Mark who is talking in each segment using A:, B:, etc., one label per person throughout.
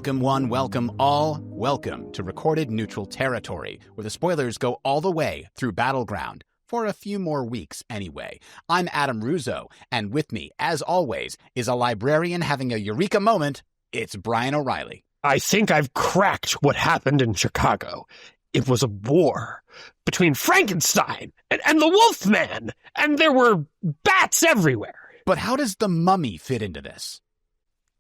A: Welcome one, welcome all, welcome to Recorded Neutral Territory, where the spoilers go all the way through Battleground, for a few more weeks anyway. I'm Adam Ruzzo, and with me, as always, is a librarian having a eureka moment. It's Brian O'Reilly.
B: I think I've cracked what happened in Chicago. It was a war between Frankenstein and the Wolfman, and there were bats everywhere.
A: But how does the mummy fit into this?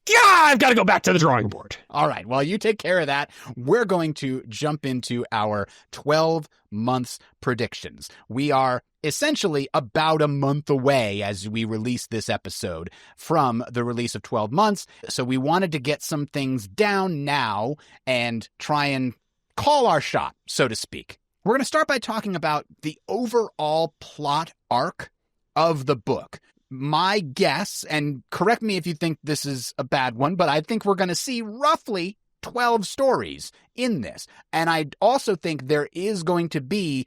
B: Yeah, I've got to go back to the drawing board.
A: All right, while you take care of that, we're going to jump into our 12 months predictions. We are essentially about a month away as we release this episode from the release of 12 months. So we wanted to get some things down now and try and call our shot, so to speak. We're going to start by talking about the overall plot arc of the book. My guess, and correct me if you think this is a bad one, but I think we're going to see roughly 12 stories in this. And I also think there is going to be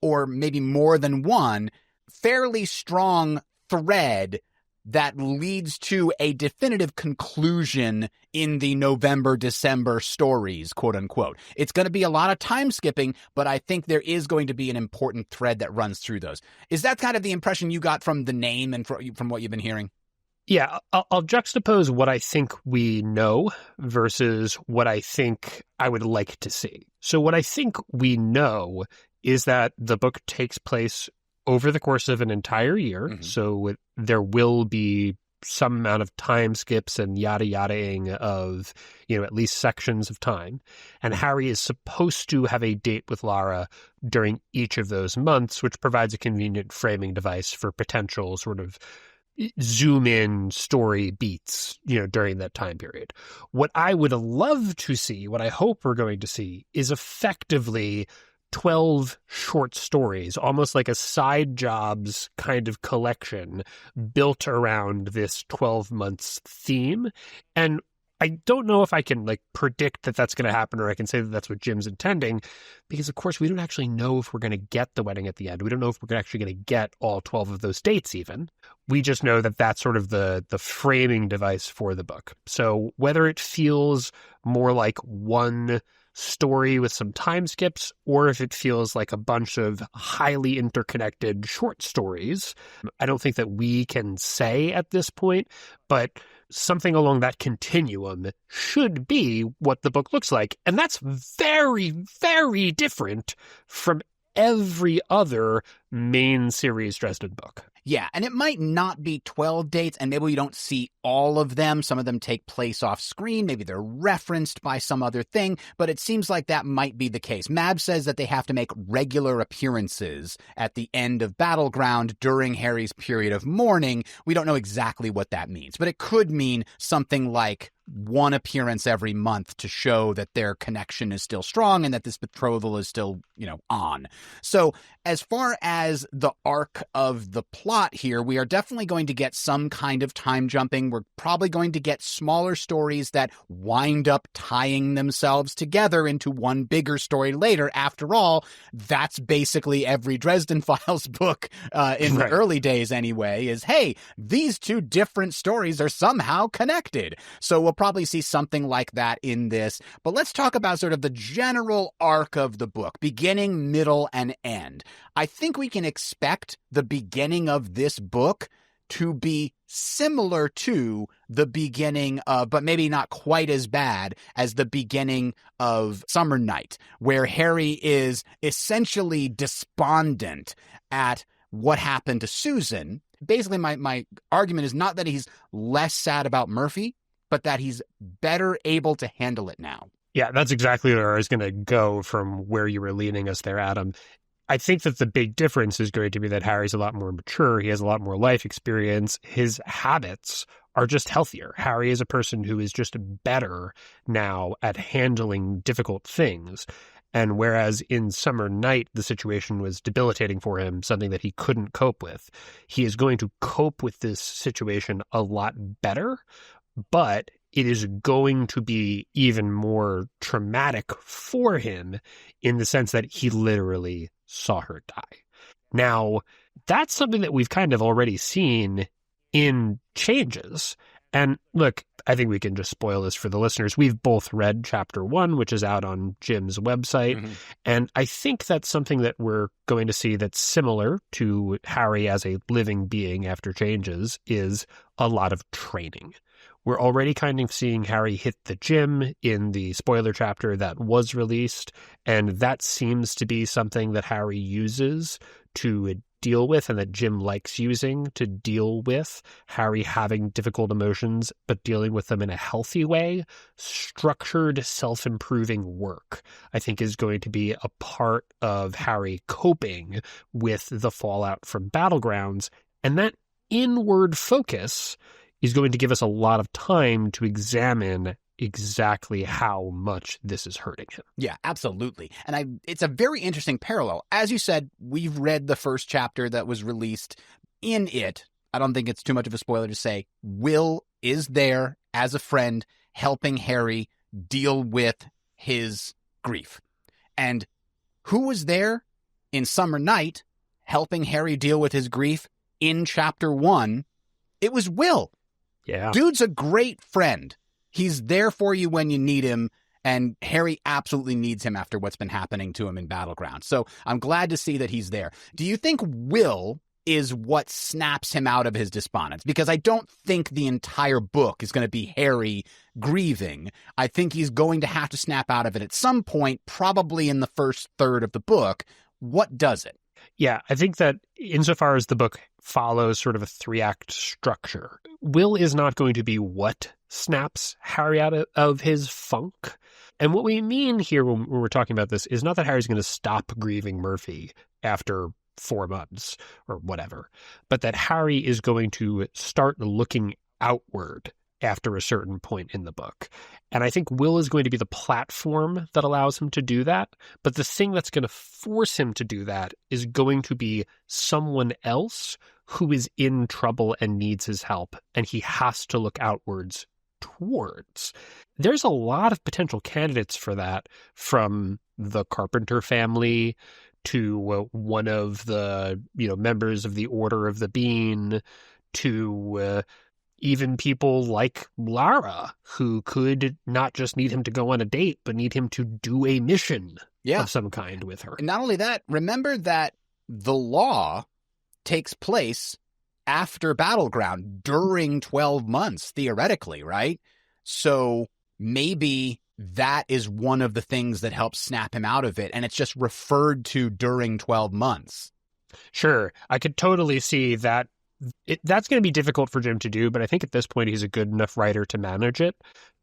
A: or maybe more than one, fairly strong thread that leads to a definitive conclusion in the November-December stories, quote unquote. It's going to be a lot of time skipping, but I think there is going to be an important thread that runs through those. Is that kind of the impression you got from the name and from what you've been hearing?
B: Yeah, I'll juxtapose what I think we know versus what I think I would like to see. So what I think we know is that the book takes place over the course of an entire year. Mm-hmm. So there will be some amount of time skips and yada-yadaing of, at least sections of time. And Harry is supposed to have a date with Lara during each of those months, which provides a convenient framing device for potential sort of zoom-in story beats, during that time period. What I would love to see, what I hope we're going to see, is effectively 12 short stories, almost like a side jobs kind of collection built around this 12 months theme. And I don't know if I can predict that that's going to happen, or I can say that that's what Jim's intending, because of course we don't actually know if we're going to get the wedding at the end. We don't know if we're actually going to get all 12 of those dates even. We just know that that's sort of the framing device for the book. So whether it feels more like one story with some time skips, or if it feels like a bunch of highly interconnected short stories, I don't think that we can say at this point, but something along that continuum should be what the book looks like. And that's very, very different from every other main series Dresden book.
A: Yeah, and it might not be 12 dates, and maybe we don't see all of them. Some of them take place off screen. Maybe they're referenced by some other thing, but it seems like that might be the case. Mab says that they have to make regular appearances at the end of Battleground during Harry's period of mourning. We don't know exactly what that means, but it could mean something like one appearance every month to show that their connection is still strong and that this betrothal is still, on. So as far as the arc of the plot here, we are definitely going to get some kind of time jumping. We're probably going to get smaller stories that wind up tying themselves together into one bigger story later. After all, that's basically every Dresden Files book in the early days anyway, is, hey, these two different stories are somehow connected. So we'll probably see something like that in this. But let's talk about sort of the general arc of the book, beginning, middle, and end. I think we can expect the beginning of this book to be similar to the beginning of, but maybe not quite as bad as the beginning of Summer Night, where Harry is essentially despondent at what happened to Susan. Basically, my argument is not that he's less sad about Murphy, but that he's better able to handle it now.
B: Yeah, that's exactly where I was going to go from where you were leading us there, Adam. I think that the big difference is going to be that Harry's a lot more mature. He has a lot more life experience. His habits are just healthier. Harry is a person who is just better now at handling difficult things. And whereas in Summer Night, the situation was debilitating for him, something that he couldn't cope with, he is going to cope with this situation a lot better, but it is going to be even more traumatic for him in the sense that he literally saw her die. Now, that's something that we've kind of already seen in Changes. And look, I think we can just spoil this for the listeners. We've both read chapter 1, which is out on Jim's website. Mm-hmm. And I think that's something that we're going to see that's similar to Harry as a living being after changes is a lot of training. We're already kind of seeing Harry hit the gym in the spoiler chapter that was released, and that seems to be something that Harry uses to deal with and that Jim likes using to deal with Harry having difficult emotions, but dealing with them in a healthy way. Structured, self-improving work, I think, is going to be a part of Harry coping with the fallout from Battlegrounds, and that inward focus is going to give us a lot of time to examine exactly how much this is hurting him.
A: Yeah, absolutely. And it's a very interesting parallel. As you said, we've read the first chapter that was released. In it, I don't think it's too much of a spoiler to say, Will is there as a friend helping Harry deal with his grief. And who was there in Summer Night helping Harry deal with his grief in chapter 1? It was Will.
B: Yeah.
A: Dude's a great friend. He's there for you when you need him, and Harry absolutely needs him after what's been happening to him in Battleground. So I'm glad to see that he's there. Do you think Will is what snaps him out of his despondence? Because I don't think the entire book is going to be Harry grieving. I think he's going to have to snap out of it at some point, probably in the first third of the book. What does it?
B: Yeah, I think that insofar as the book follows sort of a 3-act structure, Will is not going to be what snaps Harry out of his funk. And what we mean here when we're talking about this is not that Harry's going to stop grieving Murphy after 4 months or whatever, but that Harry is going to start looking outward after a certain point in the book. And I think Will is going to be the platform that allows him to do that. But the thing that's going to force him to do that is going to be someone else who is in trouble and needs his help. And he has to look outwards towards. There's a lot of potential candidates for that, from the Carpenter family to one of the members of the Order of the Bean to even people like Lara, who could not just need him to go on a date, but need him to do a mission of some kind with her.
A: And not only that, remember that the law takes place after Battleground, during 12 months, theoretically, right? So maybe that is one of the things that helps snap him out of it, and it's just referred to during 12 months.
B: Sure. I could totally see that. That's going to be difficult for Jim to do, but I think at this point he's a good enough writer to manage it,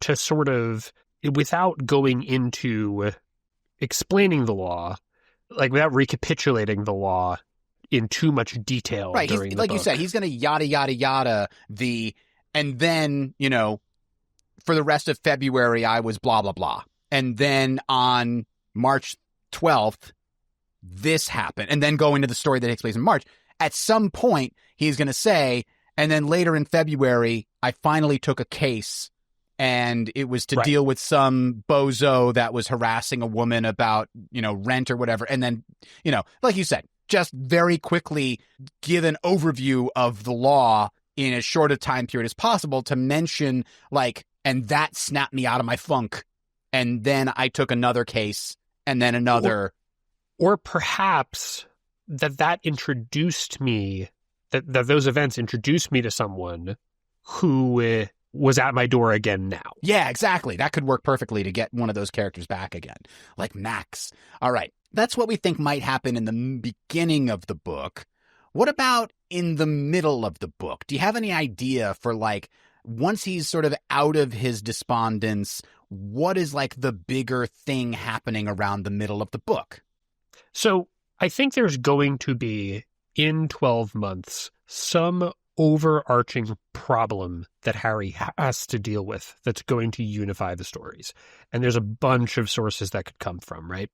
B: to sort of, without going into explaining the law, like without recapitulating the law in too much detail.
A: Right.
B: During the
A: like
B: book.
A: You said, he's going to yada, yada, yada and then, for the rest of February, I was blah, blah, blah. And then on March 12th, this happened. And then go into the story that takes place in March. At some point, he's going to say, and then later in February, I finally took a case, and it was to deal with some bozo that was harassing a woman about, rent or whatever. And then, like you said, just very quickly give an overview of the law in as short a time period as possible to mention, and that snapped me out of my funk. And then I took another case, and then another.
B: Or perhaps that introduced me, that those events introduced me to someone who was at my door again now.
A: Yeah, exactly. That could work perfectly to get one of those characters back again, like Max. All right. That's what we think might happen in the beginning of the book. What about in the middle of the book? Do you have any idea for, once he's sort of out of his despondence, what is, the bigger thing happening around the middle of the book?
B: So I think there's going to be, in 12 months, some overarching problem that Harry has to deal with that's going to unify the stories. And there's a bunch of sources that could come from, right?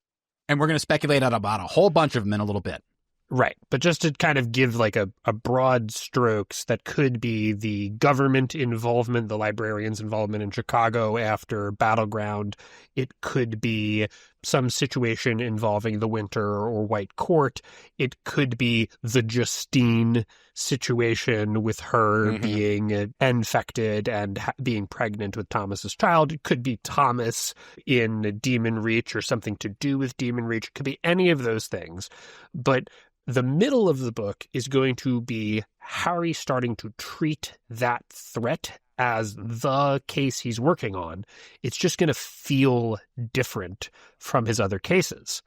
A: And we're going to speculate on about a whole bunch of them in a little bit.
B: Right. But just to kind of give a broad strokes, that could be the government involvement, the librarians' involvement in Chicago after Battleground. It could be some situation involving the Winter or White Court. It could be the Justine situation with her being infected and being pregnant with Thomas's child. It could be Thomas in Demon Reach or something to do with Demon Reach. It could be any of those things. But the middle of the book is going to be Harry starting to treat that threat as the case he's working on. It's just going to feel different from his other cases.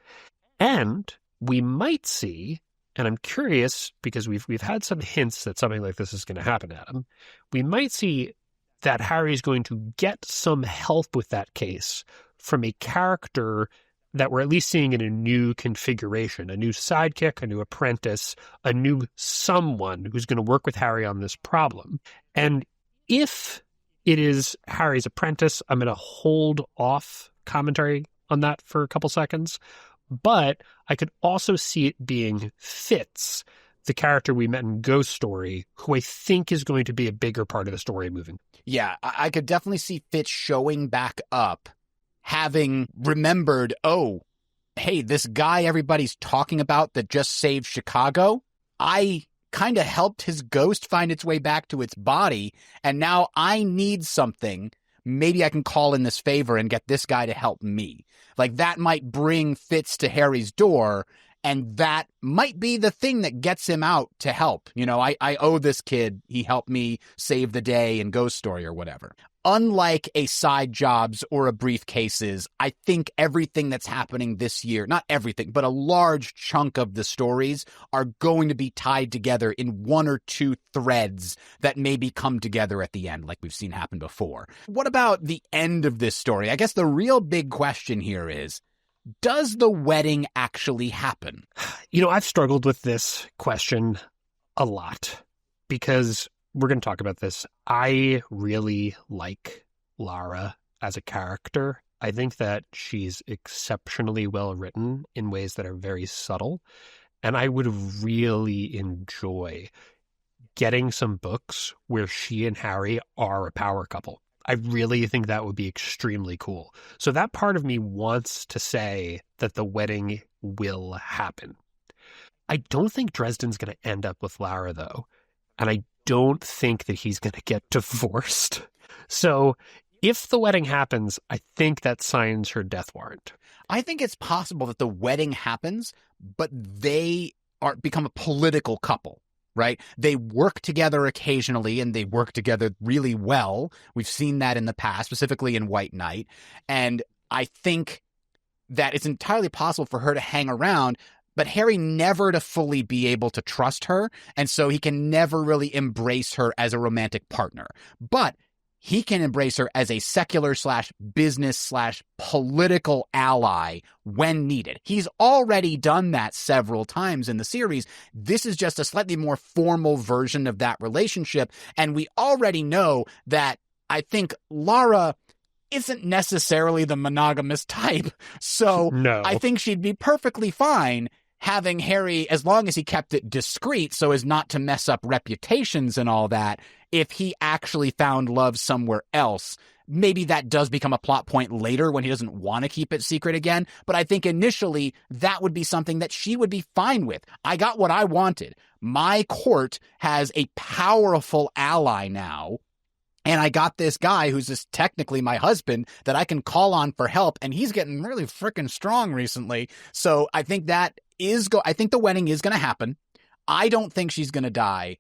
B: And we might see, and I'm curious because we've had some hints that something like this is going to happen, Adam. We might see that Harry's going to get some help with that case from a character that we're at least seeing in a new configuration, a new sidekick, a new apprentice, a new someone who's going to work with Harry on this problem. And if it is Harry's apprentice, I'm going to hold off commentary on that for a couple seconds. But I could also see it being Fitz, the character we met in Ghost Story, who I think is going to be a bigger part of the story moving.
A: Yeah, I could definitely see Fitz showing back up, having remembered, oh, hey, this guy everybody's talking about that just saved Chicago, I kind of helped his ghost find its way back to its body, and now I need something. Maybe I can call in this favor and get this guy to help me. Like, that might bring Fitz to Harry's door, and that might be the thing that gets him out to help. You know, I owe this kid. He helped me save the day in Ghost Story or whatever. Unlike a Side Jobs or a Briefcases, I think everything that's happening this year, not everything, but a large chunk of the stories are going to be tied together in one or two threads that maybe come together at the end, like we've seen happen before. What about the end of this story? I guess the real big question here is, does the wedding actually happen?
B: You know, I've struggled with this question a lot because we're going to talk about this. I really like Lara as a character. I think that she's exceptionally well written in ways that are very subtle. And I would really enjoy getting some books where she and Harry are a power couple. I really think that would be extremely cool. So that part of me wants to say that the wedding will happen. I don't think Dresden's going to end up with Lara, though. And I don't think that he's going to get divorced. So if the wedding happens, I think that signs her death warrant.
A: I think it's possible that the wedding happens, but they become a political couple. Right? They work together occasionally, and they work together really well. We've seen that in the past, specifically in White Knight. And I think that it's entirely possible for her to hang around, but Harry never to fully be able to trust her, and so he can never really embrace her as a romantic partner. But he can embrace her as a secular/business/political ally when needed. He's already done that several times in the series. This is just a slightly more formal version of that relationship. And we already know that I think Lara isn't necessarily the monogamous type. So
B: no.
A: I think she'd be perfectly fine having Harry, as long as he kept it discreet so as not to mess up reputations and all that. If he actually found love somewhere else, maybe that does become a plot point later when he doesn't want to keep it secret again. But I think initially that would be something that she would be fine with. I got what I wanted. My court has a powerful ally now. And I got this guy who's just technically my husband that I can call on for help. And he's getting really freaking strong recently. So I think that I think the wedding is going to happen. I don't think she's going to die.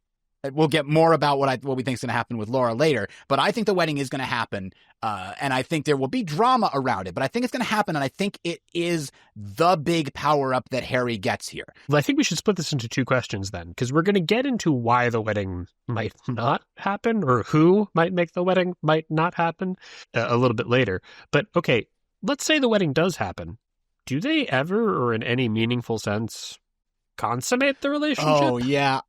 A: We'll get more about what we think is going to happen with Laura later, but I think the wedding is going to happen, and I think there will be drama around it, but I think it's going to happen, and I think it is the big power-up that Harry gets here.
B: Well, I think we should split this into two questions then, because we're going to get into why the wedding might not happen, or who might make the wedding might not happen a little bit later. But, okay, let's say the wedding does happen. Do they ever, or in any meaningful sense, consummate the relationship?
A: Oh, yeah.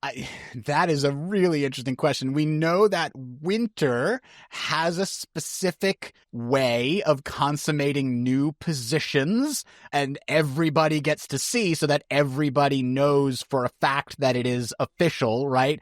A: That is a really interesting question. We know that Winter has a specific way of consummating new positions, and everybody gets to see so that everybody knows for a fact that it is official, right?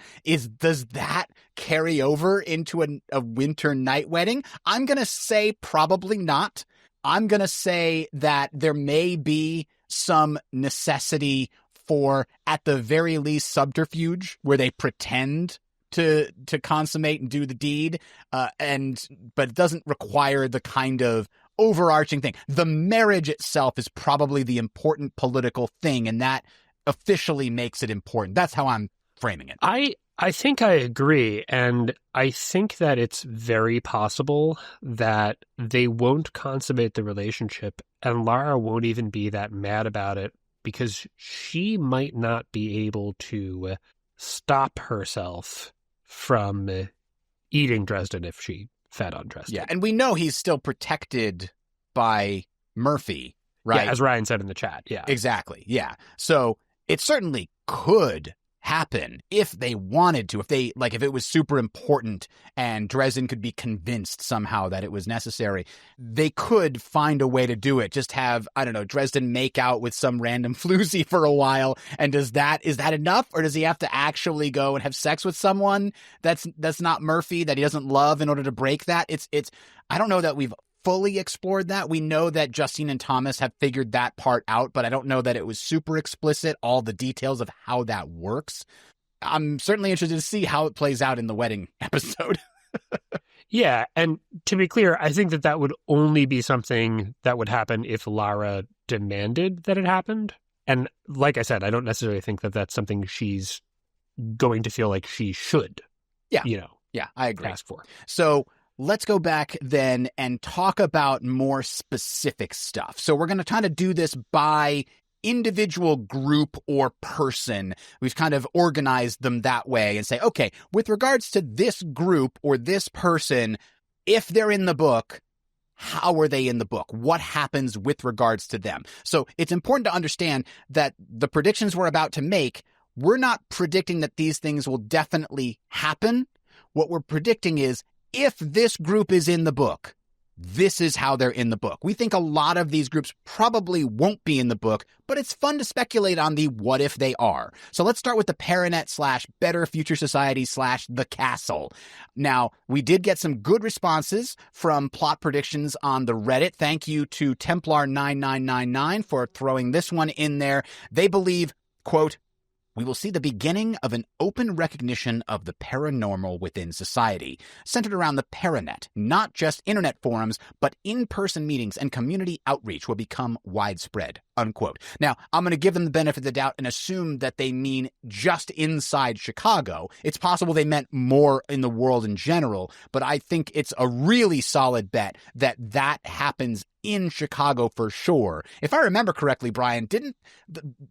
A: Does that carry over into a Winter Night wedding? I'm going to say probably not. I'm going to say that there may be some necessity for, at the very least, subterfuge where they pretend to consummate and do the deed, but it doesn't require the kind of overarching thing. The marriage itself is probably the important political thing, and that officially makes it important. That's how I'm framing it.
B: I think I agree, and I think that it's very possible that they won't consummate the relationship, and Lara won't even be that mad about it because she might not be able to stop herself from eating Dresden if she fed on Dresden.
A: Yeah, and we know he's still protected by Murphy, right?
B: Yeah, as Ryan said in the chat, yeah.
A: Exactly, yeah. So it certainly could happen if they wanted to, if it was super important and Dresden could be convinced somehow that it was necessary, they could find a way to do it. Just have, I don't know, Dresden make out with some random floozy for a while. And is that enough? Or does he have to actually go and have sex with someone that's not Murphy, that he doesn't love, in order to break that? It's I don't know that we've fully explored that. We know that Justine and Thomas have figured that part out, but I don't know that it was super explicit, all the details of how that works. I'm certainly interested to see how it plays out in the wedding episode.
B: Yeah, and to be clear, I think that would only be something that would happen if Lara demanded that it happened. And like I said, I don't necessarily think that that's something she's going to feel like she should,
A: Yeah, I agree.
B: Ask for.
A: So let's go back then and talk about more specific stuff. So we're going to kind of do this by individual group or person. We've kind of organized them that way and say, okay, with regards to this group or this person, if they're in the book, how are they in the book? What happens with regards to them? So it's important to understand that the predictions we're about to make, we're not predicting that these things will definitely happen. What we're predicting is, if this group is in the book, this is how they're in the book. We think a lot of these groups probably won't be in the book, but it's fun to speculate on the what if they are. So let's start with the Paranet / Better Future Society / The Castle. Now, we did get some good responses from plot predictions on the Reddit. Thank you to Templar9999 for throwing this one in there. They believe, quote, "We will see the beginning of an open recognition of the paranormal within society, centered around the Paranet. Not just internet forums, but in-person meetings and community outreach will become widespread," unquote. Now, I'm going to give them the benefit of the doubt and assume that they mean just inside Chicago. It's possible they meant more in the world in general, but I think it's a really solid bet that that happens in Chicago for sure. If I remember correctly, Brian, didn't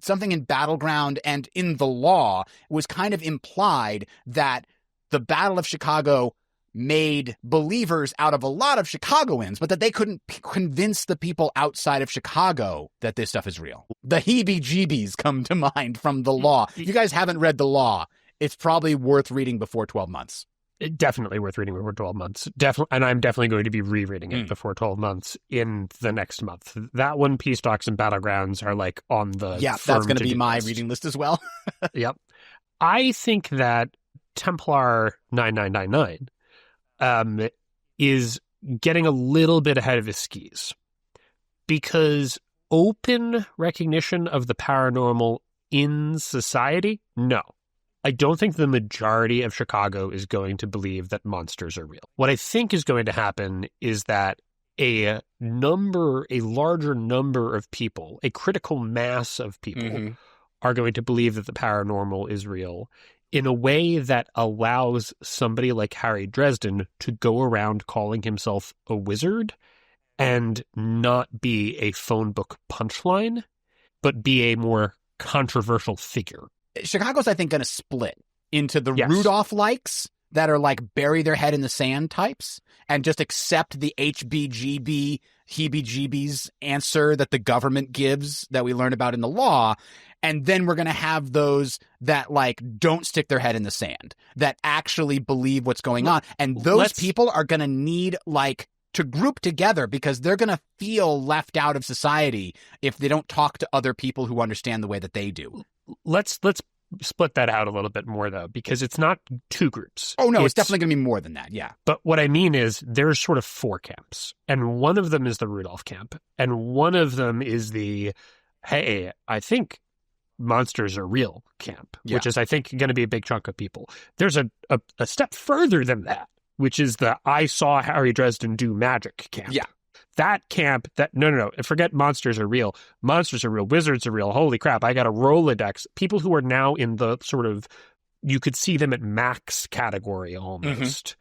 A: something in Battleground and in the law was kind of implied that the Battle of Chicago made believers out of a lot of Chicagoans, but that they couldn't convince the people outside of Chicago that this stuff is real. The heebie-jeebies come to mind from the law. If you guys haven't read the law, it's probably worth reading before 12 months.
B: Definitely worth reading before 12 months. And I'm definitely going to be rereading it before 12 months in the next month. That one, Peace Talks and Battlegrounds are like on the
A: that's going to be my reading list as well.
B: Yep. I think that Templar 9999 is getting a little bit ahead of his skis, because open recognition of the paranormal in society, no. I don't think the majority of Chicago is going to believe that monsters are real. What I think is going to happen is that a larger number of people, a critical mass of people, are going to believe that the paranormal is real in a way that allows somebody like Harry Dresden to go around calling himself a wizard and not be a phone book punchline, but be a more controversial figure.
A: Chicago's, I think, going to split into the Rudolph likes that are like bury their head in the sand types and just accept the HBGB, heebie-jeebies answer that the government gives that we learn about in the law. And then we're going to have those that like don't stick their head in the sand, that actually believe what's going on. And those people are going to need like to group together because they're going to feel left out of society if they don't talk to other people who understand the way that they do.
B: Let's split that out a little bit more, though, because it's not two groups.
A: Oh, no, it's definitely going to be more than that, yeah.
B: But what I mean is there's sort of 4 camps, and one of them is the Rudolph camp, and one of them is the, hey, I think monsters are real camp, which is, I think, going to be a big chunk of people. There's a step further than that, which is the I saw Harry Dresden do magic camp.
A: Yeah.
B: That camp, no, forget monsters are real. Monsters are real. Wizards are real. Holy crap, I got a Rolodex. People who are now in the sort of, you could see them at max category almost.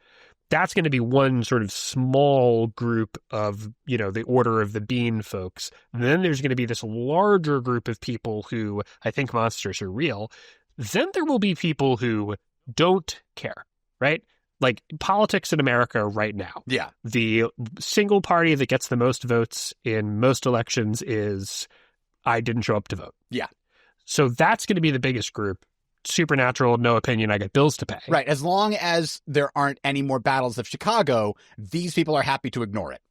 B: That's going to be one sort of small group of, the Order of the Bean folks. And then there's going to be this larger group of people who I think monsters are real. Then there will be people who don't care, right? Like politics in America right now.
A: Yeah.
B: The single party that gets the most votes in most elections is I didn't show up to vote.
A: Yeah.
B: So that's going to be the biggest group. Supernatural, no opinion, I got bills to pay.
A: Right. As long as there aren't any more battles of Chicago, these people are happy to ignore it.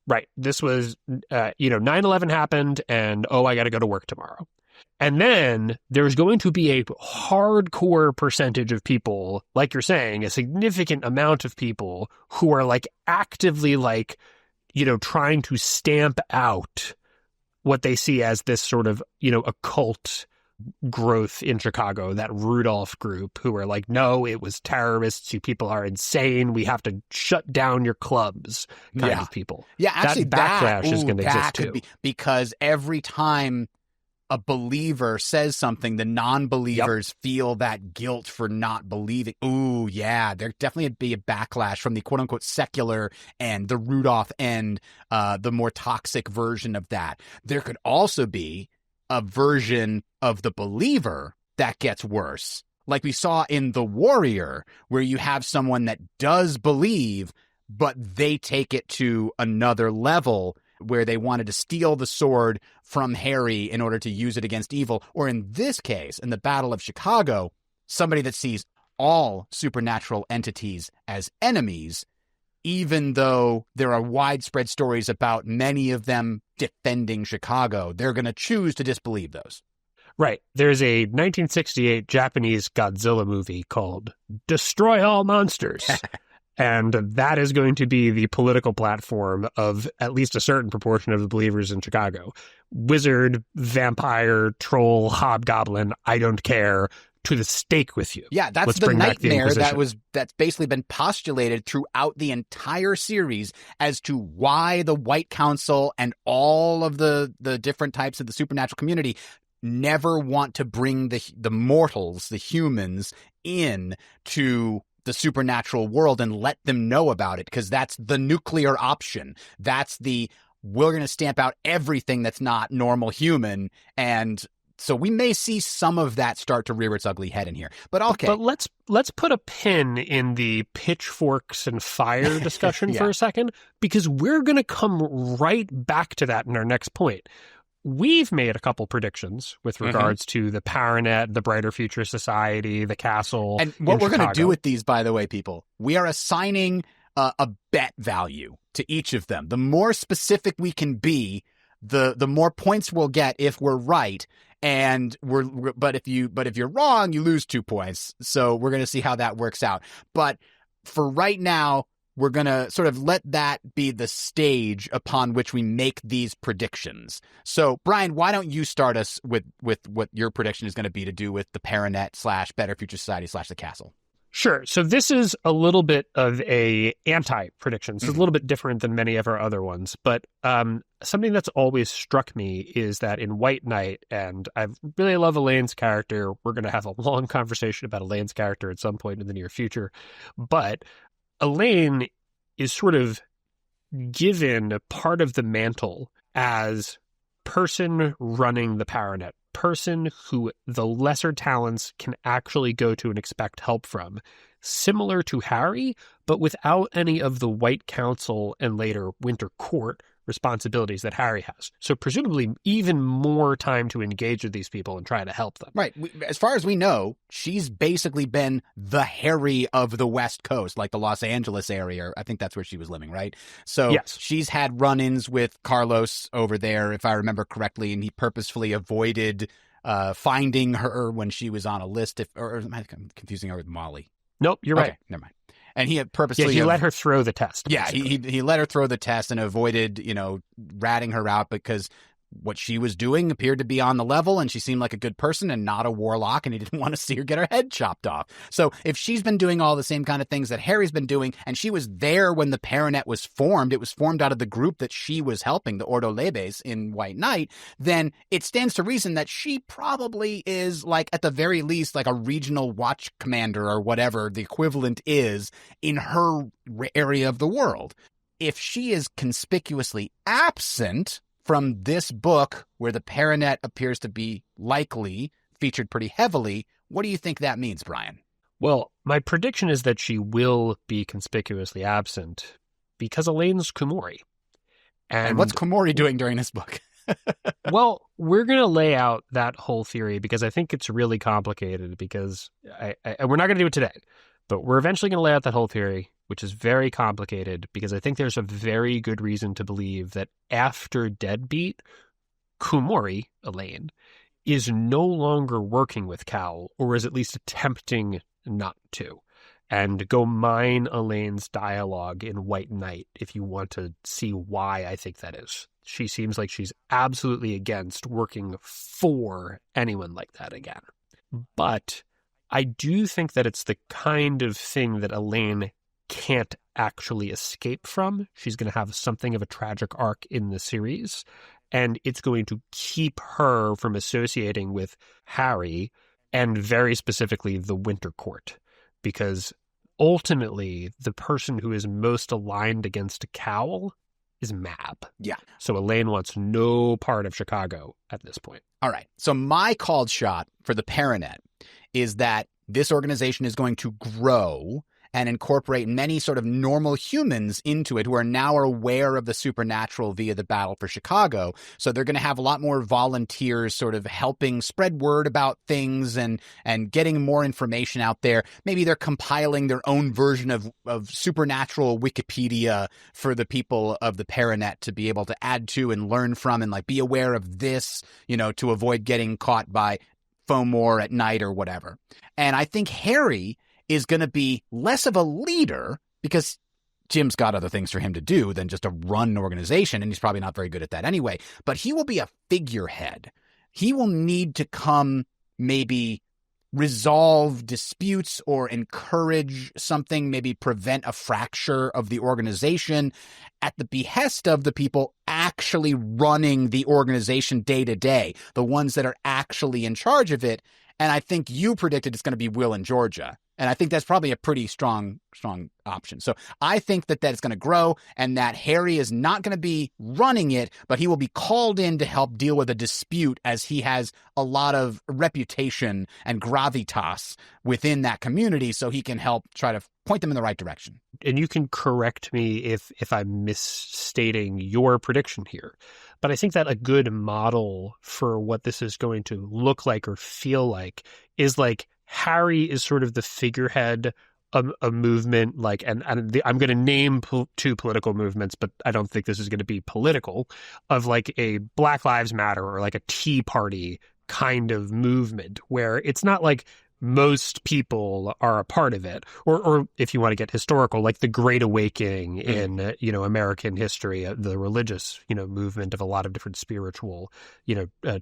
B: Right. This was, 9/11 happened and, I got to go to work tomorrow. And then there's going to be a hardcore percentage of people, like you're saying, a significant amount of people who are like actively like, trying to stamp out what they see as this sort of, occult growth in Chicago, that Rudolph group who are like, no, it was terrorists. You people are insane. We have to shut down your clubs kind of people.
A: Yeah, actually,
B: that backlash is going to exist too.
A: Because every time a believer says something, the non-believers feel that guilt for not believing. Ooh, yeah, there definitely would be a backlash from the quote-unquote secular and the Rudolph and the more toxic version of that. There could also be a version of the believer that gets worse, like we saw in The Warrior, where you have someone that does believe, but they take it to another level where they wanted to steal the sword from Harry in order to use it against evil. Or in this case, in the Battle of Chicago, somebody that sees all supernatural entities as enemies, even though there are widespread stories about many of them defending Chicago, they're going to choose to disbelieve those.
B: Right. There's a 1968 Japanese Godzilla movie called Destroy All Monsters. And that is going to be the political platform of at least a certain proportion of the believers in Chicago. Wizard, vampire, troll, hobgoblin, I don't care, to the stake with you.
A: Yeah, that's the nightmare that's basically been postulated throughout the entire series as to why the White Council and all of the different types of the supernatural community never want to bring the mortals, the humans, in to the supernatural world and let them know about it, because that's the nuclear option. That's we're going to stamp out everything that's not normal human. And so we may see some of that start to rear its ugly head in here. But okay.
B: But let's put a pin in the pitchforks and fire discussion for a second, because we're going to come right back to that in our next point. We've made a couple predictions with regards to the Paranet, the Brighter Future Society, the castle.
A: And what we're going to do with these, by the way, people, we are assigning a bet value to each of them. The more specific we can be, the more points we'll get if we're right. And but if you're wrong, you lose 2 points. So we're going to see how that works out. But for right now, we're going to sort of let that be the stage upon which we make these predictions. So, Brian, why don't you start us with what your prediction is going to be to do with the Paranet / Better Future Society / the castle?
B: Sure. So this is a little bit of a anti-prediction. So it's a little bit different than many of our other ones. But something that's always struck me is that in White Knight, and I really love Elaine's character. We're going to have a long conversation about Elaine's character at some point in the near future. But Elaine is sort of given part of the mantle as person running the Paranet, person who the lesser talents can actually go to and expect help from, similar to Harry, but without any of the White Council and later Winter Court responsibilities that Harry has. So presumably even more time to engage with these people and try to help them.
A: Right. As far as we know, she's basically been the Harry of the West Coast, like the Los Angeles area. I think that's where she was living, right? So
B: yes.
A: She's had run-ins with Carlos over there, if I remember correctly, and he purposefully avoided finding her when she was on a list, or am I confusing her with Molly?
B: Nope, you're right.
A: Okay, never mind. And he had purposely...
B: Yeah, he let her throw the test.
A: Yeah, he let her throw the test and avoided, ratting her out because what she was doing appeared to be on the level, and she seemed like a good person and not a warlock, and he didn't want to see her get her head chopped off. So if she's been doing all the same kind of things that Harry's been doing, and she was there when the Paranet was formed, it was formed out of the group that she was helping, the Ordo Lebes in White Knight, then it stands to reason that she probably is, like, at the very least, like a regional watch commander or whatever the equivalent is in her area of the world. If she is conspicuously absent from this book, where the Paranet appears to be likely featured pretty heavily, what do you think that means, Brian?
B: Well, my prediction is that she will be conspicuously absent because Elaine's Kumori.
A: And what's Kumori doing during this book?
B: Well, we're going to lay out that whole theory because I think it's really complicated because we're not going to do it today, but we're eventually going to lay out that whole theory, which is very complicated because I think there's a very good reason to believe that after Deadbeat, Kumori, Elaine, is no longer working with Cal, or is at least attempting not to. And go mine Elaine's dialogue in White Knight if you want to see why I think that is. She seems like she's absolutely against working for anyone like that again. But I do think that it's the kind of thing that Elaine can't actually escape from. She's going to have something of a tragic arc in the series, and it's going to keep her from associating with Harry and very specifically the Winter Court, because ultimately the person who is most aligned against Cal is Mab.
A: Yeah.
B: So Elaine wants no part of Chicago at this point.
A: All right. So my called shot for the Paranet is that this organization is going to grow and incorporate many sort of normal humans into it who are now aware of the supernatural via the battle for Chicago. So they're going to have a lot more volunteers sort of helping spread word about things and getting more information out there. Maybe they're compiling their own version of supernatural Wikipedia for the people of the Paranet to be able to add to and learn from and like be aware of this, to avoid getting caught by Fomor at night or whatever. And I think Harry is going to be less of a leader because Jim's got other things for him to do than just to run an organization, and he's probably not very good at that anyway. But he will be a figurehead. He will need to come maybe resolve disputes or encourage something, maybe prevent a fracture of the organization at the behest of the people actually running the organization day to day, the ones that are actually in charge of it. And I think you predicted it's going to be Will and Georgia. And I think that's probably a pretty strong option. So I think that that's going to grow and that Harry is not going to be running it, but he will be called in to help deal with a dispute as he has a lot of reputation and gravitas within that community, so he can help try to point them in the right direction.
B: And you can correct me if I'm misstating your prediction here. But I think that a good model for what this is going to look like or feel like is like Harry is sort of the figurehead of a movement, like, and I'm going to name two political movements, but I don't think this is going to be political, of like a Black Lives Matter or like a Tea Party kind of movement where it's not like most people are a part of it, or if you want to get historical, like the Great Awakening in American history, the religious movement of a lot of different spiritual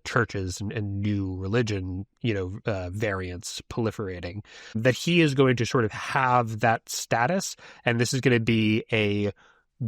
B: churches and new religion variants proliferating. That he is going to sort of have that status, and this is going to be a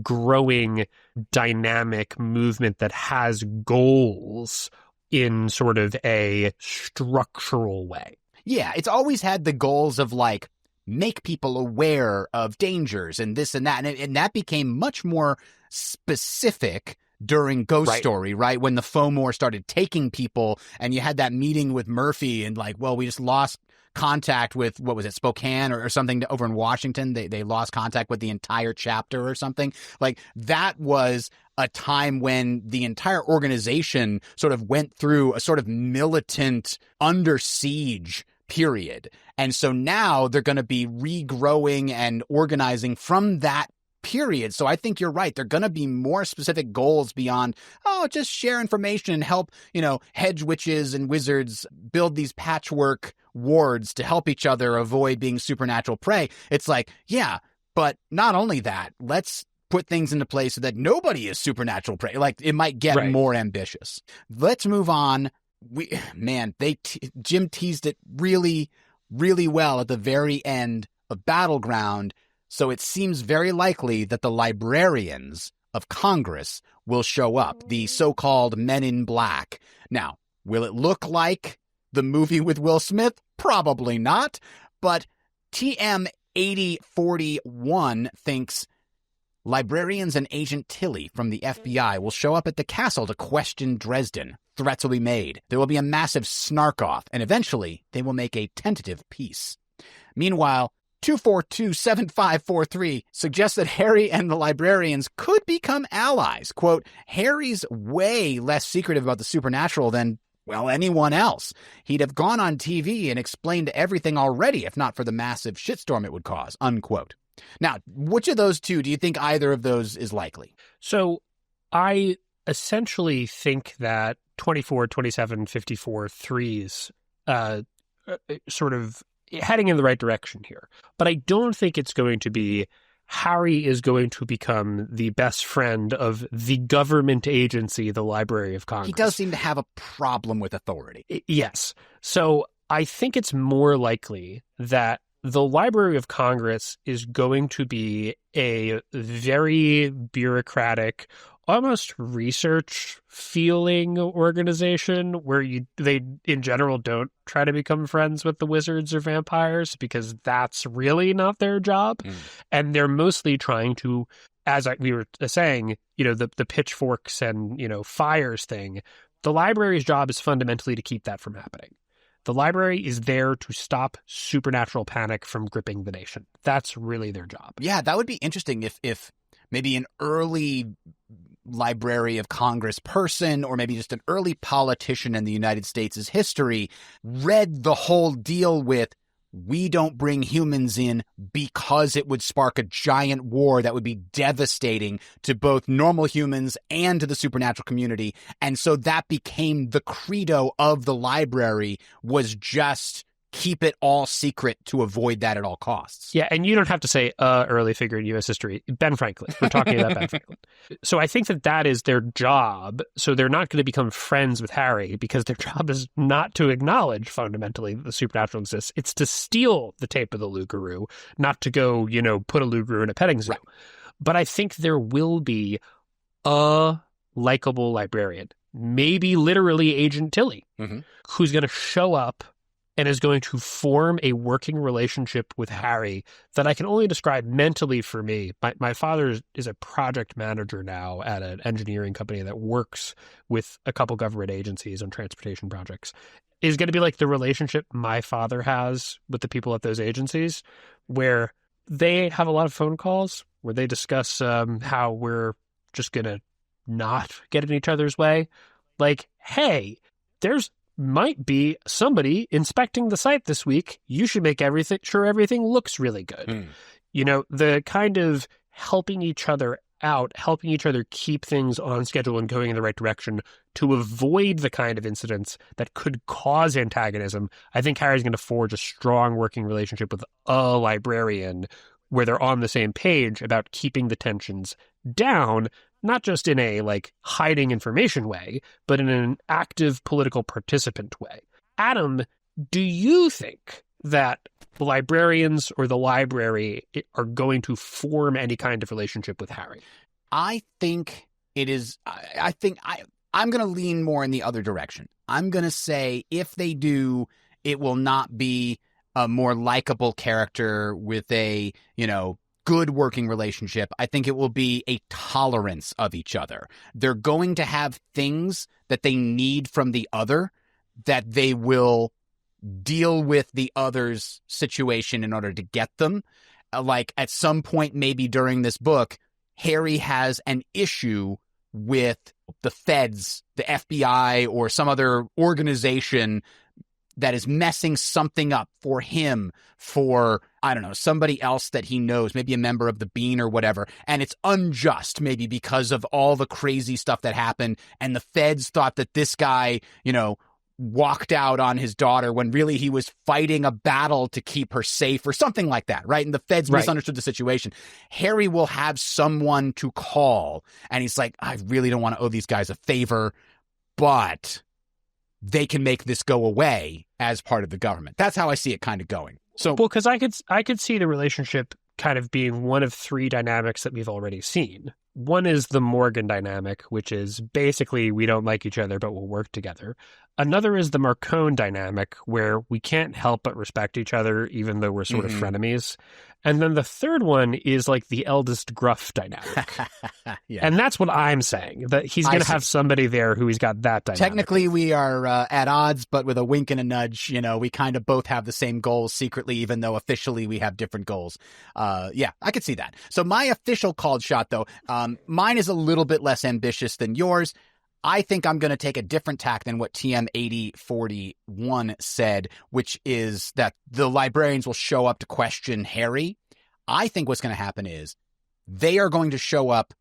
B: growing dynamic movement that has goals in sort of a structural way.
A: Yeah, it's always had the goals of like make people aware of dangers and this and that. And that became much more specific during Ghost Story, right? When the Fomor started taking people and you had that meeting with Murphy and like, well, we just lost contact with, what was it, Spokane or something over in Washington. They lost contact with the entire chapter or something. Like that was a time when the entire organization sort of went through a sort of militant under siege period. And so now they're going to be regrowing and organizing from that period. So I think you're right. There are going to be more specific goals beyond, just share information and help, hedge witches and wizards build these patchwork wards to help each other avoid being supernatural prey. It's like, yeah, but not only that, let's put things into place so that nobody is supernatural prey. Like, it might get more ambitious. Let's move on. Jim teased it really, really well at the very end of Battleground. So it seems very likely that the librarians of Congress will show up, the so-called Men in Black. Now, will it look like the movie with Will Smith? Probably not. But TM 8041 thinks librarians and Agent Tilly from the FBI will show up at the castle to question Dresden. Threats will be made. There will be a massive snark-off, and eventually they will make a tentative peace. Meanwhile, 2427543 suggests that Harry and the librarians could become allies. Quote, Harry's way less secretive about the supernatural than, anyone else. He'd have gone on TV and explained everything already if not for the massive shitstorm it would cause, unquote. Now, which of those two do you think either of those is likely?
B: So I essentially think that 24, 27, 54 threes sort of heading in the right direction here. But I don't think it's going to be Harry is going to become the best friend of the government agency, the Library of Congress.
A: He does seem to have a problem with authority.
B: Yes. So I think it's more likely that the Library of Congress is going to be a very bureaucratic, almost research-feeling organization where they, in general, don't try to become friends with the wizards or vampires because that's really not their job. And they're mostly trying to, we were saying, the pitchforks and, fires thing. The library's job is fundamentally to keep that from happening. The library is there to stop supernatural panic from gripping the nation. That's really their job.
A: Yeah, that would be interesting if maybe an early Library of Congress person or maybe just an early politician in the United States' history read the whole deal with, we don't bring humans in because it would spark a giant war that would be devastating to both normal humans and to the supernatural community. And so that became the credo of the library, was just keep it all secret to avoid that at all costs.
B: Yeah, and you don't have to say early figure in U.S. history. Ben Franklin. We're talking about Ben Franklin. So I think that is their job. So they're not going to become friends with Harry because their job is not to acknowledge fundamentally that the supernatural exists. It's to steal the tape of the Lugaroo, not to go, put a Lugaroo in a petting zoo. Right. But I think there will be a likable librarian, maybe literally Agent Tilly, who's going to show up and is going to form a working relationship with Harry that I can only describe mentally for me. My father is a project manager now at an engineering company that works with a couple government agencies on transportation projects. Is going to be like the relationship my father has with the people at those agencies, where they have a lot of phone calls where they discuss how we're just going to not get in each other's way. Like, hey, might be somebody inspecting the site this week. You should make sure everything looks really good. The kind of helping each other out, helping each other keep things on schedule and going in the right direction to avoid the kind of incidents that could cause antagonism. I think Harry's going to forge a strong working relationship with a librarian where they're on the same page about keeping the tensions down, not just in a hiding information way, but in an active political participant way. Adam, do you think that the librarians or the library are going to form any kind of relationship with Harry?
A: I think it is. I'm going to lean more in the other direction. I'm going to say if they do, it will not be a more likable character with a, good working relationship. I think it will be a tolerance of each other. They're going to have things that they need from the other that they will deal with the other's situation in order to get them. Like at some point, maybe during this book, Harry has an issue with the feds, the FBI, or some other organization that is messing something up for him, for, I don't know, somebody else that he knows, maybe a member of the Bean or whatever, and it's unjust maybe because of all the crazy stuff that happened, and the feds thought that this guy, walked out on his daughter when really he was fighting a battle to keep her safe or something like that, right? And the feds misunderstood the situation. Harry will have someone to call, and he's like, I really don't want to owe these guys a favor, but they can make this go away as part of the government. That's how I see it kind of going. So,
B: well, because I could see the relationship kind of being one of three dynamics that we've already seen. One is the Morgan dynamic, which is basically we don't like each other, but we'll work together. Another is the Marcone dynamic, where we can't help but respect each other, even though we're sort of frenemies. And then the third one is like the eldest gruff dynamic.
A: Yeah.
B: And that's what I'm saying, that he's going to have somebody there who he's got that dynamic.
A: Technically, we are at odds, but with a wink and a nudge, we kind of both have the same goals secretly, even though officially we have different goals. Yeah, I could see that. So my official called shot, though, mine is a little bit less ambitious than yours. I think I'm going to take a different tack than what TM8041 said, which is that the librarians will show up to question Harry. I think what's going to happen is they are going to show up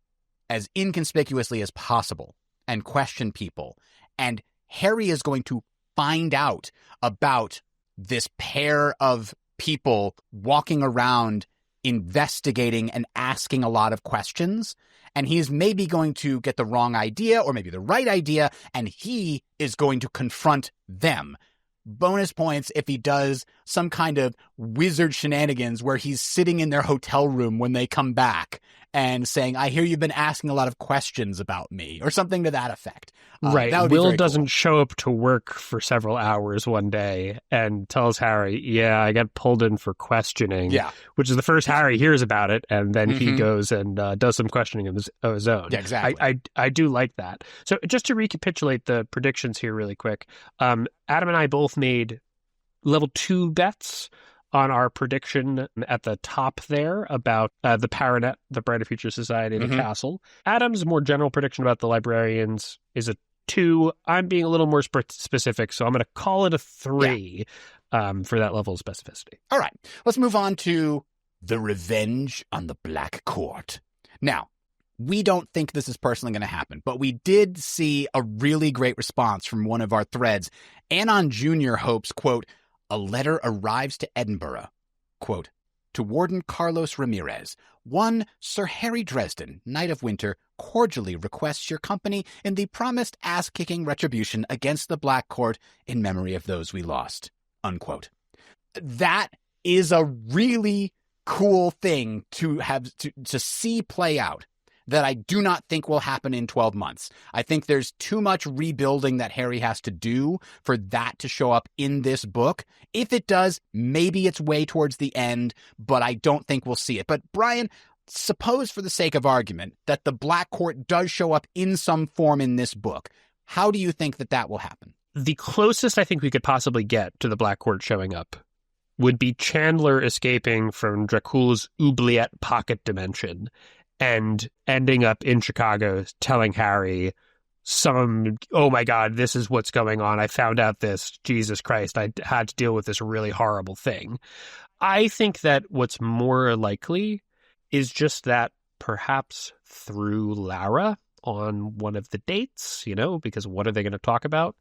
A: as inconspicuously as possible and question people. And Harry is going to find out about this pair of people walking around investigating and asking a lot of questions. And he's maybe going to get the wrong idea or maybe the right idea, and he is going to confront them. Bonus points if he does some kind of wizard shenanigans where he's sitting in their hotel room when they come back and saying, I hear you've been asking a lot of questions about me, or something to that effect.
B: Right.
A: That would
B: Will
A: be
B: doesn't
A: cool.
B: show up to work for several hours one day and tells Harry, yeah, I got pulled in for questioning, which is the first Harry hears about it. And then he goes and does some questioning of his own.
A: Yeah, exactly.
B: I do like that. So just to recapitulate the predictions here really quick, Adam and I both made level 2 bets on our prediction at the top there about the Paranet, the Brighter Future Society, the castle. Adam's more general prediction about the librarians is a 2. I'm being a little more specific, so I'm going to call it a 3 for that level of specificity.
A: All right, let's move on to the Revenge on the Black Court. Now, we don't think this is personally going to happen, but we did see a really great response from one of our threads. Anon Jr. hopes, quote, a letter arrives to Edinburgh, quote, to Warden Carlos Ramirez. One Sir Harry Dresden, Knight of Winter, cordially requests your company in the promised ass-kicking retribution against the Black Court in memory of those we lost, unquote. That is a really cool thing to have to see play out that I do not think will happen in 12 months. I think there's too much rebuilding that Harry has to do for that to show up in this book. If it does, maybe it's way towards the end, but I don't think we'll see it. But Brian, suppose for the sake of argument that the Black Court does show up in some form in this book. How do you think that will happen?
B: The closest I think we could possibly get to the Black Court showing up would be Chandler escaping from Dracul's oubliette pocket dimension and ending up in Chicago telling Harry oh my God, this is what's going on. I found out this. Jesus Christ, I had to deal with this really horrible thing. I think that what's more likely is just that perhaps through Lara on one of the dates, because what are they going to talk about,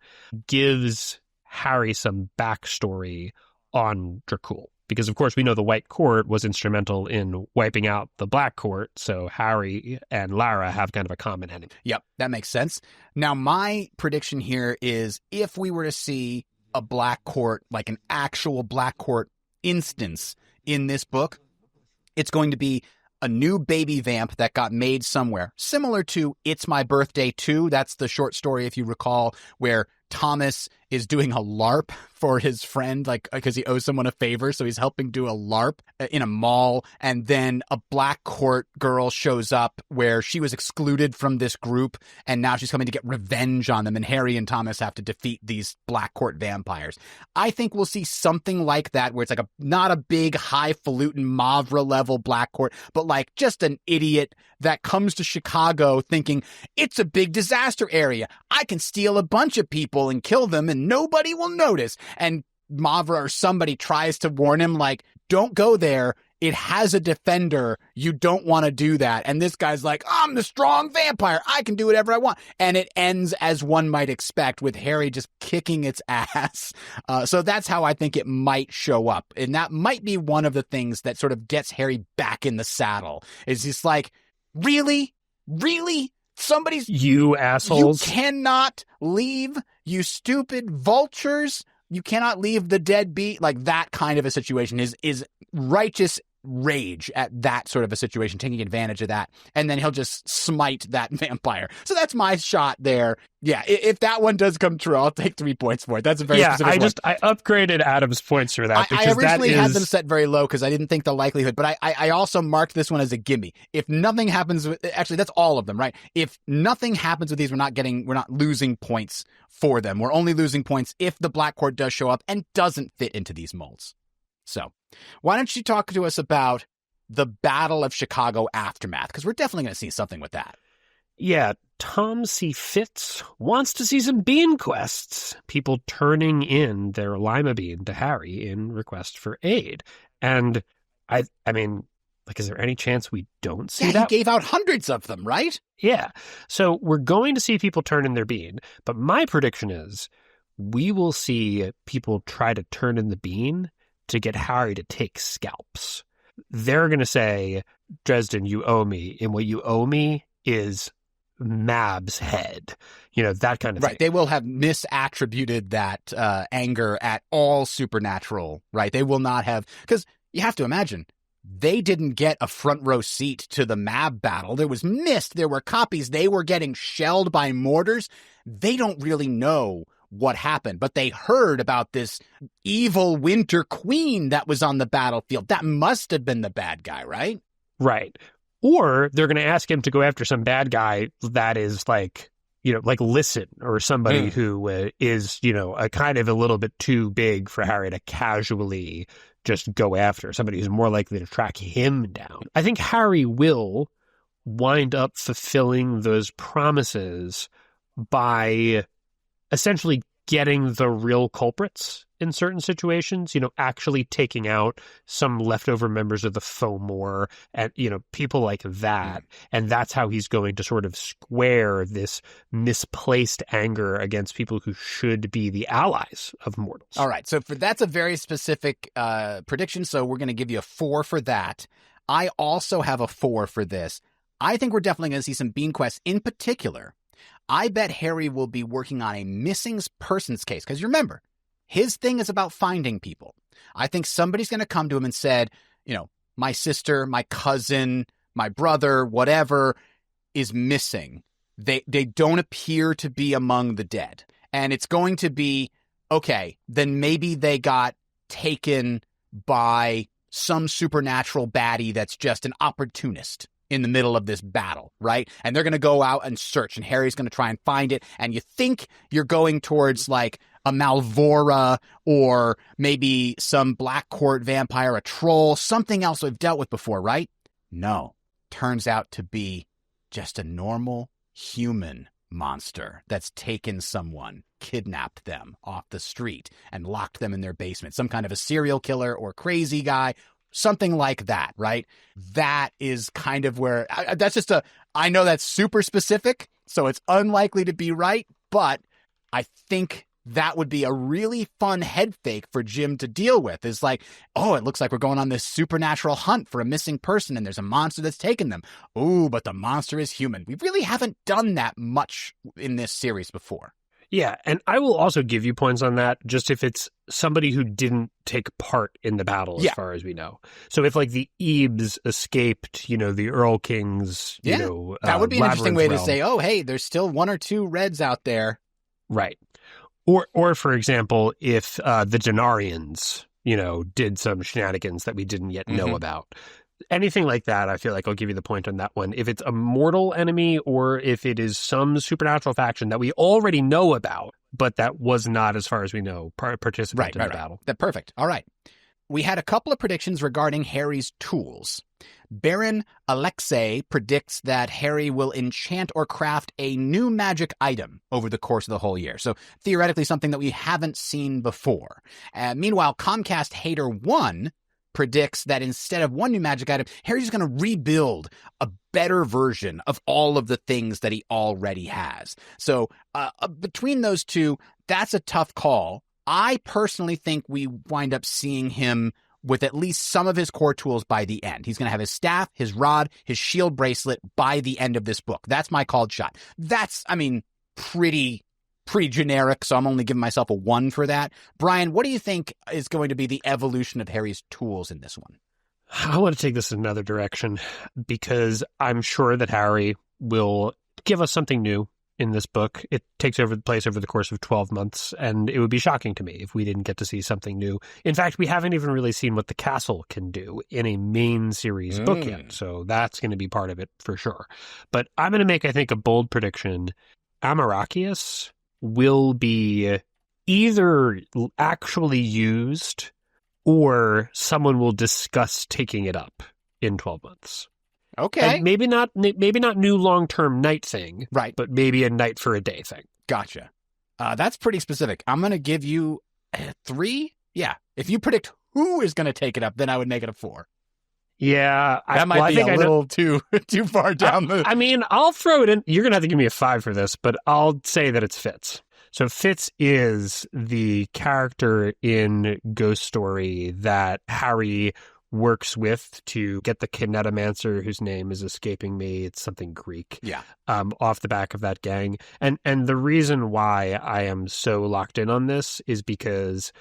B: gives Harry some backstory on Dracul. Because, of course, we know the White Court was instrumental in wiping out the Black Court, so Harry and Lara have kind of a common enemy.
A: Yep, that makes sense. Now, my prediction here is if we were to see a Black Court, like an actual Black Court instance in this book, it's going to be a new baby vamp that got made somewhere, similar to It's My Birthday Too. That's the short story, if you recall, where Thomas is doing a LARP for his friend, like, because he owes someone a favor, so he's helping do a LARP in a mall, and then a Black Court girl shows up where she was excluded from this group, and now she's coming to get revenge on them, and Harry and Thomas have to defeat these Black Court vampires. I think we'll see something like that, where it's like not a big, highfalutin Mavra-level Black Court, but like just an idiot that comes to Chicago thinking, it's a big disaster area. I can steal a bunch of people and kill them, and and nobody will notice. And Mavra or somebody tries to warn him, like, don't go there. It has a defender. You don't want to do that. And this guy's like, I'm the strong vampire. I can do whatever I want. And it ends as one might expect, with Harry just kicking its ass. So that's how I think it might show up. And that might be one of the things that sort of gets Harry back in the saddle. It's just like, really? Really?
B: You assholes.
A: You cannot leave, you stupid vultures. You cannot leave the deadbeat. Like, that kind of a situation is righteous rage at that sort of a situation, taking advantage of that. And then he'll just smite that vampire. So that's my shot there. Yeah, if that one does come true, I'll take 3 points for it. That's a very specific one.
B: I upgraded Adam's points for that.
A: I originally had them set very low because I didn't think the likelihood, but I also marked this one as a gimme. If nothing happens with, actually that's all of them, right? If nothing happens with these, we're not losing points for them. We're only losing points if the Black Court does show up and doesn't fit into these molds. So why don't you talk to us about the Battle of Chicago Aftermath? Because we're definitely going to see something with that.
B: Yeah, Tom C. Fitz wants to see some bean quests. People turning in their lima bean to Harry in request for aid. And I mean, like, is there any chance we don't see that?
A: He gave out hundreds of them, right?
B: Yeah. So we're going to see people turn in their bean. But my prediction is we will see people try to turn in the bean to get Harry to take scalps. They're going to say, Dresden, you owe me. And what you owe me is Mab's head. You know, that kind of thing.
A: Right. They will have misattributed that anger at all supernatural, right? They will not have, because you have to imagine, they didn't get a front row seat to the Mab battle. There was mist. There were copies. They were getting shelled by mortars. They don't really know what happened, but they heard about this evil Winter Queen that was on the battlefield. That must have been the bad guy, right?
B: Right. Or they're going to ask him to go after some bad guy that is like, you know, like Listen, or somebody who is, you know, a kind of a little bit too big for Harry to casually just go after. Somebody who's more likely to track him down. I think Harry will wind up fulfilling those promises by essentially getting the real culprits in certain situations, you know, actually taking out some leftover members of the Fomor and, you know, people like that. And that's how he's going to sort of square this misplaced anger against people who should be the allies of mortals.
A: All right. So that's a very specific prediction. So we're going to give you a 4 for that. I also have a 4 for this. I think we're definitely going to see some bean quests. In particular, I bet Harry will be working on a missing persons case. Because remember, his thing is about finding people. I think somebody's going to come to him and said, you know, my sister, my cousin, my brother, whatever is missing. They don't appear to be among the dead. And it's going to be, okay, then maybe they got taken by some supernatural baddie that's just an opportunist in the middle of this battle, right? And they're going to go out and search, and Harry's going to try and find it. And you think you're going towards like a Malvora or maybe some Black Court vampire, a troll, something else we've dealt with before, right? No. Turns out to be just a normal human monster that's taken someone, kidnapped them off the street, and locked them in their basement. Some kind of a serial killer or crazy guy. Something like that, right? That is kind of where, I know that's super specific, so it's unlikely to be right, but I think that would be a really fun head fake for Jim to deal with. Is like, oh, it looks like we're going on this supernatural hunt for a missing person, and there's a monster that's taken them. Oh, but the monster is human. We really haven't done that much in this series before.
B: Yeah, and I will also give you points on that, just if it's somebody who didn't take part in the battle, as far as we know. So if, like, the Ebes escaped, you know, the Earl King's, you know,
A: that would be an interesting way
B: realm.
A: To say, oh, hey, there's still 1 or 2 Reds out there.
B: Right. Or for example, if the Denarians, you know, did some shenanigans that we didn't yet know about. Anything like that, I feel like I'll give you the point on that one. If it's a mortal enemy or if it is some supernatural faction that we already know about, but that was not, as far as we know, participant in the battle.
A: Perfect. All right. We had a couple of predictions regarding Harry's tools. Baron Alexei predicts that Harry will enchant or craft a new magic item over the course of the whole year. So theoretically something that we haven't seen before. Meanwhile, Comcast Hater 1 predicts that instead of one new magic item, Harry's going to rebuild a better version of all of the things that he already has. So between those two, that's a tough call. I personally think we wind up seeing him with at least some of his core tools by the end. He's going to have his staff, his rod, his shield bracelet by the end of this book. That's my called shot. That's, pretty generic, so I'm only giving myself a 1 for that. Brian, what do you think is going to be the evolution of Harry's tools in this one?
B: I want to take this in another direction because I'm sure that Harry will give us something new in this book. It takes place over the course of 12 months, and it would be shocking to me if we didn't get to see something new. In fact, we haven't even really seen what the castle can do in a main series book yet, so that's going to be part of it for sure. But I'm going to make, I think, a bold prediction. Amarachius will be either actually used or someone will discuss taking it up in 12 months.
A: Okay.
B: And maybe not new long-term night thing,
A: right?
B: But maybe a night for a day thing.
A: Gotcha. That's pretty specific. I'm going to give you a 3. Yeah. If you predict who is going to take it up, then I would make it a 4.
B: Yeah.
A: That might be a little too far down
B: I'll throw it in. You're going to have to give me a 5 for this, but I'll say that it's Fitz. So Fitz is the character in Ghost Story that Harry works with to get the kinetomancer, whose name is escaping me. It's something Greek.
A: Yeah.
B: Off the back of that gang. And the reason why I am so locked in on this is because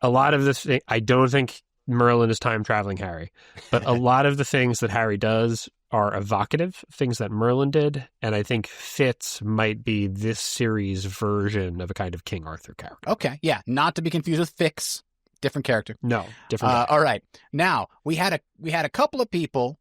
B: a lot of this, I don't think Merlin is time traveling Harry, but a lot of the things that Harry does are evocative, things that Merlin did. And I think Fitz might be this series' version of a kind of King Arthur character.
A: Okay. Yeah. Not to be confused with Fix. Different character.
B: No, different.
A: All right. Now we had a couple of people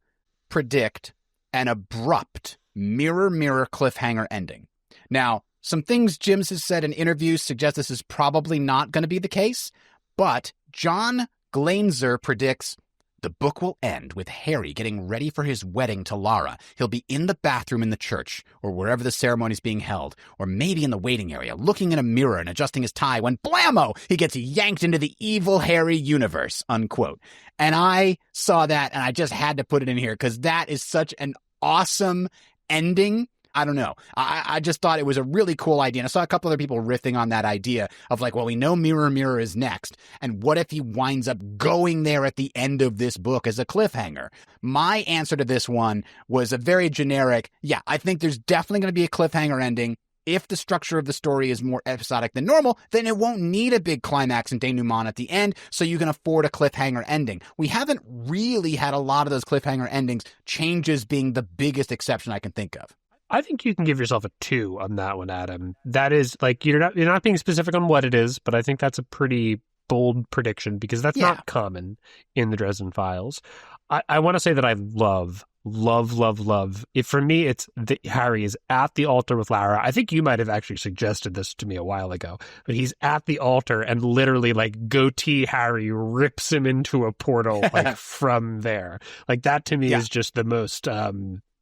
A: predict an abrupt mirror cliffhanger ending. Now, some things Jims has said in interviews suggest this is probably not going to be the case, but John Glaenzer predicts the book will end with Harry getting ready for his wedding to Lara. He'll be in the bathroom in the church or wherever the ceremony is being held, or maybe in the waiting area, looking in a mirror and adjusting his tie when blammo, he gets yanked into the evil Harry universe, unquote. And I saw that and I just had to put it in here because that is such an awesome ending. I don't know. I just thought it was a really cool idea. And I saw a couple other people riffing on that idea of like, well, we know Mirror is next. And what if he winds up going there at the end of this book as a cliffhanger? My answer to this one was a very generic, yeah, I think there's definitely going to be a cliffhanger ending. If the structure of the story is more episodic than normal, then it won't need a big climax and denouement at the end, so you can afford a cliffhanger ending. We haven't really had a lot of those cliffhanger endings, changes being the biggest exception I can think of.
B: I think you can give yourself a 2 on that one, Adam. That is like you're not being specific on what it is, but I think that's a pretty bold prediction because that's not common in the Dresden Files. I want to say that I love. If for me, it's Harry is at the altar with Lara. I think you might have actually suggested this to me a while ago, but he's at the altar and literally like goatee Harry rips him into a portal like from there. Like that to me is just the most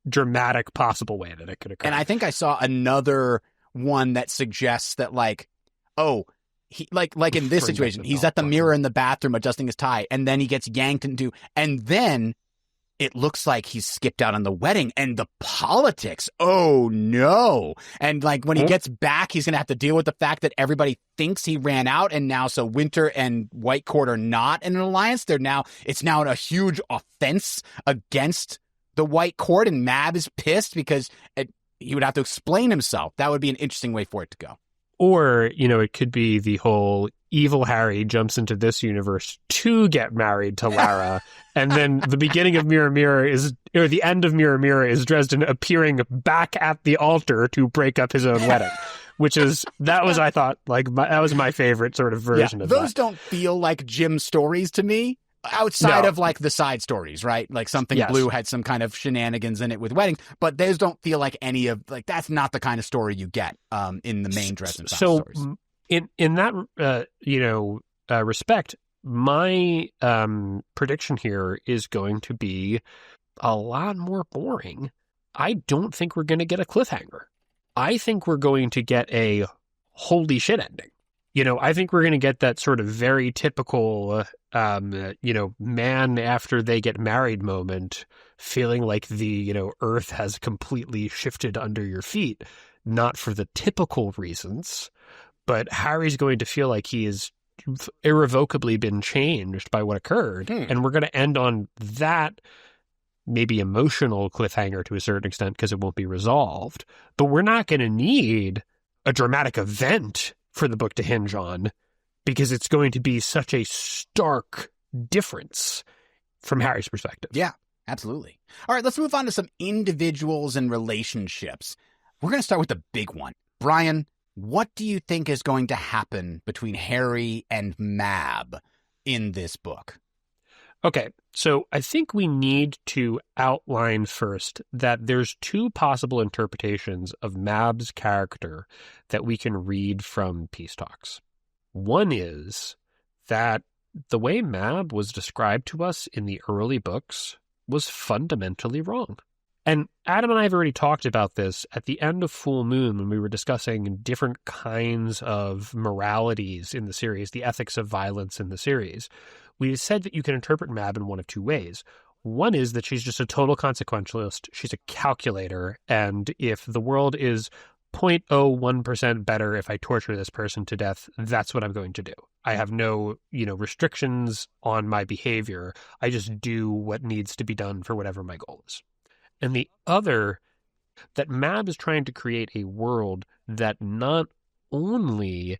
B: dramatic possible way that it could occur.
A: And I think I saw another one that suggests that like, oh, he like in this situation, he's at the mirror in the bathroom adjusting his tie, and then he gets yanked into, and then it looks like he's skipped out on the wedding and the politics. Oh no. And like when he gets back, he's going to have to deal with the fact that everybody thinks he ran out. And now, so Winter and White Court are not in an alliance. It's now a huge offense against the White Court, and Mab is pissed because he would have to explain himself. That would be an interesting way for it to go.
B: Or, it could be the whole evil Harry jumps into this universe to get married to Lara. And then the beginning of the end of Mirror is Dresden appearing back at the altar to break up his own wedding. I thought, that was my favorite sort of version of that. Those
A: don't feel like Jim stories to me. Outside of like the side stories, right? Like Something Blue had some kind of shenanigans in it with weddings, but those don't feel like any of that's not the kind of story you get in the main Dresden Files stories.
B: So in that respect, my prediction here is going to be a lot more boring. I don't think we're going to get a cliffhanger. I think we're going to get a holy shit ending. I think we're going to get that sort of very typical, man after they get married moment, feeling like the, earth has completely shifted under your feet, not for the typical reasons, but Harry's going to feel like he has irrevocably been changed by what occurred. And we're going to end on that maybe emotional cliffhanger to a certain extent because it won't be resolved. But we're not going to need a dramatic event for the book to hinge on because it's going to be such a stark difference from Harry's perspective.
A: Yeah, absolutely. All right, let's move on to some individuals and relationships. We're going to start with the big one. Brian, what do you think is going to happen between Harry and Mab in this book?
B: Okay, so I think we need to outline first that there's two possible interpretations of Mab's character that we can read from Peace Talks. One is that the way Mab was described to us in the early books was fundamentally wrong. And Adam and I have already talked about this at the end of Full Moon when we were discussing different kinds of moralities in the series, the ethics of violence in the series. We said that you can interpret Mab in one of two ways. One is that she's just a total consequentialist. She's a calculator. And if the world is 0.01% better if I torture this person to death, that's what I'm going to do. I have no, restrictions on my behavior. I just do what needs to be done for whatever my goal is. And the other, that Mab is trying to create a world that not only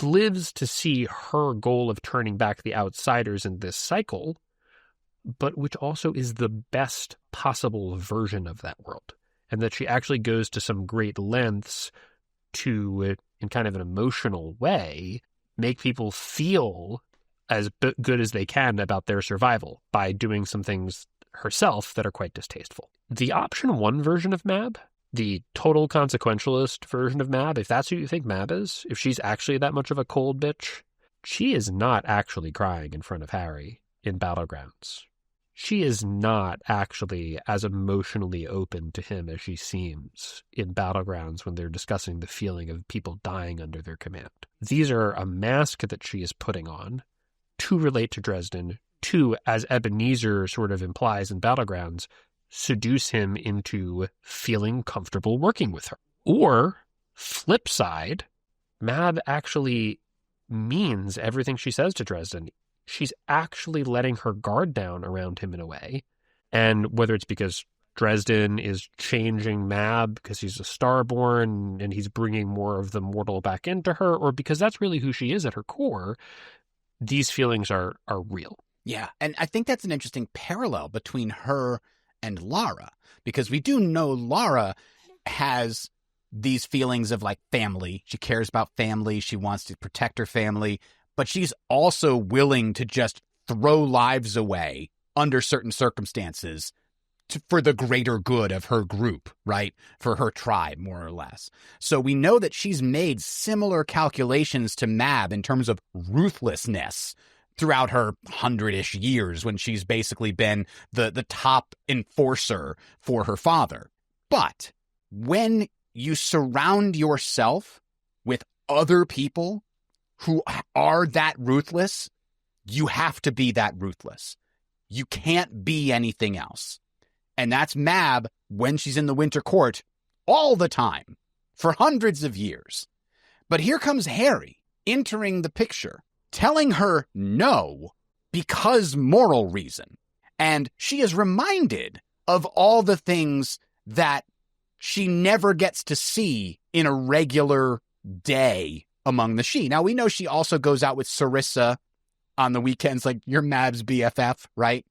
B: lives to see her goal of turning back the outsiders in this cycle, but which also is the best possible version of that world. And that she actually goes to some great lengths to, in kind of an emotional way, make people feel as good as they can about their survival by doing some things herself that are quite distasteful. The option one version of Mab, the total consequentialist version of Mab, if that's who you think Mab is, if she's actually that much of a cold bitch, she is not actually crying in front of Harry in Battlegrounds. She is not actually as emotionally open to him as she seems in Battlegrounds when they're discussing the feeling of people dying under their command. These are a mask that she is putting on to relate to Dresden, to, as Ebenezer sort of implies in Battlegrounds, seduce him into feeling comfortable working with her. Or, flip side, Mab actually means everything she says to Dresden. She's actually letting her guard down around him in a way. And whether it's because Dresden is changing Mab because he's a Starborn and he's bringing more of the mortal back into her, or because that's really who she is at her core, these feelings are real.
A: Yeah, and I think that's an interesting parallel between her and Lara, because we do know Lara has these feelings of like family. She cares about family. She wants to protect her family, but she's also willing to just throw lives away under certain circumstances for the greater good of her group, right? For her tribe, more or less. So we know that she's made similar calculations to Mab in terms of ruthlessness throughout her 100-ish years when she's basically been the top enforcer for her father. But when you surround yourself with other people who are that ruthless, you have to be that ruthless. You can't be anything else. And that's Mab when she's in the Winter Court all the time for hundreds of years. But here comes Harry entering the picture, telling her no because moral reason. And she is reminded of all the things that she never gets to see in a regular day among the She. Now, we know she also goes out with Sarissa on the weekends, like you're Mab's BFF, right?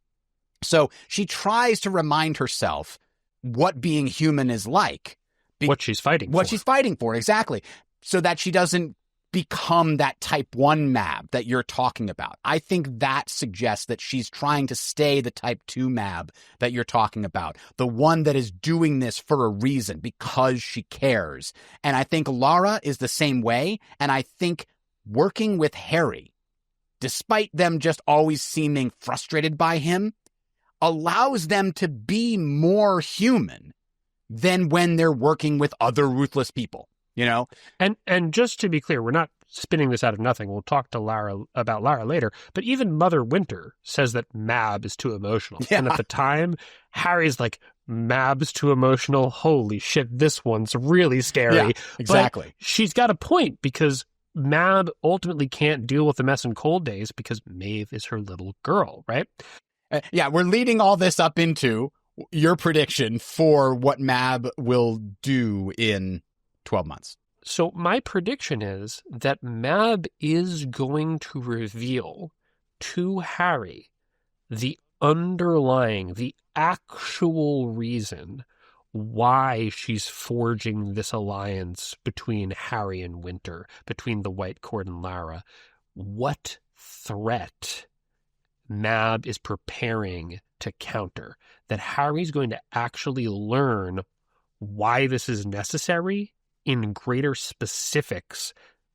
A: So she tries to remind herself what being human is like.
B: What she's fighting for.
A: What she's fighting for, exactly. So that she doesn't become that type 1 Mab that you're talking about. I think that suggests that she's trying to stay the type 2 Mab that you're talking about. The one that is doing this for a reason, because she cares. And I think Lara is the same way. And I think working with Harry, despite them just always seeming frustrated by him, allows them to be more human than when they're working with other ruthless people, you know?
B: And just to be clear, we're not spinning this out of nothing. We'll talk to Lara about Lara later, but even Mother Winter says that Mab is too emotional.
A: Yeah.
B: And at the time, Harry's like, Mab's too emotional. Holy shit, this one's really scary.
A: Yeah, exactly.
B: But she's got a point, because Mab ultimately can't deal with the mess and cold days because Maeve is her little girl, right?
A: Yeah, we're leading all this up into your prediction for what Mab will do in 12 months.
B: So my prediction is that Mab is going to reveal to Harry the underlying, the actual reason why she's forging this alliance between Harry and Winter, between the White Court and Lara. What threat Mab is preparing to counter, that Harry's going to actually learn why this is necessary in greater specifics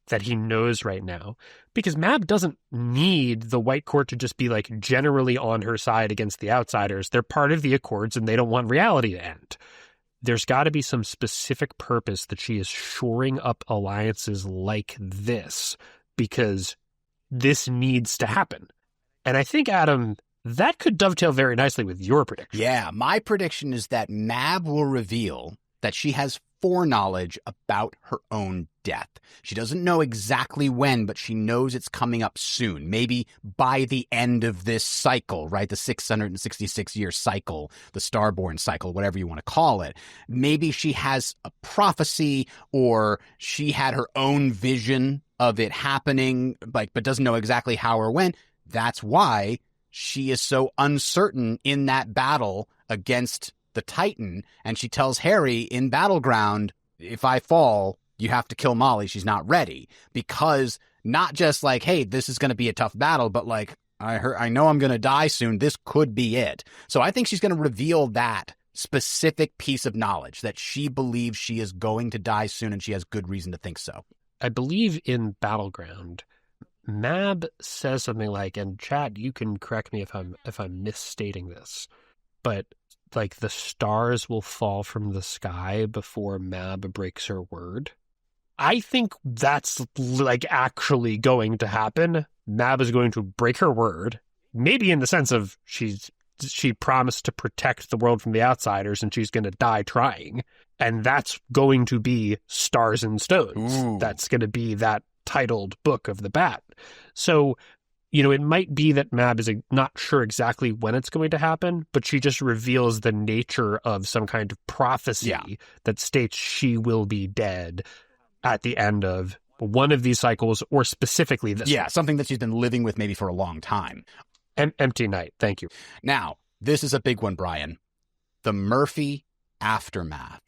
B: that he knows right now. Because Mab doesn't need the White Court to just be like generally on her side against the outsiders. They're part of the Accords and they don't want reality to end. There's got to be some specific purpose that she is shoring up alliances like this, because this needs to happen. And I think, Adam, that could dovetail very nicely with your prediction.
A: Yeah, my prediction is that Mab will reveal that she has foreknowledge about her own death. She doesn't know exactly when, but she knows it's coming up soon. Maybe by the end of this cycle, right? The 666-year cycle, the Starborn cycle, whatever you want to call it. Maybe she has a prophecy, or she had her own vision of it happening, but doesn't know exactly how or when. That's why she is so uncertain in that battle against the Titan, and she tells Harry in Battleground, if I fall, you have to kill Molly. She's not ready. Because not just like, hey, this is going to be a tough battle, but like, I know I'm going to die soon. This could be it. So I think she's going to reveal that specific piece of knowledge, that she believes she is going to die soon, and she has good reason to think so.
B: I believe in Battleground, Mab says something like, and Chad, you can correct me if I'm misstating this, but like the stars will fall from the sky before Mab breaks her word. I think that's like actually going to happen. Mab is going to break her word, maybe in the sense of she promised to protect the world from the outsiders and she's going to die trying. And that's going to be Stars and Stones.
A: Ooh.
B: That's going to be that titled book of the Bat. So, you know, it might be that Mab is not sure exactly when it's going to happen, but she just reveals the nature of some kind of prophecy that states she will be dead at the end of one of these cycles, or specifically this one.
A: Something that she's been living with maybe for a long time.
B: Empty night. Thank you.
A: Now, this is a big one, Brian. The Murphy aftermath.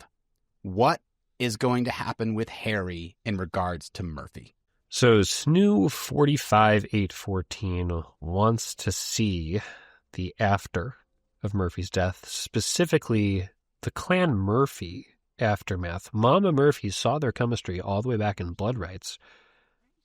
A: What is going to happen with Harry in regards to Murphy?
B: So Snoo 45814 wants to see the after of Murphy's death, specifically the Clan Murphy aftermath. Mama Murphy saw their chemistry all the way back in Blood Rights.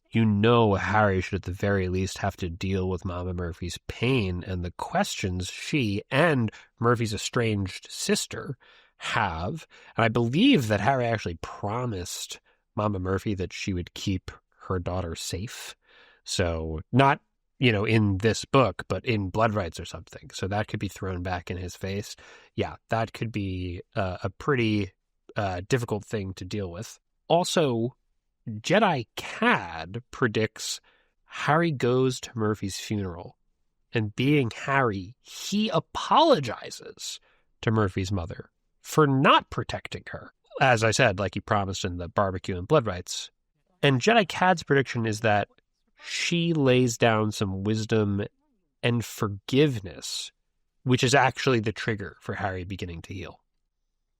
B: You know Harry should at the very least have to deal with Mama Murphy's pain and the questions she and Murphy's estranged sister have. And I believe that Harry actually promised Mama Murphy that she would keep her daughter safe. So not, you know, in this book, but in Blood Rights or something. So that could be thrown back in his face. Yeah, that could be a pretty difficult thing to deal with. Also, Jedi Cad predicts Harry goes to Murphy's funeral, and being Harry, he apologizes to Murphy's mother for not protecting her, as I said, like he promised in the barbecue and Blood Rights. And Jedi Cad's prediction is that she lays down some wisdom and forgiveness, which is actually the trigger for Harry beginning to heal.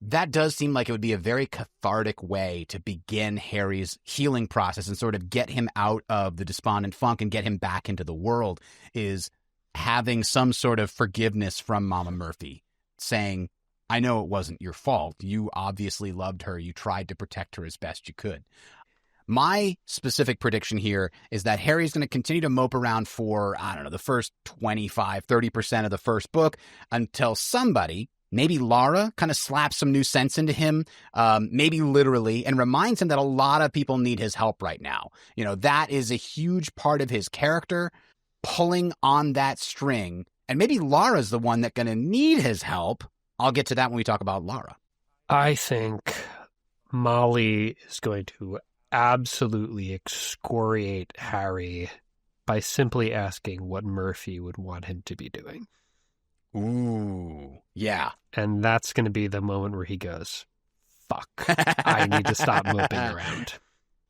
A: That does seem like it would be a very cathartic way to begin Harry's healing process and sort of get him out of the despondent funk and get him back into the world, is having some sort of forgiveness from Mama Murphy, saying, I know it wasn't your fault. You obviously loved her. You tried to protect her as best you could. My specific prediction here is that Harry's going to continue to mope around for, I don't know, the first 25, 30% of the first book until somebody, maybe Lara, kind of slaps some new sense into him, maybe literally, and reminds him that a lot of people need his help right now. You know, that is a huge part of his character, pulling on that string. And maybe Lara's the one that's going to need his help. I'll get to that when we talk about Lara.
B: I think Molly is going to absolutely excoriate Harry by simply asking what Murphy would want him to be doing.
A: Ooh, yeah.
B: And that's going to be the moment where he goes, fuck, I need to stop moping around.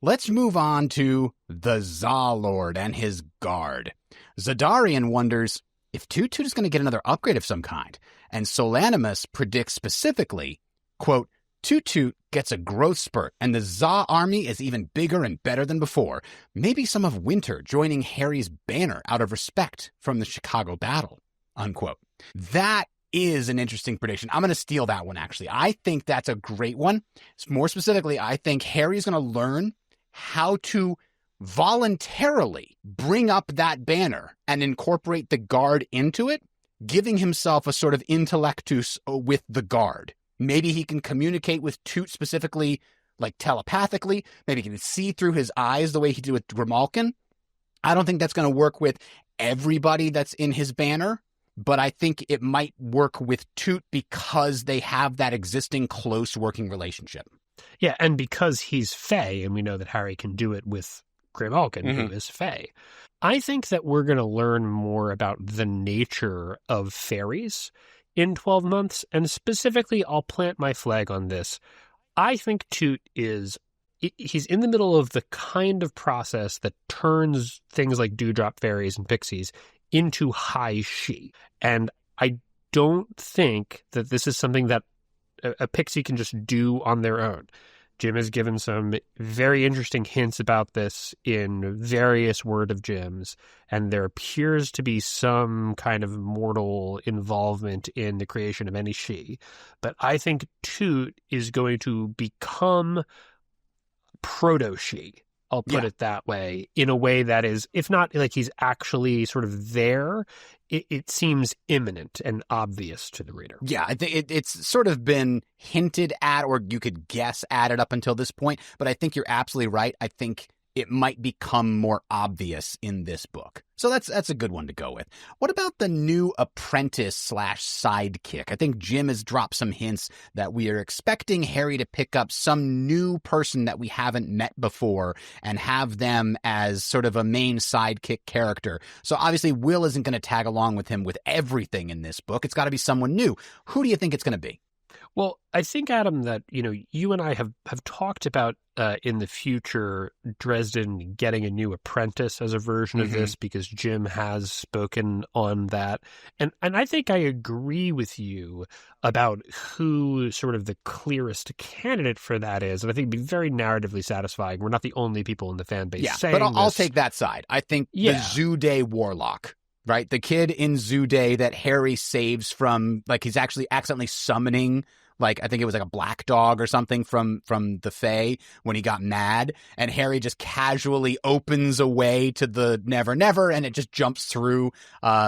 A: Let's move on to the Zalord and his guard. Zadarian wonders if Toot Toot is going to get another upgrade of some kind, and Solanimus predicts specifically, quote, Toot Toot gets a growth spurt, and the Za army is even bigger and better than before. Maybe some of Winter joining Harry's banner out of respect from the Chicago battle, unquote. That is an interesting prediction. I'm going to steal that one, actually. I think that's a great one. More specifically, I think Harry's going to learn how to voluntarily bring up that banner and incorporate the guard into it, giving himself a sort of intellectus with the guard. Maybe he can communicate with Toot specifically, like telepathically. Maybe he can see through his eyes the way he did with Grimalkin. I don't think that's going to work with everybody that's in his banner, but I think it might work with Toot because they have that existing close working relationship.
B: Yeah, and because he's Fae, and we know that Harry can do it with Grimalkin, who is Fae, I think that we're going to learn more about the nature of fairies in 12 months, and specifically, I'll plant my flag on this. I think Toot he's in the middle of the kind of process that turns things like dewdrop fairies and pixies into high she. And I don't think that this is something that a pixie can just do on their own. Jim has given some very interesting hints about this in various Word of Jims, and there appears to be some kind of mortal involvement in the creation of any she. But I think Toot is going to become proto-she. I'll put it that way, in a way that is, if not like he's actually sort of there, it seems imminent and obvious to the reader.
A: Yeah, I think it's sort of been hinted at, or you could guess at it up until this point, but I think you're absolutely right. I think it might become more obvious in this book. So that's a good one to go with. What about the new Apprentice / Sidekick? I think Jim has dropped some hints that we are expecting Harry to pick up some new person that we haven't met before and have them as sort of a main sidekick character. So obviously Will isn't going to tag along with him with everything in this book. It's got to be someone new. Who do you think it's going to be?
B: Well, I think, Adam, that, you and I have talked about in the future Dresden getting a new apprentice as a version of this, because Jim has spoken on that. And I think I agree with you about who sort of the clearest candidate for that is. And I think it'd be very narratively satisfying. We're not the only people in the fan base saying
A: but I'll
B: this.
A: take that side. I think the Zoo Day Warlock. Right? The kid in Zoo Day that Harry saves from, like, he's actually accidentally summoning, like, I think it was like a black dog or something from the Fae when he got mad. And Harry just casually opens a way to the Never Never, and it just jumps through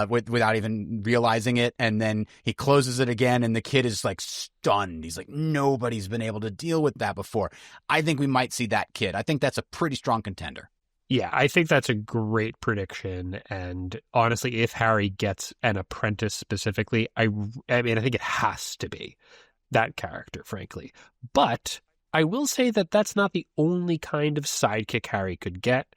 A: without even realizing it. And then he closes it again, and the kid is like stunned. He's like, nobody's been able to deal with that before. I think we might see that kid. I think that's a pretty strong contender.
B: Yeah, I think that's a great prediction. And honestly, if Harry gets an apprentice specifically, I mean, I think it has to be that character, frankly. But I will say that that's not the only kind of sidekick Harry could get.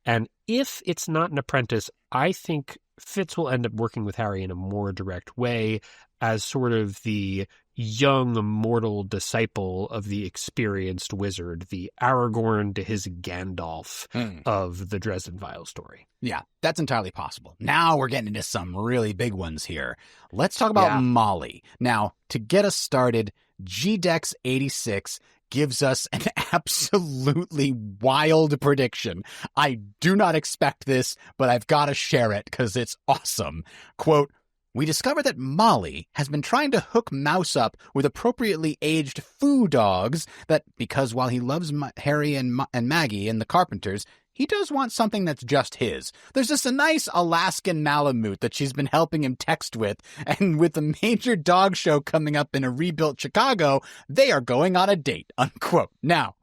B: And if it's not an apprentice, I think Fitz will end up working with Harry in a more direct way as sort of the young mortal disciple of the experienced wizard, the Aragorn to his Gandalf of the Dresden Vial story.
A: Yeah, that's entirely possible. Now we're getting into some really big ones here. Let's talk about Molly. Now, to get us started, GDEX 86 gives us an absolutely wild prediction. I do not expect this, but I've got to share it because it's awesome. Quote, we discover that Molly has been trying to hook Mouse up with appropriately aged foo dogs that, because while he loves Harry and Maggie and the Carpenters, he does want something that's just his. There's just a nice Alaskan Malamute that she's been helping him text with, and with a major dog show coming up in a rebuilt Chicago, they are going on a date, unquote. Now,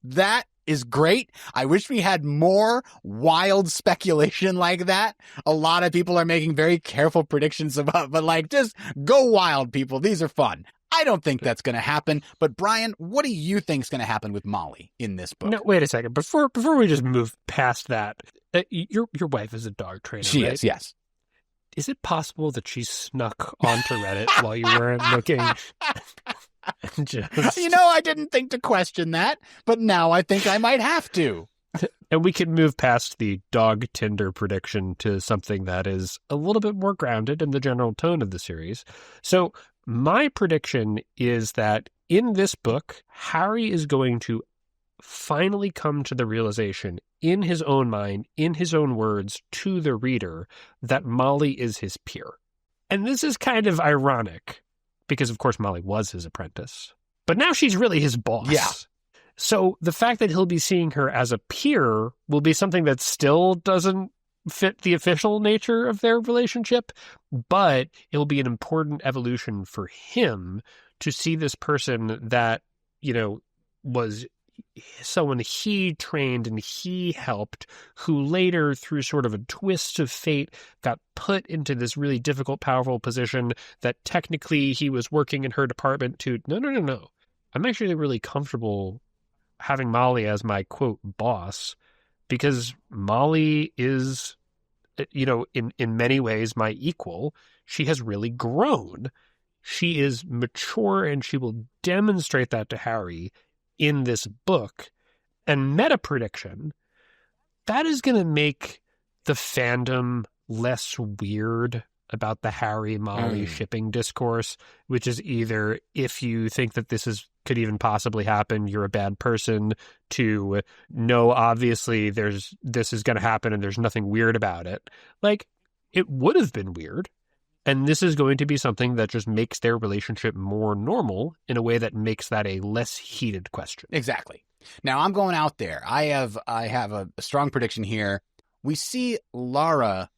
A: that is great. I wish we had more wild speculation like that. A lot of people are making very careful predictions about, but like, just go wild, people. These are fun. I don't think that's going to happen. But Brian, what do you think is going to happen with Molly in this book?
B: No, wait a second. Before we just move past that, your wife is a dog trainer,
A: She
B: right?
A: is, yes.
B: Is it possible that she snuck onto Reddit while you weren't looking?
A: I didn't think to question that, but now I think I might have to.
B: And we can move past the dog Tinder prediction to something that is a little bit more grounded in the general tone of the series. So my prediction is that in this book, Harry is going to finally come to the realization in his own mind, in his own words, to the reader, that Molly is his peer. And this is kind of ironic because, of course, Molly was his apprentice. But now she's really his boss.
A: Yeah.
B: So the fact that he'll be seeing her as a peer will be something that still doesn't fit the official nature of their relationship, but it'll be an important evolution for him to see this person that, was someone he trained and he helped, who later, through sort of a twist of fate, got put into this really difficult, powerful position that technically he was working in her department to, no. I'm actually really comfortable having Molly as my, quote, boss, because Molly is, in many ways my equal. She has really grown. She is mature, and she will demonstrate that to Harry in this book. And meta prediction, that is going to make the fandom less weird about the Harry-Molly shipping discourse, which is either, if you think that this could even possibly happen, you're a bad person, to no, obviously this is going to happen and there's nothing weird about it. Like, it would have been weird. And this is going to be something that just makes their relationship more normal in a way that makes that a less heated question.
A: Exactly. Now, I'm going out there. I have a strong prediction here. We see Lara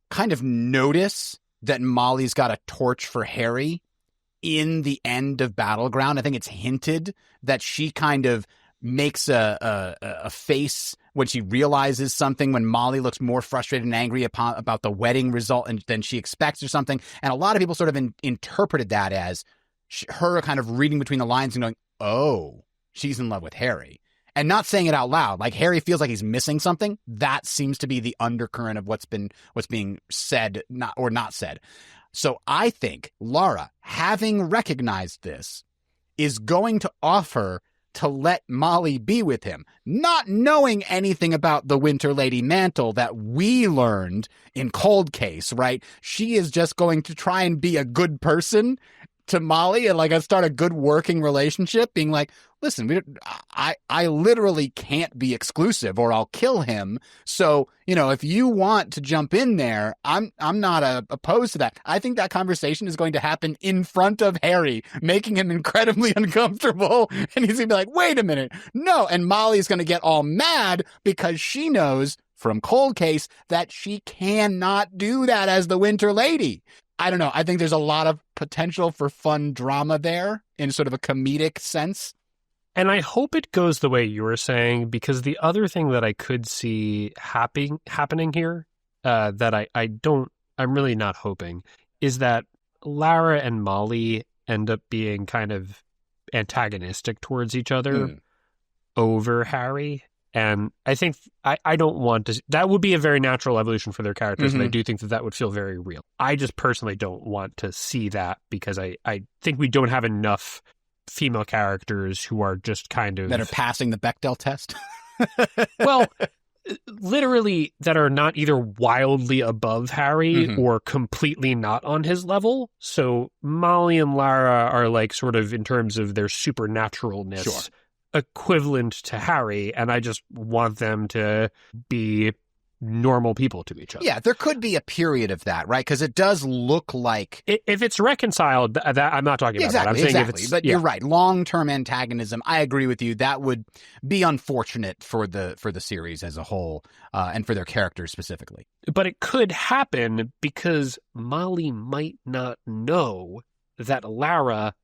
A: kind of notice that Molly's got a torch for Harry in the end of Battleground. I think it's hinted that she kind of makes a face when she realizes something, when Molly looks more frustrated and angry about the wedding result than she expects or something. And a lot of people sort of interpreted that as her kind of reading between the lines and going, oh, she's in love with Harry. And not saying it out loud. Like, Harry feels like he's missing something. That seems to be the undercurrent of what's being said, not said. So I think Lara, having recognized this, is going to offer to let Molly be with him, not knowing anything about the Winter Lady mantle that we learned in Cold Case, right? She is just going to try and be a good person to Molly and like start a good working relationship, being like, listen, I literally can't be exclusive or I'll kill him. So, if you want to jump in there, I'm not opposed to that. I think that conversation is going to happen in front of Harry, making him incredibly uncomfortable. And he's going to be like, wait a minute. No. And Molly's going to get all mad because she knows from Cold Case that she cannot do that as the Winter Lady. I don't know. I think there's a lot of potential for fun drama there in sort of a comedic sense.
B: And I hope it goes the way you were saying, because the other thing that I could see happening here that I'm really not hoping, is that Lara and Molly end up being kind of antagonistic towards each other over Harry. And I think I don't want to. That would be a very natural evolution for their characters, and I do think that would feel very real. I just personally don't want to see that because I think we don't have enough female characters who are just kind of
A: that are passing the Bechdel test.
B: Well, literally that are not either wildly above Harry or completely not on his level. So Molly and Lara are like sort of, in terms of their supernaturalness, equivalent to Harry, and I just want them to be normal people to each other.
A: Yeah, there could be a period of that, right? Because it does look like...
B: If it's reconciled, that I'm not talking about that. I'm saying if it's...
A: But you're right. Long-term antagonism, I agree with you. That would be unfortunate for the series as a whole, and for their characters specifically.
B: But it could happen because Molly might not know that Lara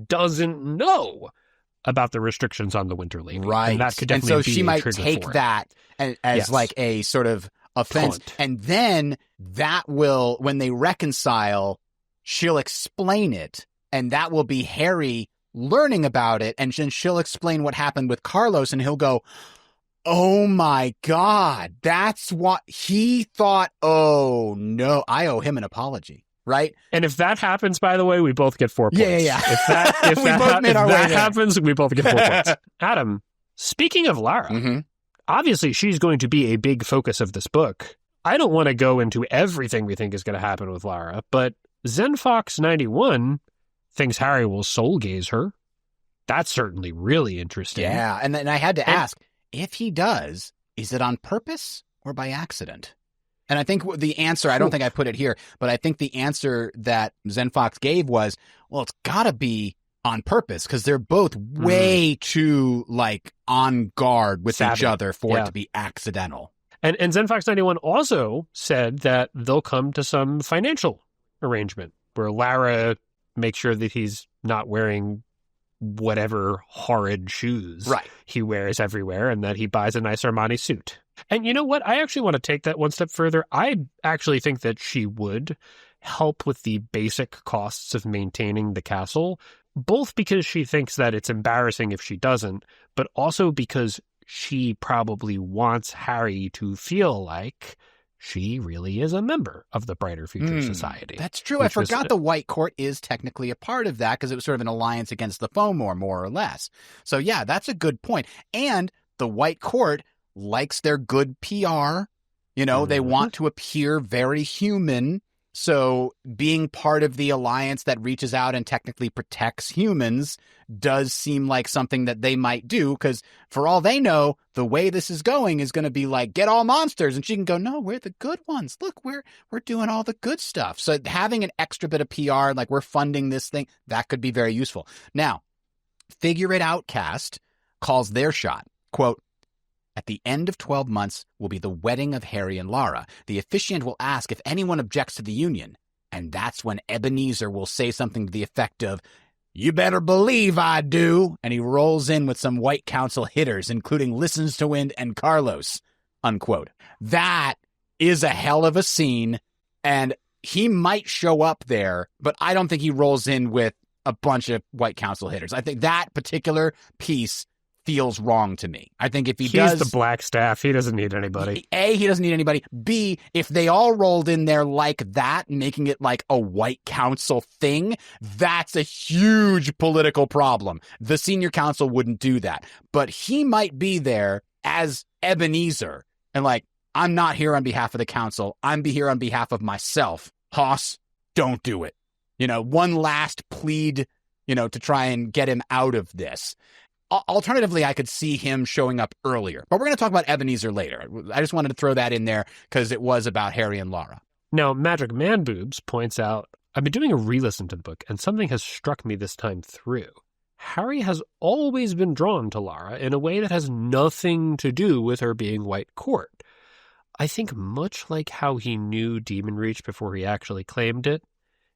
B: doesn't know about the restrictions on the Winter Lady.
A: Right.
B: And that could definitely
A: and so
B: be
A: she
B: a
A: might
B: trigger
A: take
B: for it.
A: that as like a sort of offense.
B: Taunt.
A: And then that will, when they reconcile, she'll explain it. And that will be Harry learning about it. And then she'll explain what happened with Carlos. And he'll go, oh my God, that's what he thought. Oh no, I owe him an apology. Right.
B: And if that happens, by the way, we both get 4 points.
A: Yeah.
B: If
A: We both made our way there.
B: happens, we both get 4 points. Adam, speaking of Lara, obviously she's going to be a big focus of this book. I don't want to go into everything we think is going to happen with Lara, but ZenFox91 thinks Harry will soul gaze her. That's certainly really interesting.
A: Yeah. And then I had to ask, if he does, is it on purpose or by accident? And I think the answer, I don't think I put it here, but I think the answer that ZenFox gave was, well, it's got to be on purpose because they're both way too like on guard with each other for it to be accidental.
B: And ZenFox91 also said that they'll come to some financial arrangement where Lara makes sure that he's not wearing whatever horrid shoes he wears everywhere and that he buys a nice Armani suit. And you know what? I actually want to take that one step further. I actually think that she would help with the basic costs of maintaining the castle, both because she thinks that it's embarrassing if she doesn't, but also because she probably wants Harry to feel like she really is a member of the Brighter Future Society.
A: That's true. I forgot the White Court is technically a part of that because it was sort of an alliance against the Fomor, more or less. So yeah, that's a good point. And the White Court likes their good PR. You know, they want to appear very human. So being part of the alliance that reaches out and technically protects humans does seem like something that they might do, because for all they know, the way this is going is going to be like, get all monsters. And she can go, no, we're the good ones. Look, we're doing all the good stuff. So having an extra bit of PR, like we're funding this thing, that could be very useful. Now, Figure It Out cast calls their shot, quote, at the end of 12 months will be the wedding of Harry and Lara. The officiant will ask if anyone objects to the union. And that's when Ebenezer will say something to the effect of, you better believe I do. And he rolls in with some White Council hitters, including Listens to Wind and Carlos, unquote. That is a hell of a scene. And he might show up there, but I don't think he rolls in with a bunch of White Council hitters. I think that particular piece feels wrong to me. I think if he's
B: the Black Staff, he doesn't need anybody.
A: A, he doesn't need anybody. B, if they all rolled in there like that, making it like a White Council thing, that's a huge political problem. The senior council wouldn't do that. But he might be there as Ebenezer and like, I'm not here on behalf of the council. I'm here on behalf of myself. Hoss, don't do it. You know, one last plead, you know, to try and get him out of this. Alternatively, I could see him showing up earlier. But we're going to talk about Ebenezer later. I just wanted to throw that in there because it was about Harry and Lara.
B: Now, Magic Man Boobs points out, I've been doing a re-listen to the book, and something has struck me this time through. Harry has always been drawn to Lara in a way that has nothing to do with her being White Court. I think much like how he knew Demon Reach before he actually claimed it,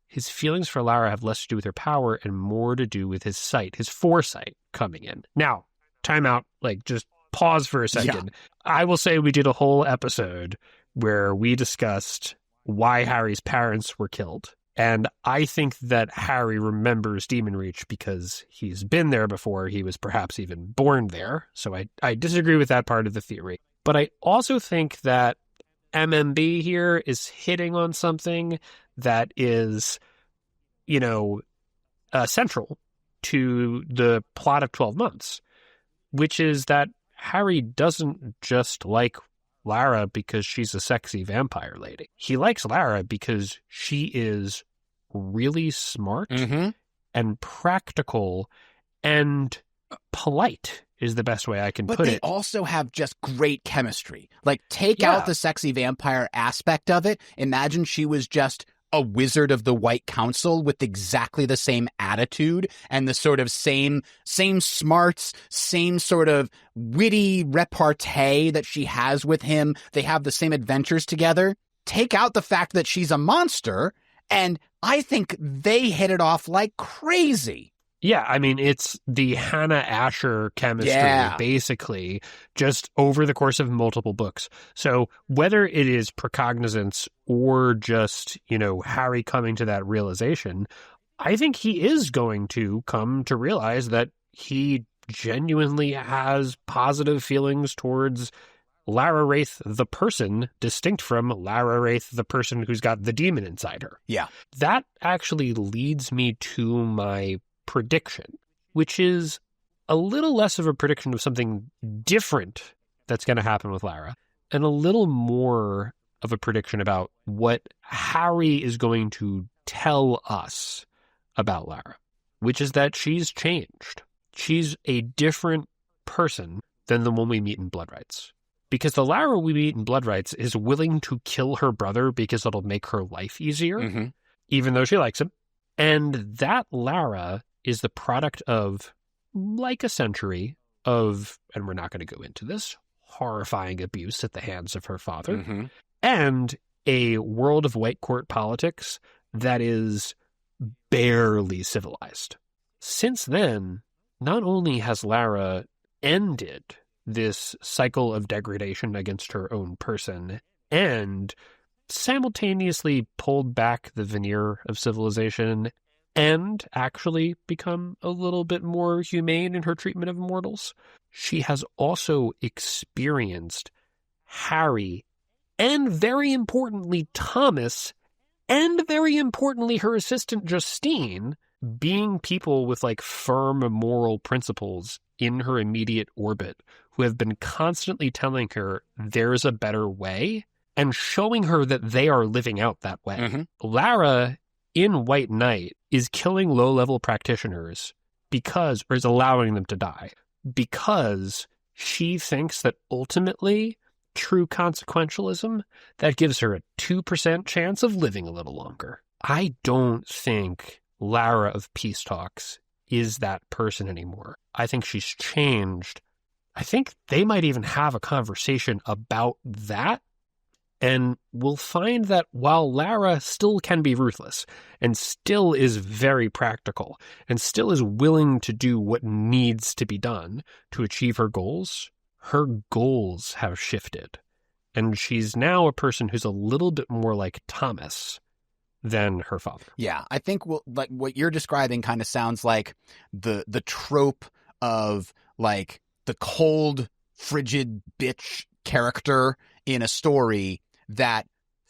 B: his feelings for Lara have less to do with her power and more to do with his sight, his foresight coming in. Now, time out, like just pause for a second. Yeah. I will say we did a whole episode where we discussed why Harry's parents were killed. And I think that Harry remembers Demon Reach because he's been there before. He was perhaps even born there. So I disagree with that part of the theory. But I also think that MMB here is hitting on something that is, you know, central to the plot of 12 Months, which is that Harry doesn't just like Lara because she's a sexy vampire lady. He likes Lara because she is really smart and practical and polite is the best way I can
A: But
B: put
A: they
B: it.
A: also have just great chemistry. Like, take
B: Yeah.
A: out the sexy vampire aspect of it. Imagine she was just a wizard of the White Council with exactly the same attitude and the sort of same smarts, same sort of witty repartee that she has with him. They have the same adventures together. Take out the fact that she's a monster, and I think they hit it off like crazy.
B: Yeah, I mean, it's the Hannah Asher chemistry, basically, just over the course of multiple books. So whether it is precognizance or just, Harry coming to that realization, I think he is going to come to realize that he genuinely has positive feelings towards Lara Wraith, the person, distinct from Lara Wraith, the person who's got the demon inside her.
A: Yeah.
B: That actually leads me to my prediction, which is a little less of a prediction of something different that's going to happen with Lara, and a little more of a prediction about what Harry is going to tell us about Lara, which is that she's changed. She's a different person than the one we meet in Blood Rights. Because the Lara we meet in Blood Rights is willing to kill her brother because it'll make her life easier, even though she likes him. And that Lara is the product of like a century of, and we're not going to go into this, horrifying abuse at the hands of her father, and a world of white court politics that is barely civilized. Since then, not only has Lara ended this cycle of degradation against her own person and simultaneously pulled back the veneer of civilization and actually become a little bit more humane in her treatment of mortals, she has also experienced Harry and, very importantly, Thomas, and very importantly, her assistant Justine, being people with firm moral principles in her immediate orbit who have been constantly telling her there's a better way and showing her that they are living out that way. Lara in White Knight is killing low-level practitioners or is allowing them to die because she thinks that ultimately, true consequentialism, that gives her a 2% chance of living a little longer. I don't think Lara of Peace Talks is that person anymore. I think she's changed. I think they might even have a conversation about that. And we'll find that while Lara still can be ruthless and still is very practical and still is willing to do what needs to be done to achieve her goals have shifted. And she's now a person who's a little bit more like Thomas than her father. Yeah,
A: I think what you're describing kind of sounds like the trope of the cold, frigid bitch character in a story that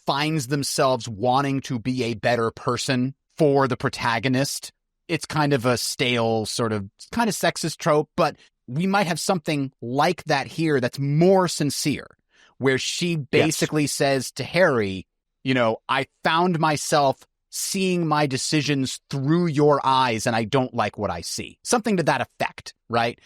A: finds themselves wanting to be a better person for the protagonist. It's kind of a stale kind of sexist trope, but we might have something like that here that's more sincere, where she basically says to Harry, I found myself seeing my decisions through your eyes and I don't like what I see. Something to that effect, right?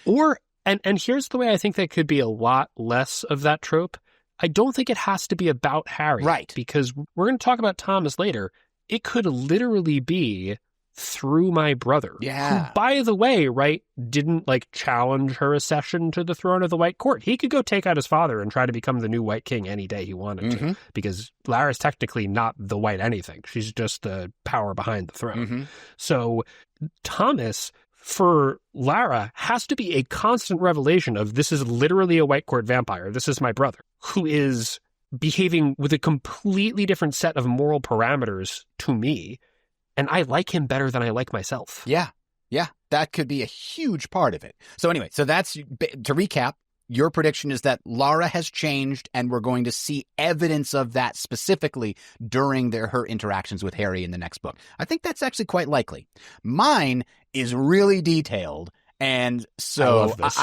B: And here's the way I think that could be a lot less of that trope. I don't think it has to be about Harry.
A: Right.
B: Because we're going to talk about Thomas later. It could literally be through my brother.
A: Yeah.
B: Who, by the way, didn't challenge her accession to the throne of the White Court. He could go take out his father and try to become the new White King any day he wanted to. Because Lara's technically not the White anything. She's just the power behind the throne. So Thomas, for Lara, has to be a constant revelation of this is literally a White Court vampire. This is my brother, who is behaving with a completely different set of moral parameters to me. And I like him better than I like myself.
A: Yeah. That could be a huge part of it. So anyway, that's, to recap, your prediction is that Lara has changed and we're going to see evidence of that specifically during her interactions with Harry in the next book. I think that's actually quite likely. Mine is really detailed, and so but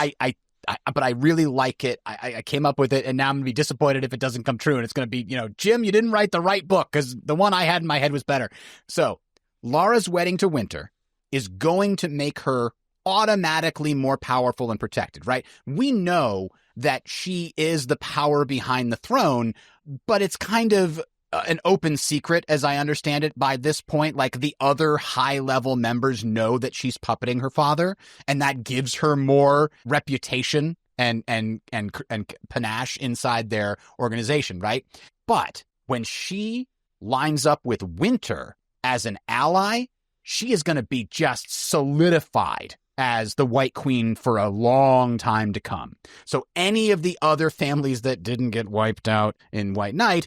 A: I really like it. I came up with it, and now I'm going to be disappointed if it doesn't come true, and it's going to be, Jim, you didn't write the right book because the one I had in my head was better. So Lara's wedding to Winter is going to make her automatically more powerful and protected, right? We know that she is the power behind the throne, but it's kind of an open secret, as I understand it, by this point. Like, the other high-level members know that she's puppeting her father, and that gives her more reputation and panache inside their organization, right? But when she lines up with Winter as an ally, she is going to be just solidified as the White Queen for a long time to come. So any of the other families that didn't get wiped out in White Knight,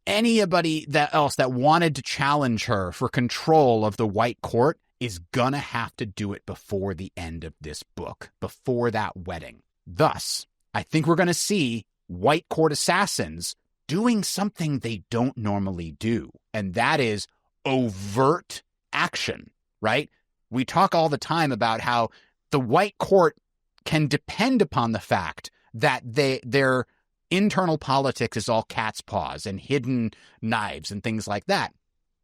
A: anybody else that wanted to challenge her for control of the White Court is going to have to do it before the end of this book, before that wedding. Thus, I think we're going to see White Court assassins doing something they don't normally do, and that is overt action, right? We talk all the time about how the White Court can depend upon the fact that their internal politics is all cat's paws and hidden knives and things like that.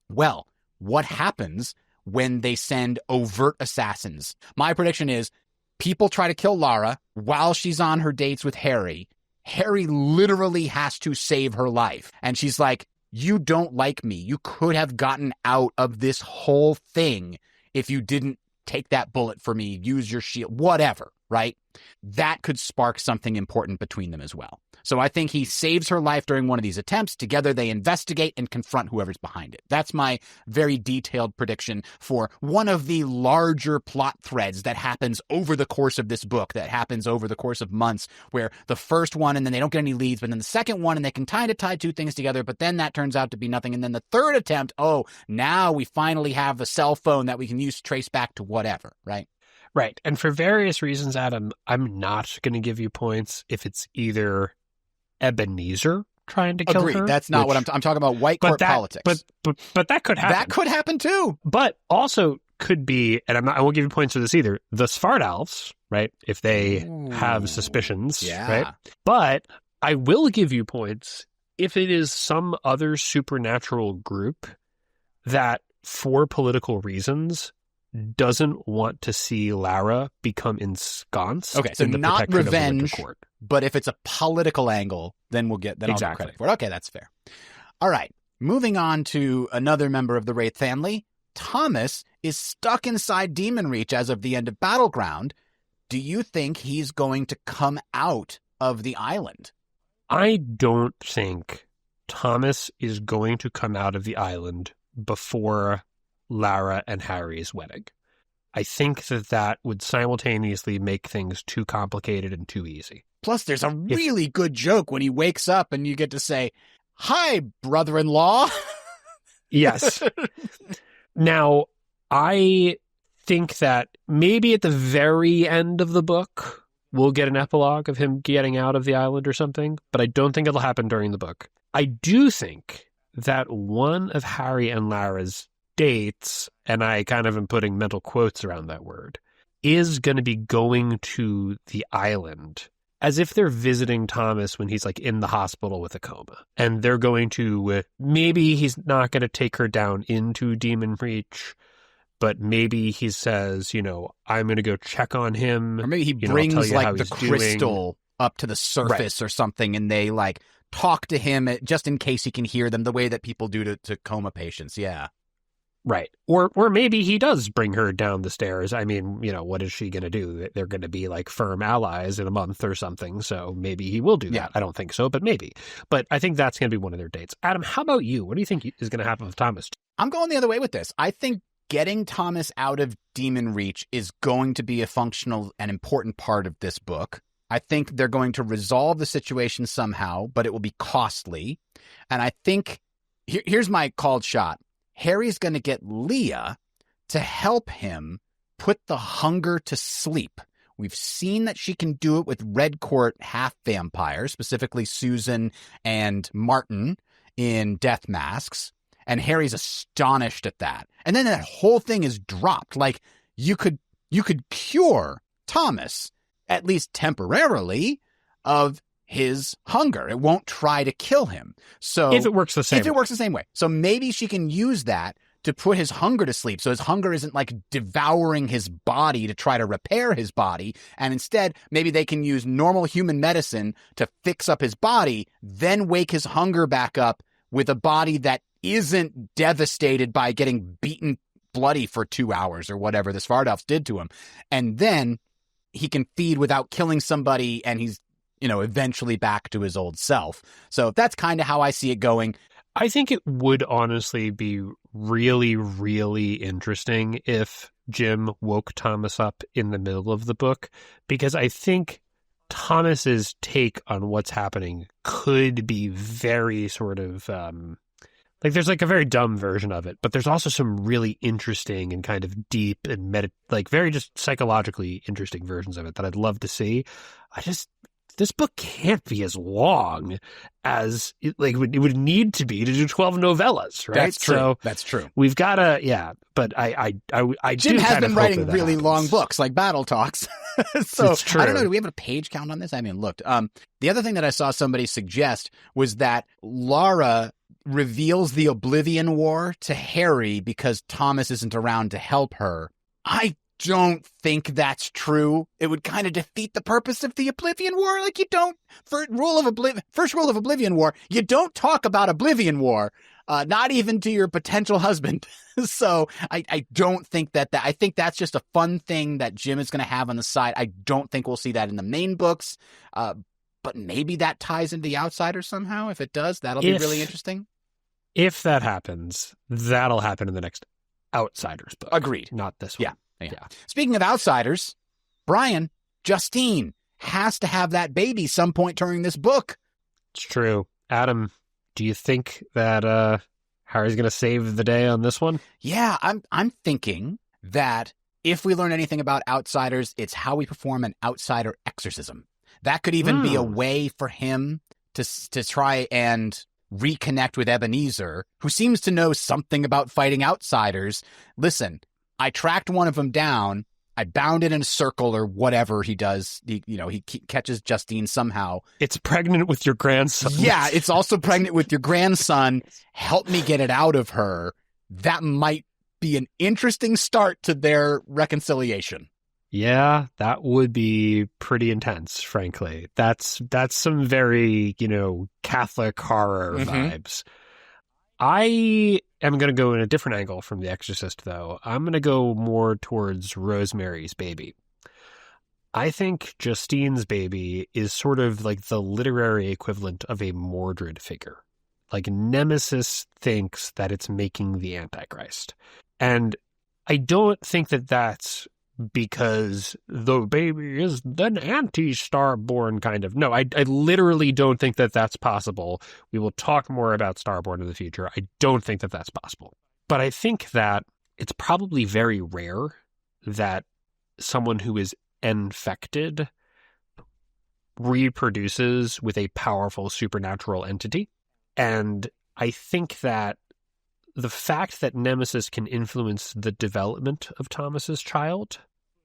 A: Well, what happens when they send overt assassins? My prediction is people try to kill Lara while she's on her dates with Harry. Harry literally has to save her life. And she's like, you don't like me. You could have gotten out of this whole thing if you didn't take that bullet for me, use your shield, whatever, right? That could spark something important between them as well. So I think he saves her life during one of these attempts. Together they investigate and confront whoever's behind it. That's my very detailed prediction for one of the larger plot threads that happens over the course of this book, that happens over the course of months, where the first one and then they don't get any leads, but then the second one and they can kind of tie two things together, but then that turns out to be nothing. And then the third attempt, oh, now we finally have a cell phone that we can use to trace back to whatever, right?
B: Right. And for various reasons, Adam, I'm not going to give you points if it's either Ebenezer trying to kill her.
A: Agreed. That's not what I'm talking about. White Court politics.
B: But that could happen.
A: That could happen too.
B: But also could be, and I won't give you points for this either, the Svartalfs, right? If they have suspicions, right? But I will give you points if it is some other supernatural group that, for political reasons, doesn't want to see Lara become ensconced.
A: Okay, so
B: in the
A: not
B: protection
A: revenge,
B: of the Winter Court.
A: But if it's a political angle, then I'll get credit for it. Okay, that's fair. All right, moving on to another member of the Wraith family. Thomas is stuck inside Demon Reach as of the end of Battleground. Do you think he's going to come out of the island?
B: I don't think Thomas is going to come out of the island before Lara and Harry's wedding. I think that would simultaneously make things too complicated and too easy.
A: Plus, there's a really good joke when he wakes up and you get to say, "Hi, brother-in-law."
B: Yes. Now, I think that maybe at the very end of the book, we'll get an epilogue of him getting out of the island or something, but I don't think it'll happen during the book. I do think that one of Harry and Lara's dates, and I kind of am putting mental quotes around that word, is going to be going to the island as if they're visiting Thomas when he's like in the hospital with a coma. And they're going to, maybe he's not going to take her down into Demon Reach, but maybe he says, I'm going to go check on him.
A: Or maybe he brings like the crystal up to the surface or something, and they like talk to him just in case he can hear them the way that people do to coma patients. Yeah.
B: Right. Or maybe he does bring her down the stairs. I mean, what is she going to do? They're going to be like firm allies in a month or something. So maybe he will do that. Yeah. I don't think so, but maybe. But I think that's going to be one of their dates. Adam, how about you? What do you think is going to happen with Thomas?
A: I'm going the other way with this. I think getting Thomas out of Demon Reach is going to be a functional and important part of this book. I think they're going to resolve the situation somehow, but it will be costly. And I think, here's my called shot. Harry's going to get Leah to help him put the hunger to sleep. We've seen that she can do it with Red Court half-vampires, specifically Susan and Martin in Death Masks. And Harry's astonished at that. And then that whole thing is dropped. Like, you could cure Thomas, at least temporarily, of his hunger. It won't try to kill him. So
B: if it works the same way.
A: So maybe she can use that to put his hunger to sleep. So his hunger isn't like devouring his body to try to repair his body. And instead, maybe they can use normal human medicine to fix up his body, then wake his hunger back up with a body that isn't devastated by getting beaten bloody for 2 hours or whatever the Svartalfs did to him. And then he can feed without killing somebody, and he's, eventually back to his old self. So that's kind of how I see it going.
B: I think it would honestly be really, really interesting if Jim woke Thomas up in the middle of the book, because I think Thomas's take on what's happening could be very sort of there's like a very dumb version of it, but there's also some really interesting and kind of deep and very just psychologically interesting versions of it that I'd love to see. This book can't be as long as it would need to be to do 12 novellas, right?
A: That's true.
B: So
A: that's true.
B: We've got to, but I
A: Jim
B: do
A: has
B: kind
A: been
B: of
A: writing
B: hope that
A: really
B: happens.
A: long books like Battle Talks. So
B: it's true.
A: I don't know. Do we have a page count on this? I haven't looked. The other thing that I saw somebody suggest was that Lara reveals the Oblivion War to Harry because Thomas isn't around to help her. I don't think that's true. It would kind of defeat the purpose of the Oblivion War. Like, you don't, first rule of Oblivion War, you don't talk about Oblivion War, not even to your potential husband. So I don't think I think that's just a fun thing that Jim is going to have on the side. I don't think we'll see that in the main books, but maybe that ties into The Outsiders somehow. If it does, that'll be really interesting.
B: If that happens, that'll happen in the next Outsiders book.
A: Agreed.
B: Not this one.
A: Yeah. Speaking of Outsiders, Brian, Justine has to have that baby some point during this book.
B: It's true. Adam, do you think that Harry's going to save the day on this one?
A: Yeah, I'm thinking that if we learn anything about Outsiders, it's how we perform an outsider exorcism. That could even be a way for him to try and reconnect with Ebenezer, who seems to know something about fighting outsiders. Listen, I tracked one of them down. I bound it in a circle or whatever he does. He catches Justine somehow.
B: It's pregnant with your grandson.
A: Yeah, it's also pregnant with your grandson. Help me get it out of her. That might be an interesting start to their reconciliation.
B: Yeah, that would be pretty intense, frankly. That's some very, Catholic horror vibes. I am going to go in a different angle from The Exorcist, though. I'm going to go more towards Rosemary's Baby. I think Justine's baby is sort of like the literary equivalent of a Mordred figure. Like, Nemesis thinks that it's making the Antichrist. And I don't think that that's because the baby is an anti-Starborn kind of. No, I literally don't think that that's possible. We will talk more about Starborn in the future. I don't think that that's possible. But I think that it's probably very rare that someone who is infected reproduces with a powerful supernatural entity. And I think that the fact that Nemesis can influence the development of Thomas's child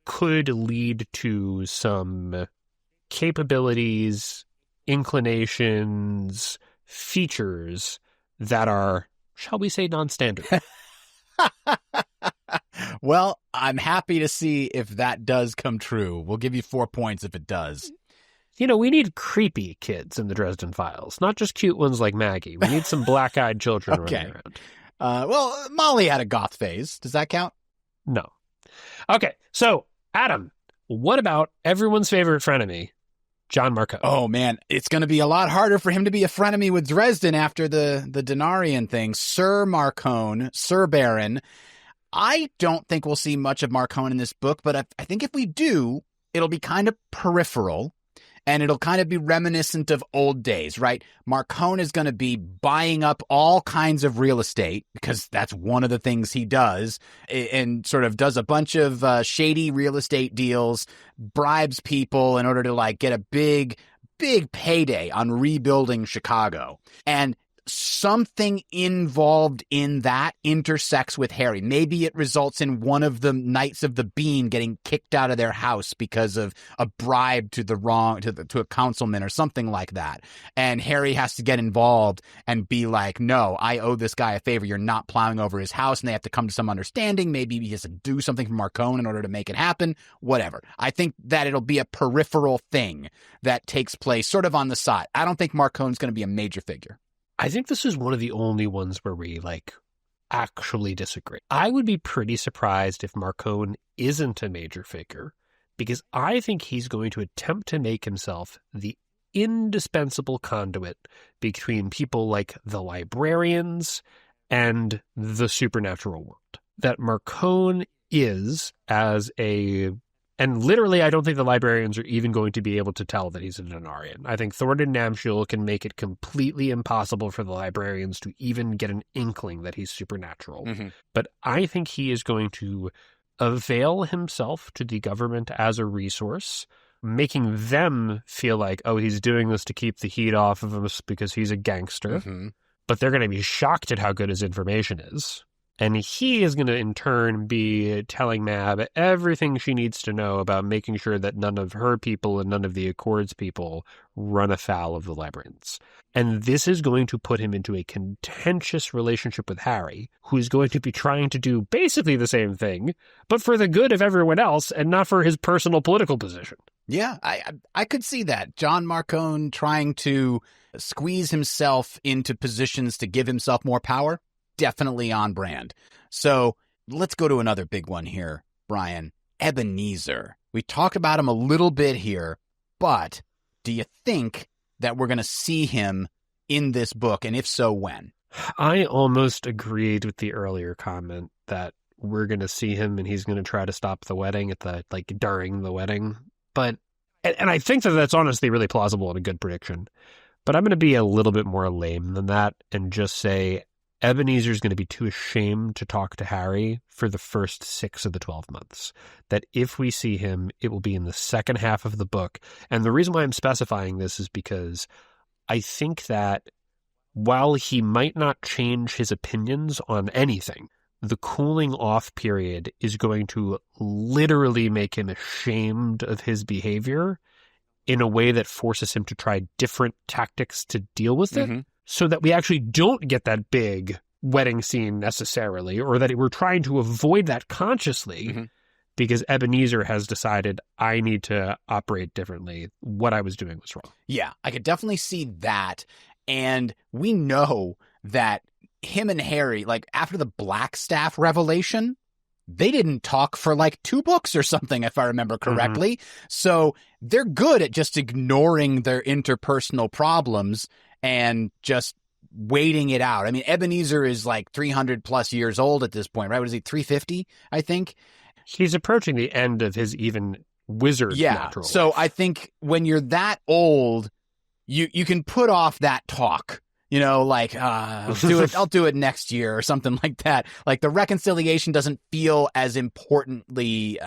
B: could lead to some capabilities, inclinations, features that are, shall we say, non-standard.
A: Well, I'm happy to see if that does come true. We'll give you 4 points if it does.
B: We need creepy kids in the Dresden Files, not just cute ones like Maggie. We need some black-eyed children running around.
A: Well, Molly had a goth phase. Does that count?
B: No. Okay, so, Adam, what about everyone's favorite frenemy, John Marcone?
A: Oh, man, it's going to be a lot harder for him to be a frenemy with Dresden after the Denarian thing. Sir Marcone, Sir Baron. I don't think we'll see much of Marcone in this book, but I think if we do, it'll be kind of peripheral. And it'll kind of be reminiscent of old days, right? Marcone is going to be buying up all kinds of real estate because that's one of the things he does, and sort of does a bunch of shady real estate deals, bribes people in order to get a big payday on rebuilding Chicago. And something involved in that intersects with Harry. Maybe it results in one of the Knights of the Beam getting kicked out of their house because of a bribe to a councilman or something like that. And Harry has to get involved and be like, no, I owe this guy a favor. You're not plowing over his house. And they have to come to some understanding. Maybe he has to do something for Marcone in order to make it happen. Whatever. I think that it'll be a peripheral thing that takes place sort of on the side. I don't think Marcone's going to be a major figure.
B: I think this is one of the only ones where we actually disagree. I would be pretty surprised if Marcone isn't a major figure, because I think he's going to attempt to make himself the indispensable conduit between people like the librarians and the supernatural world. That Marcone is and literally, I don't think the librarians are even going to be able to tell that he's a Denarian. I think Thornton Namshiel can make it completely impossible for the librarians to even get an inkling that he's supernatural. Mm-hmm. But I think he is going to avail himself to the government as a resource, making them feel like, oh, he's doing this to keep the heat off of us because he's a gangster. Mm-hmm. But they're going to be shocked at how good his information is. And he is going to, in turn, be telling Mab everything she needs to know about making sure that none of her people and none of the Accords people run afoul of the librarians. And this is going to put him into a contentious relationship with Harry, who is going to be trying to do basically the same thing, but for the good of everyone else and not for his personal political position.
A: Yeah, I could see that. John Marcone trying to squeeze himself into positions to give himself more power. Definitely on brand. So let's go to another big one here, Brian. Ebenezer. We talked about him a little bit here, but do you think that we're going to see him in this book? And if so, when?
B: I almost agreed with the earlier comment that we're going to see him and he's going to try to stop the wedding during the wedding. But, and I think that that's honestly really plausible and a good prediction. But I'm going to be a little bit more lame than that and just say Ebenezer's going to be too ashamed to talk to Harry for the first 6 of the 12 months. That if we see him, it will be in the second half of the book. And the reason why I'm specifying this is because I think that while he might not change his opinions on anything, the cooling off period is going to literally make him ashamed of his behavior in a way that forces him to try different tactics to deal with it. Mm-hmm. So that we actually don't get that big wedding scene necessarily, or that we're trying to avoid that consciously, mm-hmm. because Ebenezer has decided I need to operate differently. What I was doing was wrong.
A: Yeah, I could definitely see that. And we know that him and Harry, after the Blackstaff revelation, they didn't talk for 2 books or something, if I remember correctly. Mm-hmm. So they're good at just ignoring their interpersonal problems and just waiting it out. I mean, Ebenezer is 300 plus years old at this point, right? What is he, 350, I think?
B: He's approaching the end of his even wizard natural
A: so
B: life.
A: I think when you're that old, you can put off that talk. I'll do it next year or something like that. The reconciliation doesn't feel as importantly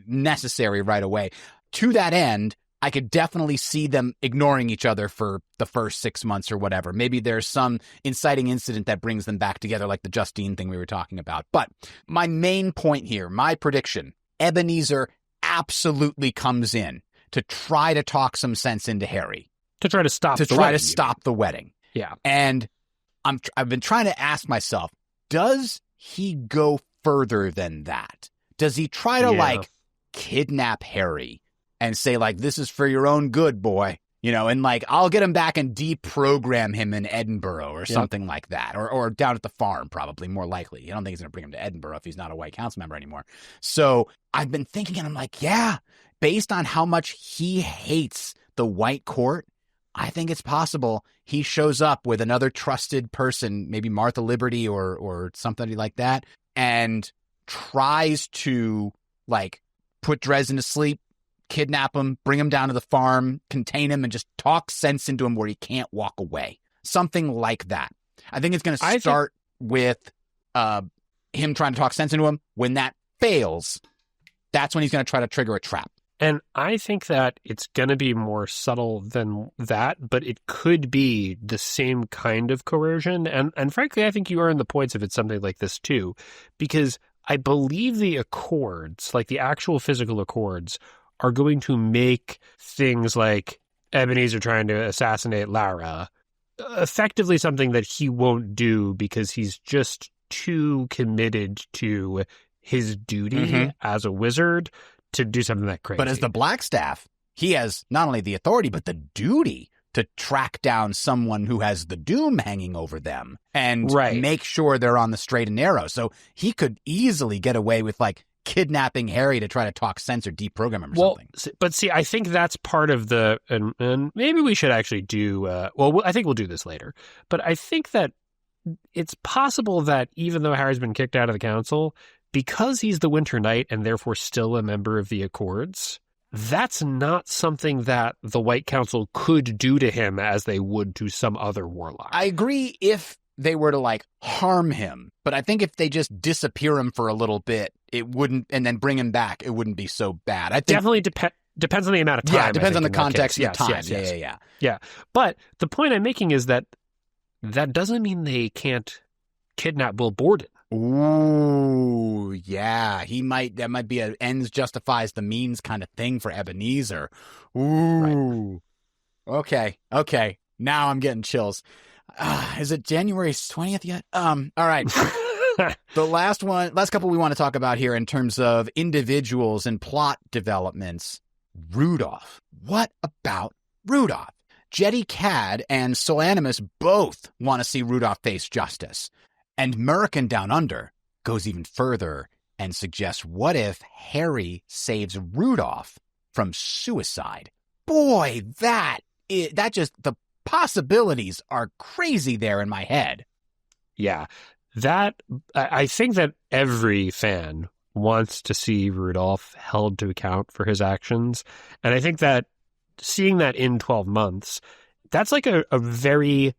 A: necessary right away. To that end, I could definitely see them ignoring each other for the first 6 months or whatever. Maybe there's some inciting incident that brings them back together, like the Justine thing we were talking about. But my main point here, my prediction, Ebenezer absolutely comes in to try to talk some sense into Harry.
B: To try to stop
A: the wedding.
B: Yeah.
A: And I've been trying to ask myself, does he go further than that? Does he try to kidnap Harry and say this is for your own good, boy, and I'll get him back and deprogram him in Edinburgh or something like that, or down at the farm, probably more likely. I don't think he's going to bring him to Edinburgh if he's not a White Council member anymore. So I've been thinking, and I'm yeah, based on how much he hates the White Court, I think it's possible he shows up with another trusted person, maybe Martha Liberty or something like that, and tries to put Dresden to sleep, kidnap him, bring him down to the farm, contain him, and just talk sense into him where he can't walk away. Something like that. I think it's going to start with him trying to talk sense into him. When that fails, that's when he's going to try to trigger a trap.
B: And I think that it's going to be more subtle than that, but it could be the same kind of coercion. And frankly, I think you earn the points if it's something like this too, because I believe the Accords, like the actual physical Accords, are going to make things like Ebenezer trying to assassinate Lara effectively something that he won't do because he's just too committed to his duty as a wizard to do something that crazy.
A: But as the Blackstaff, he has not only the authority, but the duty to track down someone who has the doom hanging over them and make sure they're on the straight and narrow. So he could easily get away with, like, kidnapping Harry to try to talk sense or deprogram him or something.
B: But see, I think that's part of the, and maybe we should actually do, I think we'll do this later. But I think that it's possible that even though Harry's been kicked out of the council, because he's the Winter Knight and therefore still a member of the Accords, that's not something that the White Council could do to him as they would to some other warlock.
A: I agree if they were to, like, harm him, but I think if they just disappear him for a little bit, it wouldn't, and then bring him back, it wouldn't be so bad. I think
B: definitely depends on the amount of time.
A: Yeah, it depends on the context of
B: yes,
A: time.
B: Yes. Yeah. But the point I'm making is that doesn't mean they can't kidnap Will Borden.
A: Ooh, yeah. That might be a ends justifies the means kind of thing for Ebenezer. Ooh. Right. Okay. Now I'm getting chills. Is it January 20th yet? All right. The last couple we want to talk about here in terms of individuals and plot developments. Rudolph. What about Rudolph? Jetty Cad and Solanimus both want to see Rudolph face justice. And Marcone Down Under goes even further and suggests, what if Harry saves Rudolph from suicide? Boy, the possibilities are crazy there in my head.
B: Yeah, I think that every fan wants to see Rudolph held to account for his actions. And I think that seeing that in 12 months, that's like a very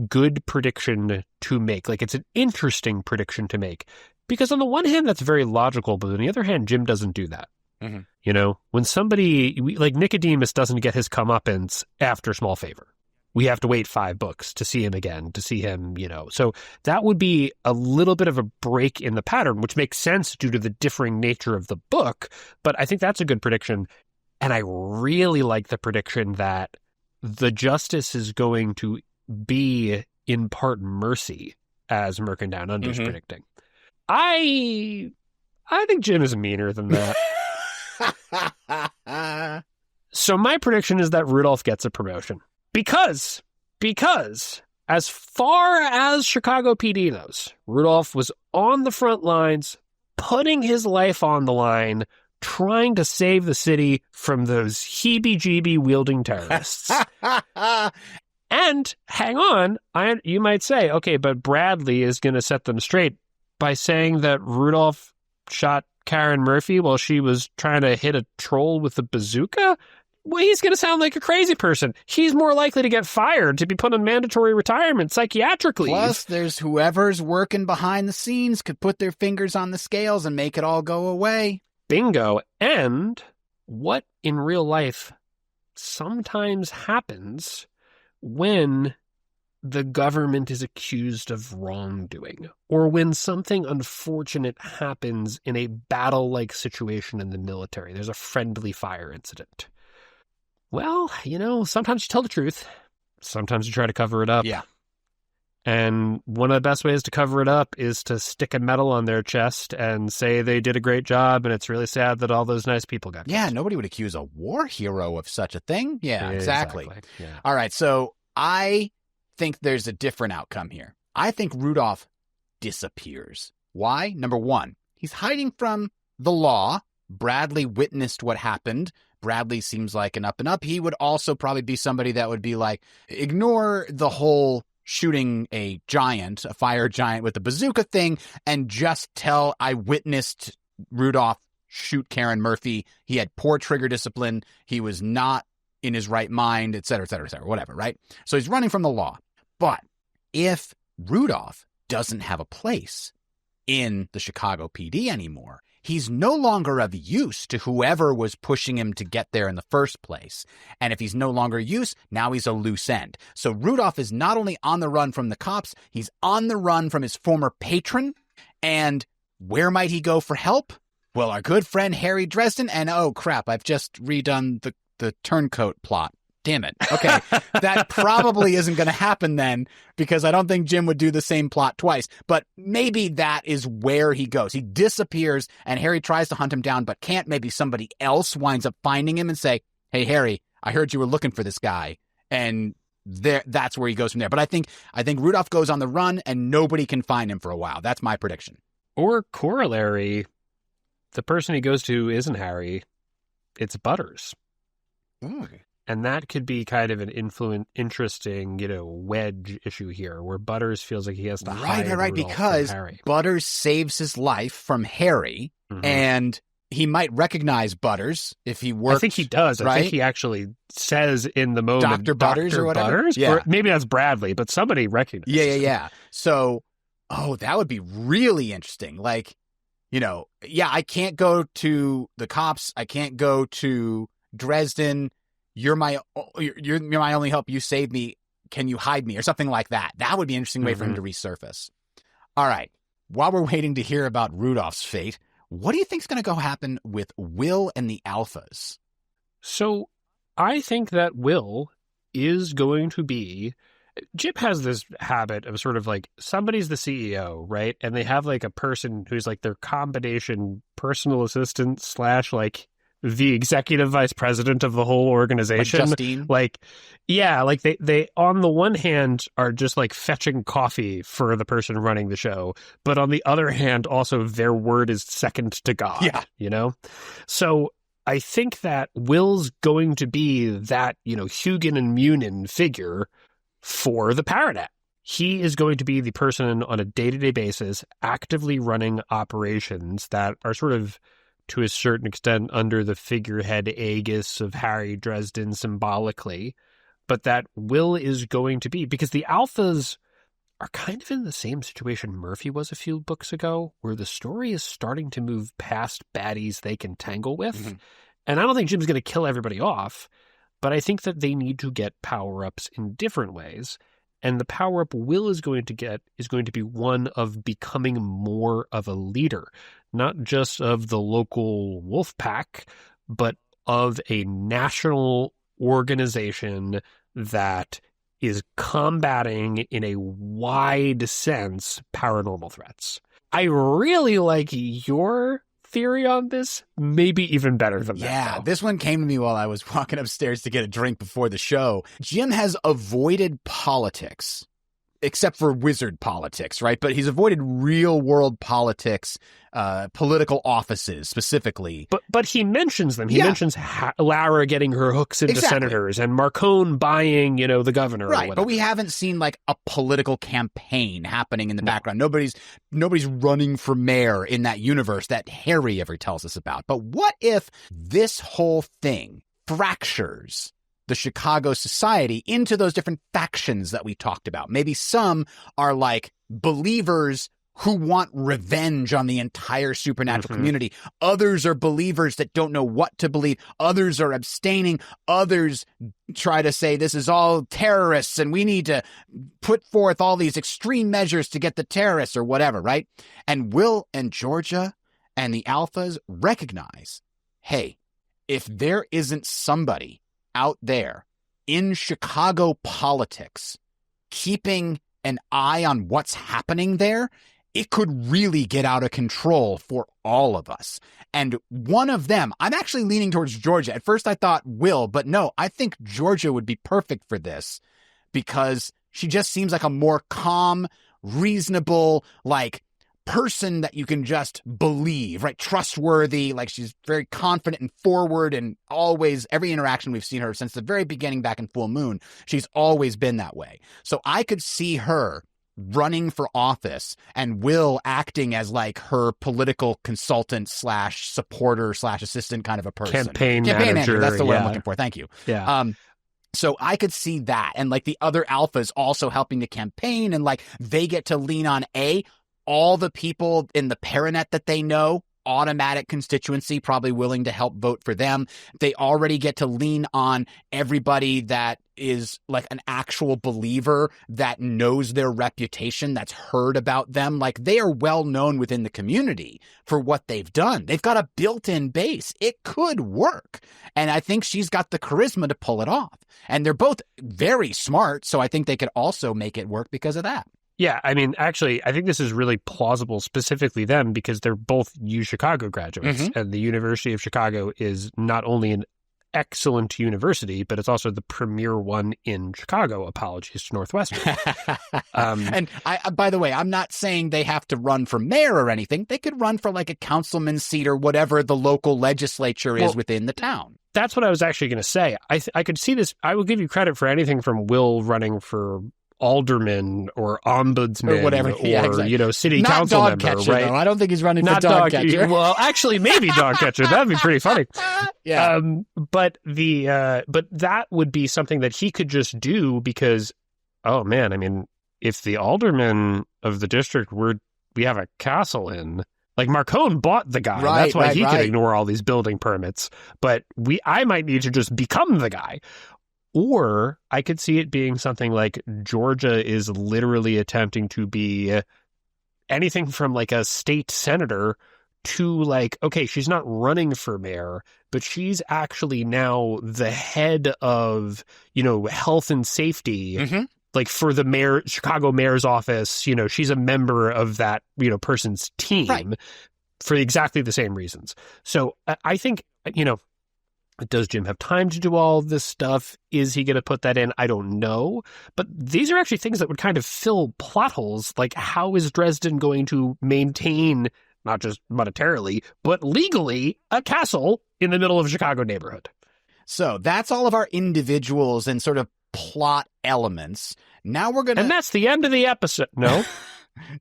B: good prediction to make. Like, it's an interesting prediction to make. Because on the one hand, that's very logical, but on the other hand, Jim doesn't do that. Mm-hmm. You know, when somebody, like Nicodemus doesn't get his comeuppance after Small Favor. We have to wait 5 books to see him again, to see him, you know. So that would be a little bit of a break in the pattern, which makes sense due to the differing nature of the book. But I think that's a good prediction. And I really like the prediction that the justice is going to be in part mercy, as Marcone Down Under is predicting. I think Jim is meaner than that. So my prediction is that Rudolph gets a promotion. Because as far as Chicago PD knows, Rudolph was on the front lines, putting his life on the line, trying to save the city from those heebie-jeebie wielding terrorists. And hang on, you might say, okay, but Bradley is going to set them straight by saying that Rudolph shot Karen Murphy while she was trying to hit a troll with a bazooka? Well, he's going to sound like a crazy person. He's more likely to get fired, to be put on mandatory retirement, psychiatric leave.
A: Plus, there's whoever's working behind the scenes could put their fingers on the scales and make it all go away.
B: Bingo. And what in real life sometimes happens when the government is accused of wrongdoing, or when something unfortunate happens in a battle-like situation in the military. There's a friendly fire incident. Well, you know, sometimes you tell the truth. Sometimes you try to cover it up.
A: Yeah.
B: And one of the best ways to cover it up is to stick a medal on their chest and say they did a great job, and it's really sad that all those nice people got killed.
A: Yeah, nobody would accuse a war hero of such a thing. Yeah, exactly.
B: Yeah.
A: All right, so I think there's a different outcome here. I think Rudolph disappears. Why? Number one, he's hiding from the law. Bradley witnessed what happened. Bradley seems like an up and up. He would also probably be somebody that would be like, ignore the whole shooting a fire giant with a bazooka thing, and just tell I witnessed Rudolph shoot Karen Murphy. He had poor trigger discipline. He was not in his right mind, et cetera, whatever, right? So he's running from the law. But if Rudolph doesn't have a place in the Chicago PD anymore, he's no longer of use to whoever was pushing him to get there in the first place. And if he's no longer use, now he's a loose end. So Rudolph is not only on the run from the cops, he's on the run from his former patron. And where might he go for help? Well, our good friend Harry Dresden, and oh crap, I've just redone the turncoat plot. Damn it. Okay, that probably isn't going to happen then, because I don't think Jim would do the same plot twice. But maybe that is where he goes. He disappears, and Harry tries to hunt him down, but can't. Maybe somebody else winds up finding him and say, hey, Harry, I heard you were looking for this guy. And that's where he goes from there. But I think Rudolph goes on the run, and nobody can find him for a while. That's my prediction.
B: Or corollary, the person he goes to isn't Harry, it's Butters.
A: Ooh.
B: And that could be kind of an interesting, wedge issue here, where Butters feels like he has to hide Rudolph
A: because
B: from Harry.
A: Butters saves his life from Harry, and he might recognize Butters if he works.
B: I think he does.
A: Right?
B: I think he actually says in the moment,
A: Dr. Butters or whatever.
B: Butters?
A: Yeah.
B: Or maybe that's Bradley, but somebody recognizes him.
A: Yeah. So, that would be really interesting. Like, I can't go to the cops. I can't go to Dresden. You're my only help. You saved me. Can you hide me? Or something like that. That would be an interesting way for him to resurface. All right. While we're waiting to hear about Rudolph's fate, what do you think's going to go happen with Will and the Alphas?
B: So I think that Will is going to be... Jip has this habit of sort of like, somebody's the CEO, right? And they have like a person who's like their combination personal assistant / like the executive vice president of the whole organization.
A: Like Justine?
B: They on the one hand are just like fetching coffee for the person running the show, but on the other hand, also their word is second to God.
A: Yeah.
B: So I think that Will's going to be that, Hugin and Munin figure for the Paranet. He is going to be the person on a day-to-day basis actively running operations that are sort of, to a certain extent, under the figurehead aegis of Harry Dresden symbolically, but that Will is going to be, because the Alphas are kind of in the same situation Murphy was a few books ago, where the story is starting to move past baddies they can tangle with. And I don't think Jim's going to kill everybody off, but I think that they need to get power-ups in different ways. And the power-up Will is going to get is going to be one of becoming more of a leader, not just of the local wolf pack, but of a national organization that is combating in a wide sense paranormal threats. I really like your theory on this, maybe even better than that.
A: Yeah, this one came to me while I was walking upstairs to get a drink before the show. Jim has avoided politics, except for wizard politics, right? But he's avoided real world politics, political offices specifically.
B: But he mentions them. He mentions Lara getting her hooks into senators and Marcone buying, the governor.
A: Right,
B: or whatever.
A: but we haven't seen like a political campaign happening in the background. Nobody's running for mayor in that universe that Harry ever tells us about. But what if this whole thing fractures the Chicago society into those different factions that we talked about? Maybe some are like believers who want revenge on the entire supernatural community. Others are believers that don't know what to believe. Others are abstaining. Others try to say this is all terrorists and we need to put forth all these extreme measures to get the terrorists or whatever, right? And Will and Georgia and the Alphas recognize, hey, if there isn't somebody out there in Chicago politics keeping an eye on what's happening there, it could really get out of control for all of us. And one of them, I'm actually leaning towards Georgia. At first I thought Will, but no, I think Georgia would be perfect for this because she just seems like a more calm, reasonable, like person that you can just believe, right? Trustworthy, like she's very confident and forward, and always, every interaction we've seen her since the very beginning back in Full Moon, she's always been that way. So I could see her running for office and Will acting as like her political consultant / supporter / assistant kind of a person.
B: Campaign manager.
A: That's the word I'm looking for. Thank you.
B: Yeah.
A: So I could see that. And like the other Alphas also helping the campaign, and like they get to lean on all the people in the Paranet that they know automatic constituency probably willing to help vote for them. They already get to lean on everybody that is like an actual believer that knows their reputation, that's heard about them. Like, they are well known within the community for what they've done. They've got a built-in base. It could work. And I think she's got the charisma to pull it off. And they're both very smart, so I think they could also make it work because of that.
B: Yeah, I mean, actually, I think this is really plausible, specifically them, because they're both UChicago graduates, and the University of Chicago is not only an excellent university, but it's also the premier one in Chicago. Apologies to Northwestern.
A: And by the way, I'm not saying they have to run for mayor or anything. They could run for like a councilman's seat or whatever the local legislature is within the town.
B: That's what I was actually going to say. I could see this. I will give you credit for anything from Will running for alderman or ombudsman
A: or whatever,
B: or city
A: not
B: council
A: dog
B: member,
A: catcher,
B: right?
A: Though. I don't think he's running
B: not
A: for dog catcher.
B: Well, actually, maybe dog catcher. That'd be pretty funny.
A: Yeah.
B: But that would be something that he could just do because, oh man, I mean, if the alderman of the district we have a castle in, like Marcone bought the guy.
A: Right,
B: that's why he
A: right.
B: can ignore all these building permits. But I might need to just become the guy. Or I could see it being something like Georgia is literally attempting to be anything from like a state senator to like, okay, she's not running for mayor, but she's actually now the head of, health and safety, like for the Chicago mayor's office. She's a member of that, person's team for exactly the same reasons. So I think, does Jim have time to do all this stuff? Is he going to put that in? I don't know. But these are actually things that would kind of fill plot holes. Like, how is Dresden going to maintain, not just monetarily, but legally, a castle in the middle of a Chicago neighborhood?
A: So that's all of our individuals and sort of plot elements. Now we're going to...
B: And that's the end of the episode. No?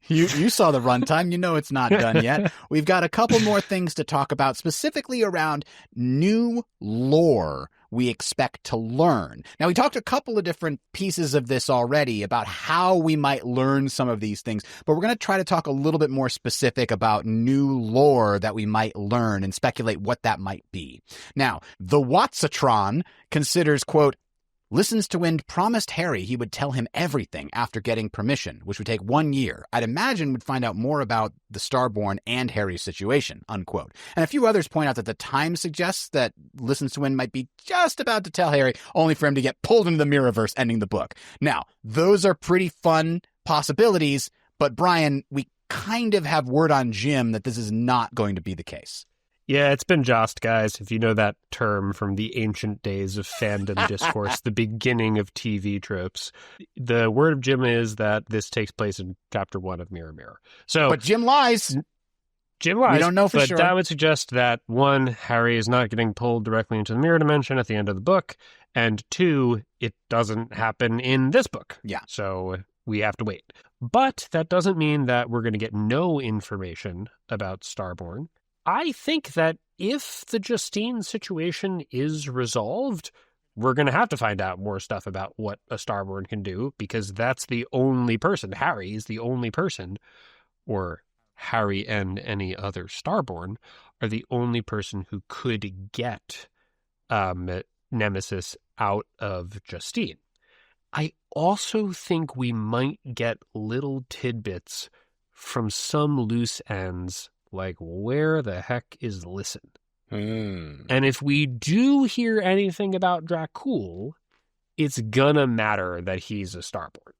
A: You saw the runtime. You know it's not done yet. We've got a couple more things to talk about, specifically around new lore we expect to learn. Now, we talked a couple of different pieces of this already about how we might learn some of these things, but we're going to try to talk a little bit more specific about new lore that we might learn and speculate what that might be. Now, the Watsatron considers, quote, listens to Wind promised Harry he would tell him everything after getting permission, which would take 1 year. I'd imagine would find out more about the Starborn and Harry's situation, unquote. And a few others point out that the time suggests that Listens to Wind might be just about to tell Harry, only for him to get pulled into the Mirrorverse, ending the book. Now, those are pretty fun possibilities, but Brian, we kind of have word on Jim that this is not going to be the case.
B: Yeah, it's been jost, guys, if you know that term from the ancient days of fandom discourse, the beginning of TV tropes. The word of Jim is that this takes place in Chapter 1 of Mirror Mirror.
A: But Jim lies.
B: Jim lies.
A: We don't know for
B: but
A: sure.
B: That would suggest that, 1, Harry is not getting pulled directly into the mirror dimension at the end of the book, and 2, it doesn't happen in this book.
A: Yeah.
B: So we have to wait. But that doesn't mean that we're going to get no information about Starborn. I think that if the Justine situation is resolved, we're going to have to find out more stuff about what a Starborn can do, because that's the only person, Harry is the only person, or Harry and any other Starborn are the only person who could get Nemesis out of Justine. I also think we might get little tidbits from some loose ends, like, where the heck is Listen? And if we do hear anything about Dracul, it's gonna matter that he's a Starborn.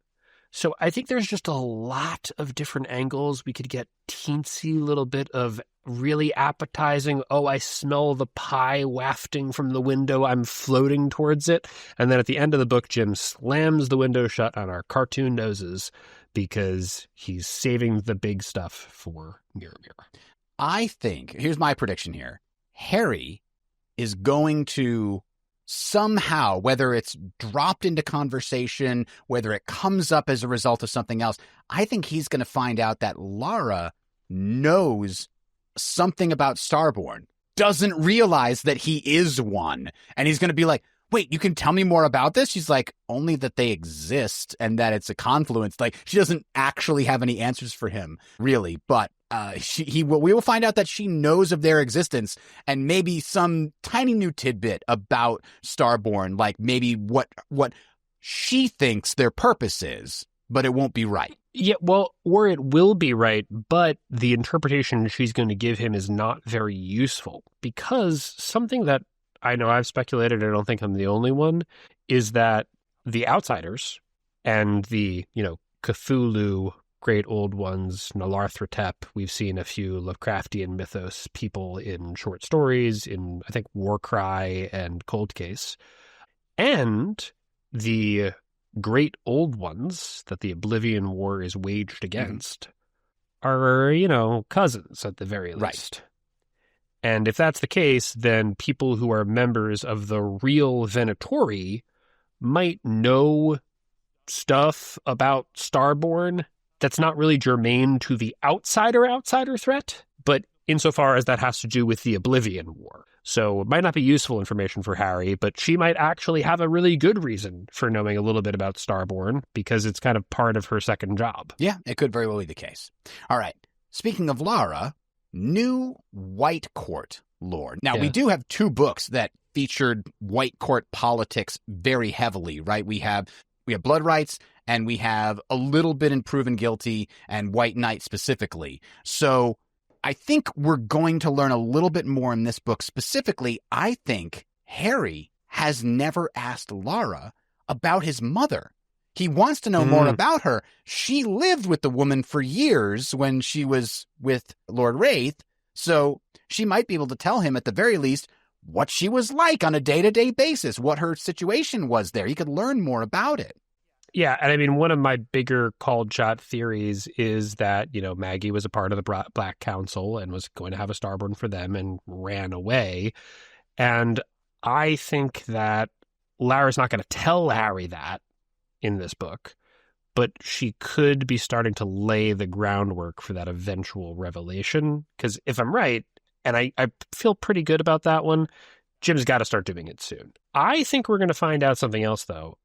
B: So I think there's just a lot of different angles. We could get teensy little bit of really appetizing, oh, I smell the pie wafting from the window, I'm floating towards it. And then at the end of the book, Jim slams the window shut on our cartoon noses because he's saving the big stuff for Mirror Mirror.
A: I think, here's my prediction here, Harry is going to somehow, whether it's dropped into conversation, whether it comes up as a result of something else, I think he's going to find out that Lara knows something about Starborn, doesn't realize that he is one, and he's going to be like, wait, you can tell me more about this? She's like, only that they exist and that it's a confluence. Like, she doesn't actually have any answers for him, really, but we will find out that she knows of their existence and maybe some tiny new tidbit about Starborn, like maybe what she thinks their purpose is, but it won't be right.
B: Yeah, well, or it will be right, but the interpretation she's going to give him is not very useful, because something that I know I've speculated, I don't think I'm the only one, is that the outsiders and the, Cthulhu great old ones, Nalarthotep, we've seen a few Lovecraftian mythos people in short stories, in, I think, Warcry and Cold Case, and the great old ones that the Oblivion War is waged against are, cousins at the very least.
A: Right.
B: And if that's the case, then people who are members of the real Venatori might know stuff about Starborn that's not really germane to the outsider threat, but insofar as that has to do with the Oblivion War. So it might not be useful information for Harry, but she might actually have a really good reason for knowing a little bit about Starborn, because it's kind of part of her second job.
A: Yeah, it could very well be the case. All right. Speaking of Lara, new White Court lore. Now, we do have 2 books that featured White Court politics very heavily, right? We have Blood Rights, and we have a little bit in Proven Guilty and White Knight specifically. So I think we're going to learn a little bit more in this book. Specifically, I think Harry has never asked Lara about his mother. He wants to know more about her. She lived with the woman for years when she was with Lord Wraith, so she might be able to tell him at the very least what she was like on a day-to-day basis, what her situation was there. He could learn more about it.
B: Yeah, and I mean, one of my bigger called shot theories is that, Maggie was a part of the Black Council and was going to have a Starborn for them and ran away. And I think that Lara's not going to tell Harry that in this book, but she could be starting to lay the groundwork for that eventual revelation. Because if I'm right, and I feel pretty good about that one, Jim's got to start doing it soon. I think we're going to find out something else, though.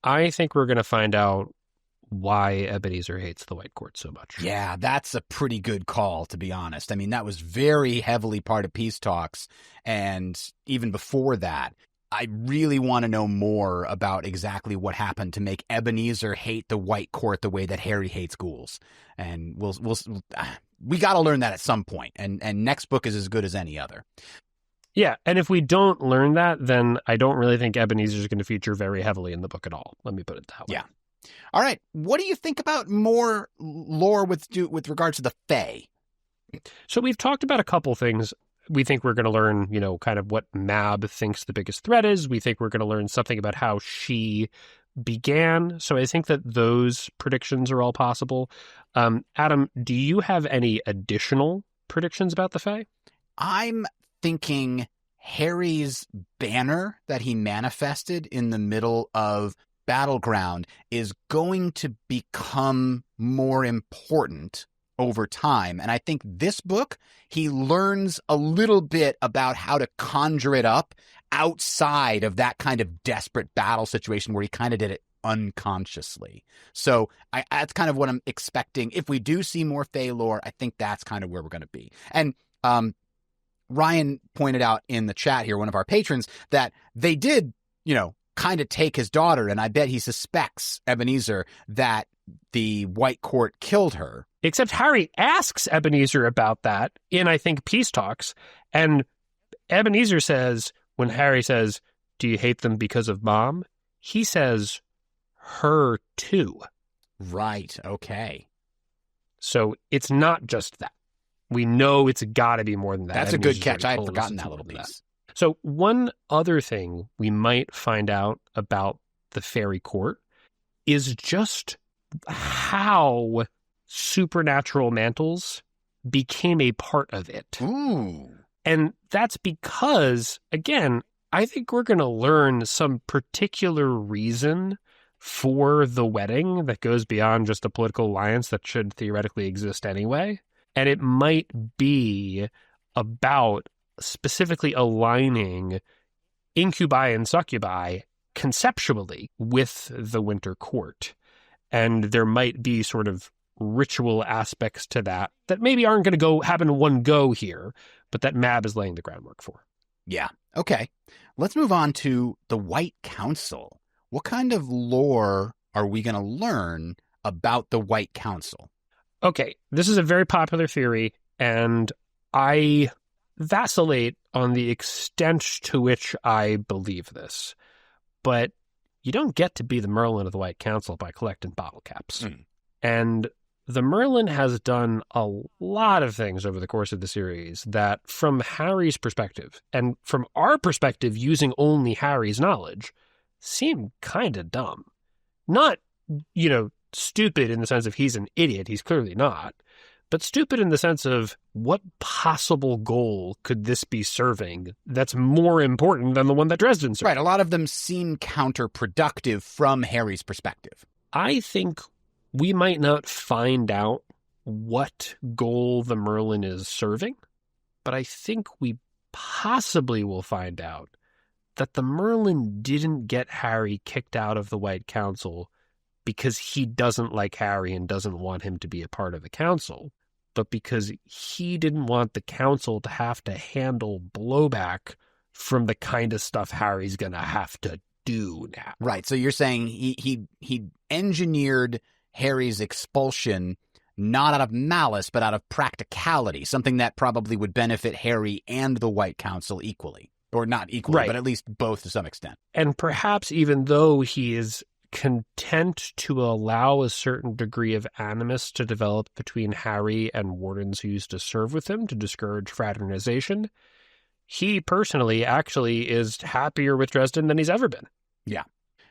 B: I think we're going to find out why Ebenezer hates the White Court so much.
A: Yeah, that's a pretty good call, to be honest. I mean, that was very heavily part of peace talks. And even before that, I really want to know more about exactly what happened to make Ebenezer hate the White Court the way that Harry hates ghouls. And we got to learn that at some point. And next book is as good as any other.
B: Yeah, and if we don't learn that, then I don't really think Ebenezer is going to feature very heavily in the book at all. Let me put it that way.
A: Yeah. All right. What do you think about more lore with regards to the Fae?
B: So we've talked about a couple things. We think we're going to learn, kind of what Mab thinks the biggest threat is. We think we're going to learn something about how she began. So I think that those predictions are all possible. Adam, do you have any additional predictions about the Fae?
A: I'm thinking Harry's banner that he manifested in the middle of Battleground is going to become more important over time. And I think this book, he learns a little bit about how to conjure it up outside of that kind of desperate battle situation where he kind of did it unconsciously. So that's kind of what I'm expecting. If we do see more Fae lore, I think that's kind of where we're going to be. And Ryan pointed out in the chat here, one of our patrons, that they did, kind of take his daughter, and I bet he suspects Ebenezer that the White Court killed her.
B: Except Harry asks Ebenezer about that in, I think, Peace Talks. And Ebenezer says, when Harry says, "Do you hate them because of Mom?" he says, "Her too."
A: Right. Okay.
B: So it's not just that. We know it's got to be more than that.
A: That's a good catch. I had forgotten that little piece.
B: So one other thing we might find out about the Fairy Court is just how supernatural mantles became a part of it.
A: Ooh.
B: And that's because, again, I think we're going to learn some particular reason for the wedding that goes beyond just a political alliance that should theoretically exist anyway. And it might be about specifically aligning incubi and succubi conceptually with the Winter Court. And there might be sort of ritual aspects to that maybe aren't going to happen in one go here, but that Mab is laying the groundwork for.
A: Yeah. Okay. Let's move on to the White Council. What kind of lore are we going to learn about the White Council?
B: Okay, this is a very popular theory, and I vacillate on the extent to which I believe this. But you don't get to be the Merlin of the White Council by collecting bottle caps. And the Merlin has done a lot of things over the course of the series that, from Harry's perspective, and from our perspective using only Harry's knowledge, seem kind of dumb. Not, stupid in the sense of he's an idiot, he's clearly not, but stupid in the sense of what possible goal could this be serving that's more important than the one that Dresden served?
A: Right, a lot of them seem counterproductive from Harry's perspective.
B: I think we might not find out what goal the Merlin is serving, but I think we possibly will find out that the Merlin didn't get Harry kicked out of the White Council because he doesn't like Harry and doesn't want him to be a part of the council, but because he didn't want the council to have to handle blowback from the kind of stuff Harry's going to have to do now.
A: Right, so you're saying he engineered Harry's expulsion not out of malice, but out of practicality, something that probably would benefit Harry and the White Council equally. Or not equally,
B: right,
A: but at least both to some extent.
B: And perhaps even though he is content to allow a certain degree of animus to develop between Harry and wardens who used to serve with him to discourage fraternization, he personally actually is happier with Dresden than he's ever been.
A: Yeah.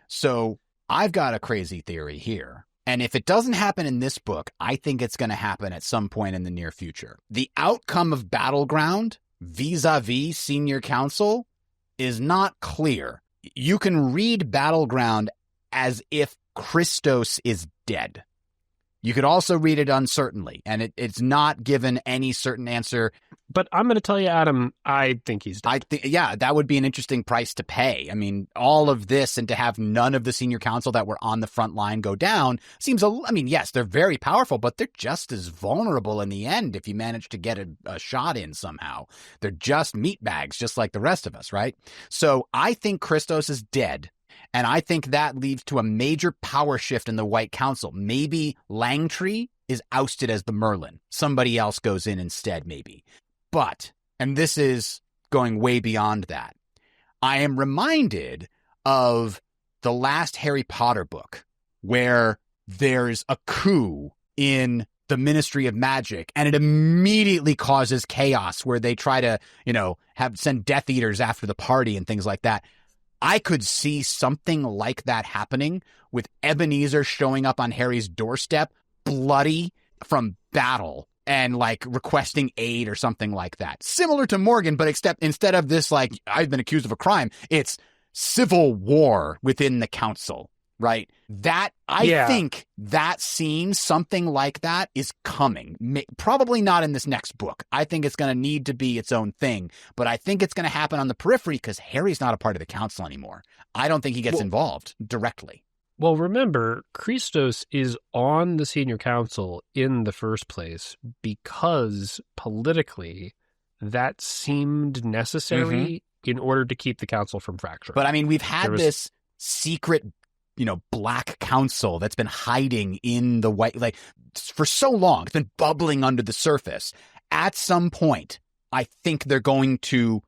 A: So I've got a crazy theory here. And if it doesn't happen in this book, I think it's going to happen at some point in the near future. The outcome of Battleground vis-a-vis Senior Council is not clear. You can read Battleground as if Christos is dead. You could also read it uncertainly, and it's not given any certain answer.
B: But I'm going to tell you, Adam, I think he's dead.
A: Yeah, that would be an interesting price to pay. I mean, all of this and to have none of the Senior Council that were on the front line go down seems, yes, they're very powerful, but they're just as vulnerable in the end if you manage to get a shot in somehow. They're just meat bags, just like the rest of us, right? So I think Christos is dead. And I think that leads to a major power shift in the White Council. Maybe Langtree is ousted as the Merlin. Somebody else goes in instead, maybe. But, and this is going way beyond that, I am reminded of the last Harry Potter book where there's a coup in the Ministry of Magic, and it immediately causes chaos where they try to, send Death Eaters after the party and things like that. I could see something like that happening with Ebenezer showing up on Harry's doorstep, bloody from battle, and requesting aid or something like that. Similar to Morgan, but instead of this, I've been accused of a crime, it's civil war within the council, right? I think that scene, something like that, is coming. Probably not in this next book. I think it's going to need to be its own thing, but I think it's going to happen on the periphery because Harry's not a part of the council anymore. I don't think he gets involved directly.
B: Well, remember, Christos is on the Senior Council in the first place because politically that seemed necessary in order to keep the council from fracturing.
A: But we've had this secret Black Council that's been hiding in the White, for so long. It's been bubbling under the surface. At some point, I think they're going to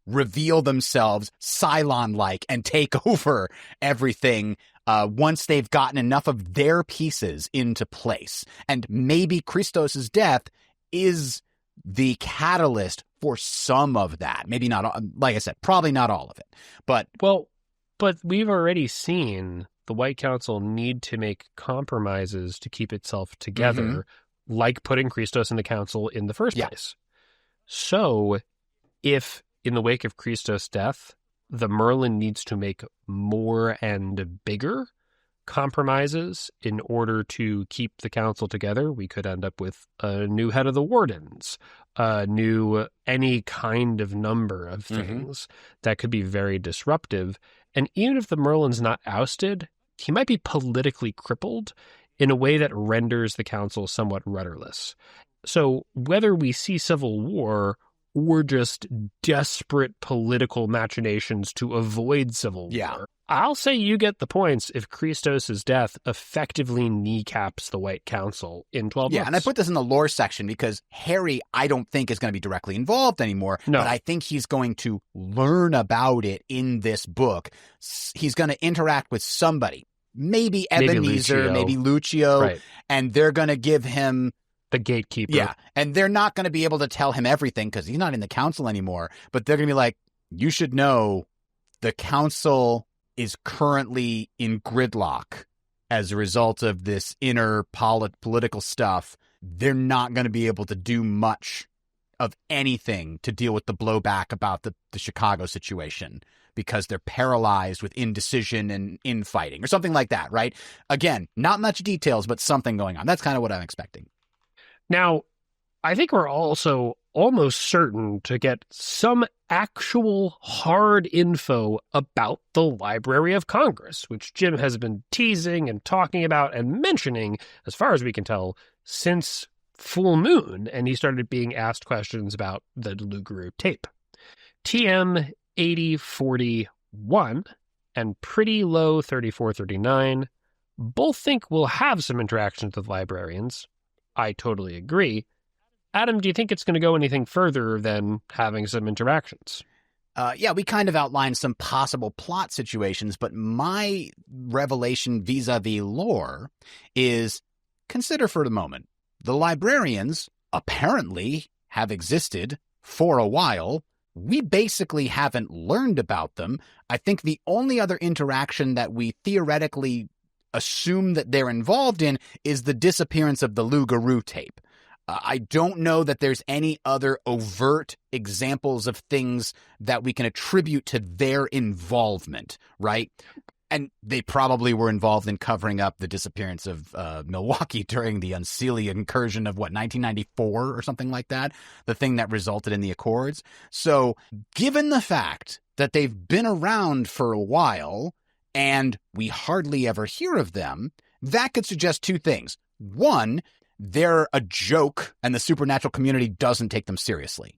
A: reveal themselves Cylon-like and take over everything once they've gotten enough of their pieces into place. And maybe Christos' death is the catalyst for some of that. Maybe not, like I said, probably not all of it. But
B: we've already seen the White Council need to make compromises to keep itself together, like putting Christos in the council in the first place. So if in the wake of Christos' death, the Merlin needs to make more and bigger compromises in order to keep the council together, we could end up with a new head of the Wardens, any kind of number of things that could be very disruptive. And even if the Merlin's not ousted, he might be politically crippled in a way that renders the council somewhat rudderless. So whether we see civil war or just desperate political machinations to avoid civil war, I'll say you get the points if Christos' death effectively kneecaps the White Council in 12 months.
A: Yeah, and I put this in the lore section because Harry, I don't think, is going to be directly involved anymore, but I think he's going to learn about it in this book. He's going to interact with somebody, maybe Ebenezer, maybe Lucio,
B: right,
A: and they're going to give him
B: the gatekeeper.
A: Yeah, and they're not going to be able to tell him everything because he's not in the council anymore, but they're going to be like, you should know the council is currently in gridlock as a result of this inner political stuff. They're not going to be able to do much of anything to deal with the blowback about the Chicago situation because they're paralyzed with indecision and infighting or something like that, right? Again, not much details, but something going on. That's kind of what I'm expecting.
B: Now, I think we're also almost certain to get some actual hard info about the Library of Congress, which Jim has been teasing and talking about and mentioning, as far as we can tell, since Full Moon, and he started being asked questions about the Lugaroo tape. TM 8041 and Pretty Low 3439 both think we'll have some interactions with librarians. I totally agree. Adam, do you think it's going to go anything further than having some interactions?
A: Yeah, we kind of outlined some possible plot situations, but my revelation vis-a-vis lore is, consider for the moment, the librarians apparently have existed for a while. We basically haven't learned about them. I think the only other interaction that we theoretically assume that they're involved in is the disappearance of the Lugaroo tape. I don't know that there's any other overt examples of things that we can attribute to their involvement, right? And they probably were involved in covering up the disappearance of Milwaukee during the Unseelie incursion of, 1994 or something like that? The thing that resulted in the Accords. So given the fact that they've been around for a while and we hardly ever hear of them, that could suggest two things. One, they're a joke and the supernatural community doesn't take them seriously.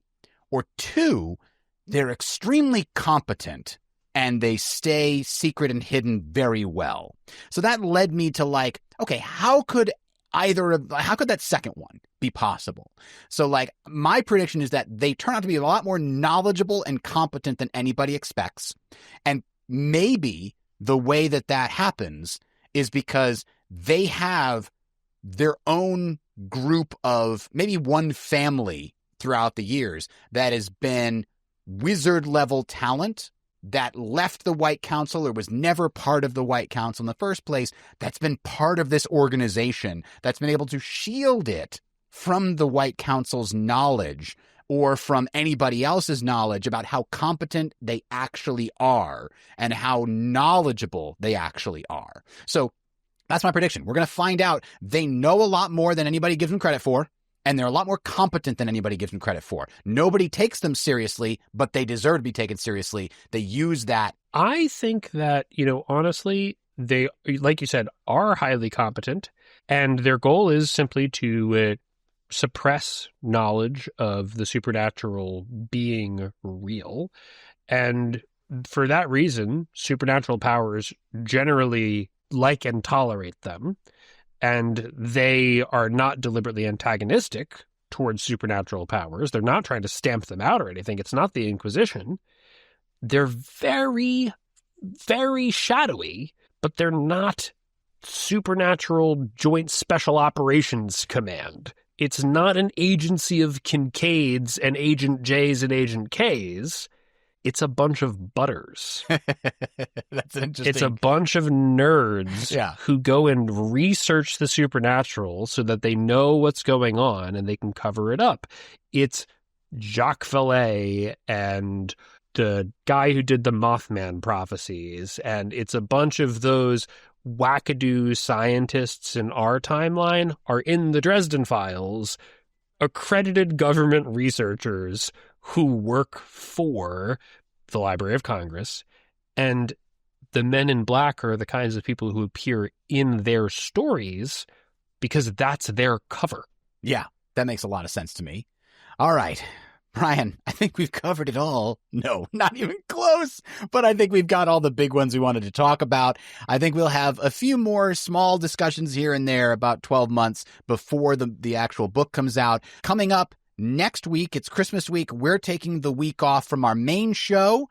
A: Or two, they're extremely competent and they stay secret and hidden very well. So that led me to okay, how could that second one be possible? So my prediction is that they turn out to be a lot more knowledgeable and competent than anybody expects. And maybe the way that happens is because they have their own group of maybe one family throughout the years that has been wizard level talent that left the White Council or was never part of the White Council in the first place, that's been part of this organization, that's been able to shield it from the White Council's knowledge or from anybody else's knowledge about how competent they actually are and how knowledgeable they actually are. So that's my prediction. We're going to find out they know a lot more than anybody gives them credit for, and they're a lot more competent than anybody gives them credit for. Nobody takes them seriously, but they deserve to be taken seriously. They use that.
B: I think that, honestly, they, like you said, are highly competent, and their goal is simply to suppress knowledge of the supernatural being real. And for that reason, supernatural powers generally like and tolerate them, and they are not deliberately antagonistic towards supernatural powers. They're not trying to stamp them out or anything. It's not the Inquisition. They're very, very shadowy, but they're not supernatural joint special operations command. It's not an agency of Kincaids and Agent J's and Agent K's. It's a bunch of butters.
A: That's interesting.
B: It's a bunch of nerds who go and research the supernatural so that they know what's going on and they can cover it up. It's Jacques Vallée and the guy who did the Mothman prophecies, and it's a bunch of those wackadoo scientists in our timeline are in the Dresden Files, accredited government researchers who work for the Library of Congress, and the men in black are the kinds of people who appear in their stories because that's their cover.
A: Yeah, that makes a lot of sense to me. All right, Brian, I think we've covered it all. No, not even close. But I think we've got all the big ones we wanted to talk about. I think we'll have a few more small discussions here and there about 12 months before the actual book comes out. Coming up next week, it's Christmas week. We're taking the week off from our main show,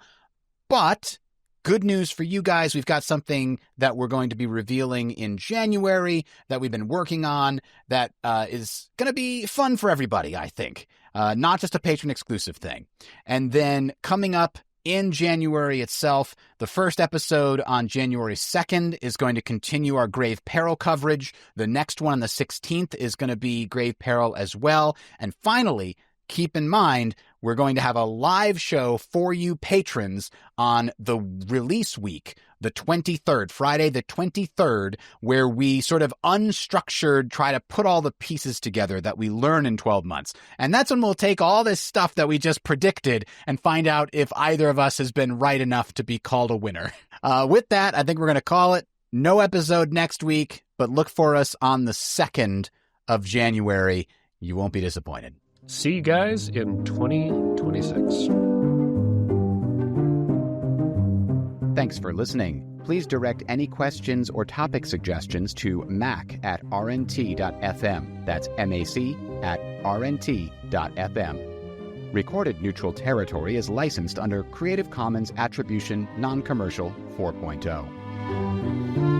A: but good news for you guys. We've got something that we're going to be revealing in January that we've been working on that is going to be fun for everybody, I think. Not just a patron exclusive thing. And then coming up in January itself, the first episode on January 2nd is going to continue our Grave Peril coverage. The next one on the 16th is going to be Grave Peril as well. And finally, keep in mind, we're going to have a live show for you patrons on the release week, the 23rd, Friday the 23rd, where we sort of unstructured try to put all the pieces together that we learn in 12 months. And that's when we'll take all this stuff that we just predicted and find out if either of us has been right enough to be called a winner. With that, I think we're going to call it. No episode next week, but look for us on the 2nd of January. You won't be disappointed.
B: See you guys in 2026.
A: Thanks for listening. Please direct any questions or topic suggestions to mac@rnt.fm. That's mac@rnt.fm. Recorded Neutral Territory is licensed under Creative Commons Attribution Non-Commercial 4.0.